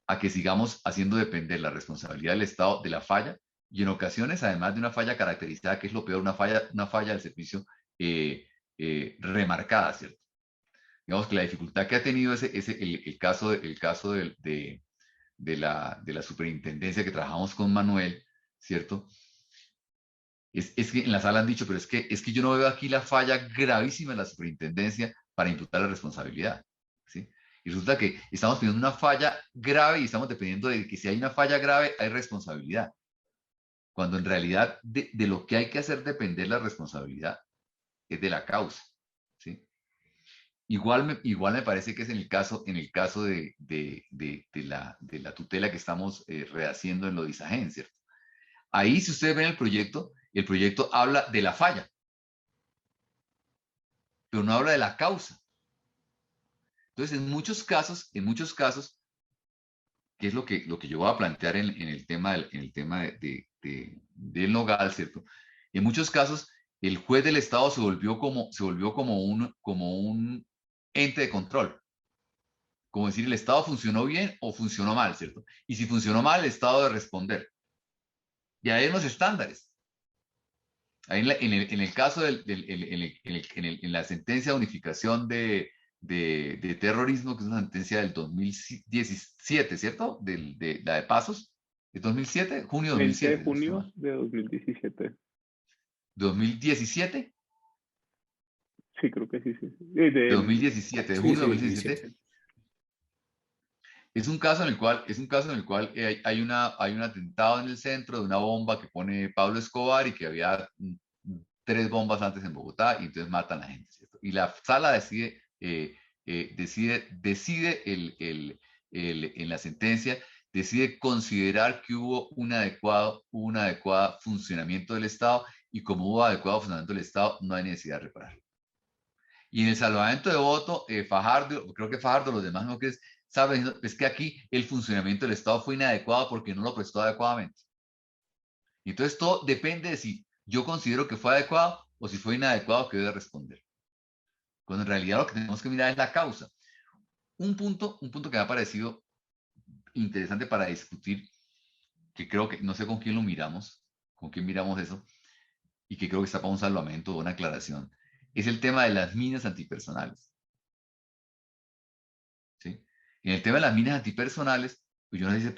a que sigamos haciendo depender la responsabilidad del Estado de la falla, y en ocasiones, además de una falla caracterizada, que es lo peor, una falla del servicio remarcada, ¿cierto? Digamos que la dificultad que ha tenido el caso de la superintendencia que trabajamos con Manuel, ¿cierto? Es que en la sala han dicho, pero es que yo no veo aquí la falla gravísima en la superintendencia para imputar la responsabilidad, ¿sí? Y resulta que estamos pidiendo una falla grave y estamos dependiendo de que si hay una falla grave hay responsabilidad. Cuando en realidad de lo que hay que hacer depender la responsabilidad es de la causa, ¿sí? Igual me parece que es en el caso de la tutela que estamos rehaciendo en lo de Isagen, ¿cierto? Ahí, si ustedes ven el proyecto habla de la falla, pero no habla de la causa. Entonces, en muchos casos, que es lo que yo voy a plantear en el tema del nogal, ¿cierto? En muchos casos, el juez del Estado se volvió como un ente de control. Como decir, el Estado funcionó bien o funcionó mal, ¿cierto? Y si funcionó mal, el Estado debe responder. Y hay unos estándares. Ahí en el caso en la sentencia de unificación de terrorismo, que es una sentencia del 2017, ¿cierto? De la de Pasos, ¿es 2007? Junio de 2007.
20 de junio de 2017.
¿2017?
Sí, creo que sí.
De 2017, de junio de 2017. Es un caso en el cual hay un atentado en el centro de una bomba que pone Pablo Escobar y que había 3 bombas antes en Bogotá y entonces matan a la gente, ¿cierto? Y la sala decide en la sentencia, decide considerar que hubo un adecuado funcionamiento del Estado, y como hubo adecuado funcionamiento del Estado, no hay necesidad de reparar. Y en el salvamento de voto, Fajardo, creo que Fajardo, los demás no crees, saben, es que aquí el funcionamiento del Estado fue inadecuado porque no lo prestó adecuadamente. Y entonces todo depende de si yo considero que fue adecuado o si fue inadecuado que debe responder. Cuando en realidad lo que tenemos que mirar es la causa. Un punto que me ha parecido interesante para discutir, que creo que, no sé con quién miramos eso, y que creo que está para un salvamento o una aclaración, es el tema de las minas antipersonales. ¿Sí? En el tema de las minas antipersonales, pues yo no sé si ese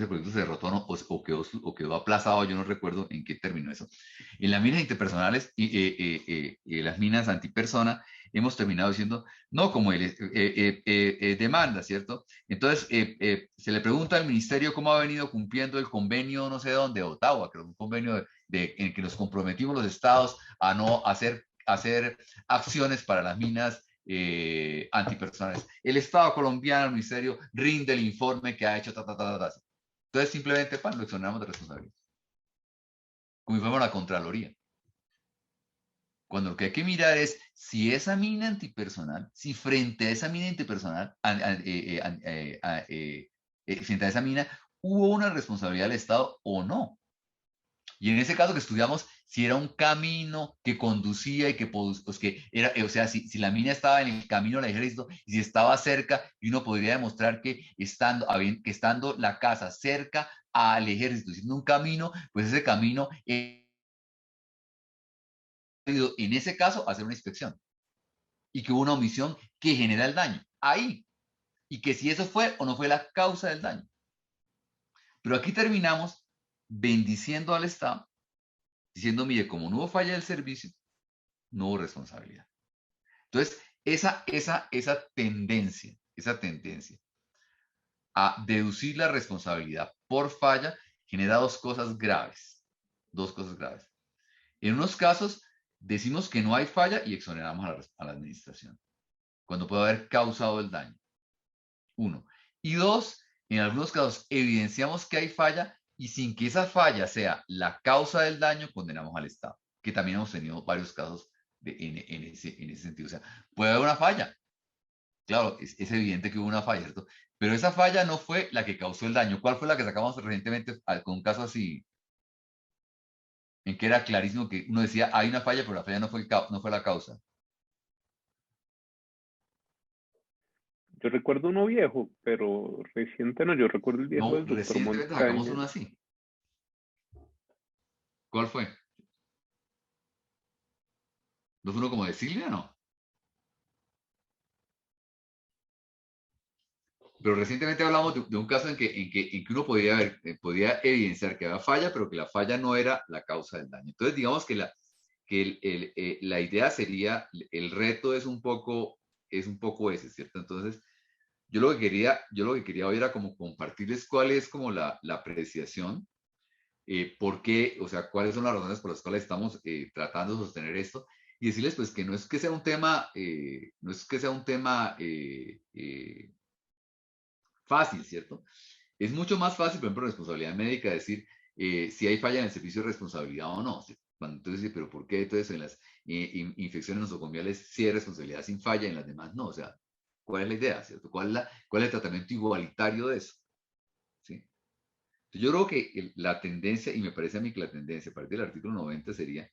proyecto se derrotó o quedó aplazado, yo no recuerdo en qué terminó eso. En las minas interpersonales y las minas antipersona, hemos terminado diciendo, no, como demanda, ¿cierto? Entonces, se le pregunta al ministerio cómo ha venido cumpliendo el convenio, no sé dónde, Ottawa, creo, un convenio en que nos comprometimos los estados a no hacer acciones para las minas antipersonales. El Estado colombiano, el ministerio, rinde el informe que ha hecho, Entonces, simplemente, lo exoneramos de responsabilidad. Como informa la Contraloría. Cuando lo que hay que mirar es si esa mina antipersonal, si frente a esa mina antipersonal, frente a esa mina, hubo una responsabilidad del Estado o no. Y en ese caso que estudiamos si era un camino que conducía y que era, o sea, si la mina estaba en el camino al ejército y si estaba cerca, y uno podría demostrar que estando la casa cerca al ejército, siendo un camino, pues ese camino, en ese caso, hacer una inspección. Y que hubo una omisión que genera el daño. Ahí. Y que si eso fue o no fue la causa del daño. Pero aquí terminamos bendiciendo al Estado, diciendo, mire, como no hubo falla del servicio, no hubo responsabilidad. Entonces, esa tendencia a deducir la responsabilidad por falla genera dos cosas graves. En unos casos, decimos que no hay falla y exoneramos a la administración, cuando puede haber causado el daño. 1. Y 2, en algunos casos evidenciamos que hay falla y sin que esa falla sea la causa del daño, condenamos al Estado, que también hemos tenido varios casos en ese sentido. O sea, puede haber una falla. Claro, es evidente que hubo una falla, ¿cierto? Pero esa falla no fue la que causó el daño. ¿Cuál fue la que sacamos recientemente con un caso así? En que era clarísimo que uno decía, hay una falla, pero la falla no fue la causa.
Yo recuerdo uno viejo, pero reciente no, yo recuerdo el viejo del doctor
recientemente sacamos
Montaña.
uno así. ¿Cuál fue? ¿No fue uno como de Silvia, no? Pero recientemente hablamos de un caso en que uno podía evidenciar que había falla, pero que la falla no era la causa del daño. Entonces, digamos que la idea sería, el reto es un poco ese, ¿cierto? Entonces, yo lo que quería hoy era como compartirles cuál es como la apreciación, por qué, o sea, cuáles son las razones por las cuales estamos tratando de sostener esto, y decirles pues que no es que sea un tema, fácil, ¿cierto? Es mucho más fácil, por ejemplo, responsabilidad médica, decir si hay falla en el servicio de responsabilidad o no. Cuando entonces dice, pero ¿por qué entonces en las infecciones nosocomiales sí hay responsabilidad sin falla, en las demás no? O sea, ¿cuál es la idea, cierto? ¿Cuál es el tratamiento igualitario de eso? ¿Sí? Entonces, yo creo que la tendencia, y me parece a mí que la tendencia a partir del artículo 90 sería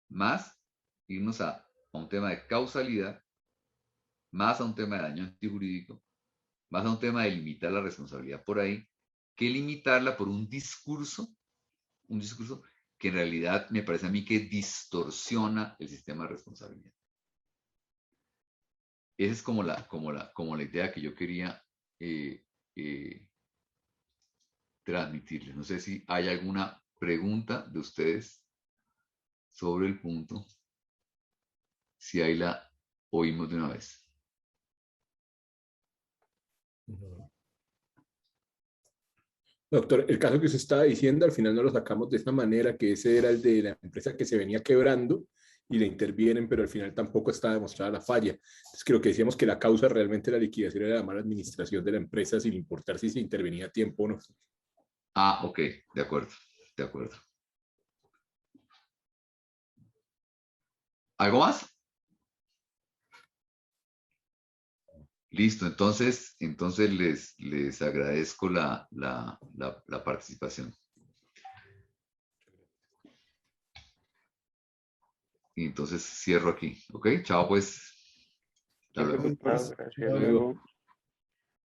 más irnos a un tema de causalidad, más a un tema de daño antijurídico, más a un tema de limitar la responsabilidad por ahí, que limitarla por un discurso que en realidad me parece a mí que distorsiona el sistema de responsabilidad. Esa es como la idea que yo quería transmitirles. No sé si hay alguna pregunta de ustedes sobre el punto. Si ahí la oímos de una vez.
Doctor, el caso que usted estaba diciendo, al final no lo sacamos de esta manera, que ese era el de la empresa que se venía quebrando y le intervienen, pero al final tampoco está demostrada la falla. Entonces creo que decíamos que la causa realmente de la liquidación era la mala administración de la empresa, sin importar si se intervenía a tiempo o no.
Ah, ok, de acuerdo, de acuerdo. ¿Algo más? Listo, entonces les agradezco la participación. Y entonces cierro aquí, ¿ok? Chao, pues. Hasta luego.
Gracias. Luego.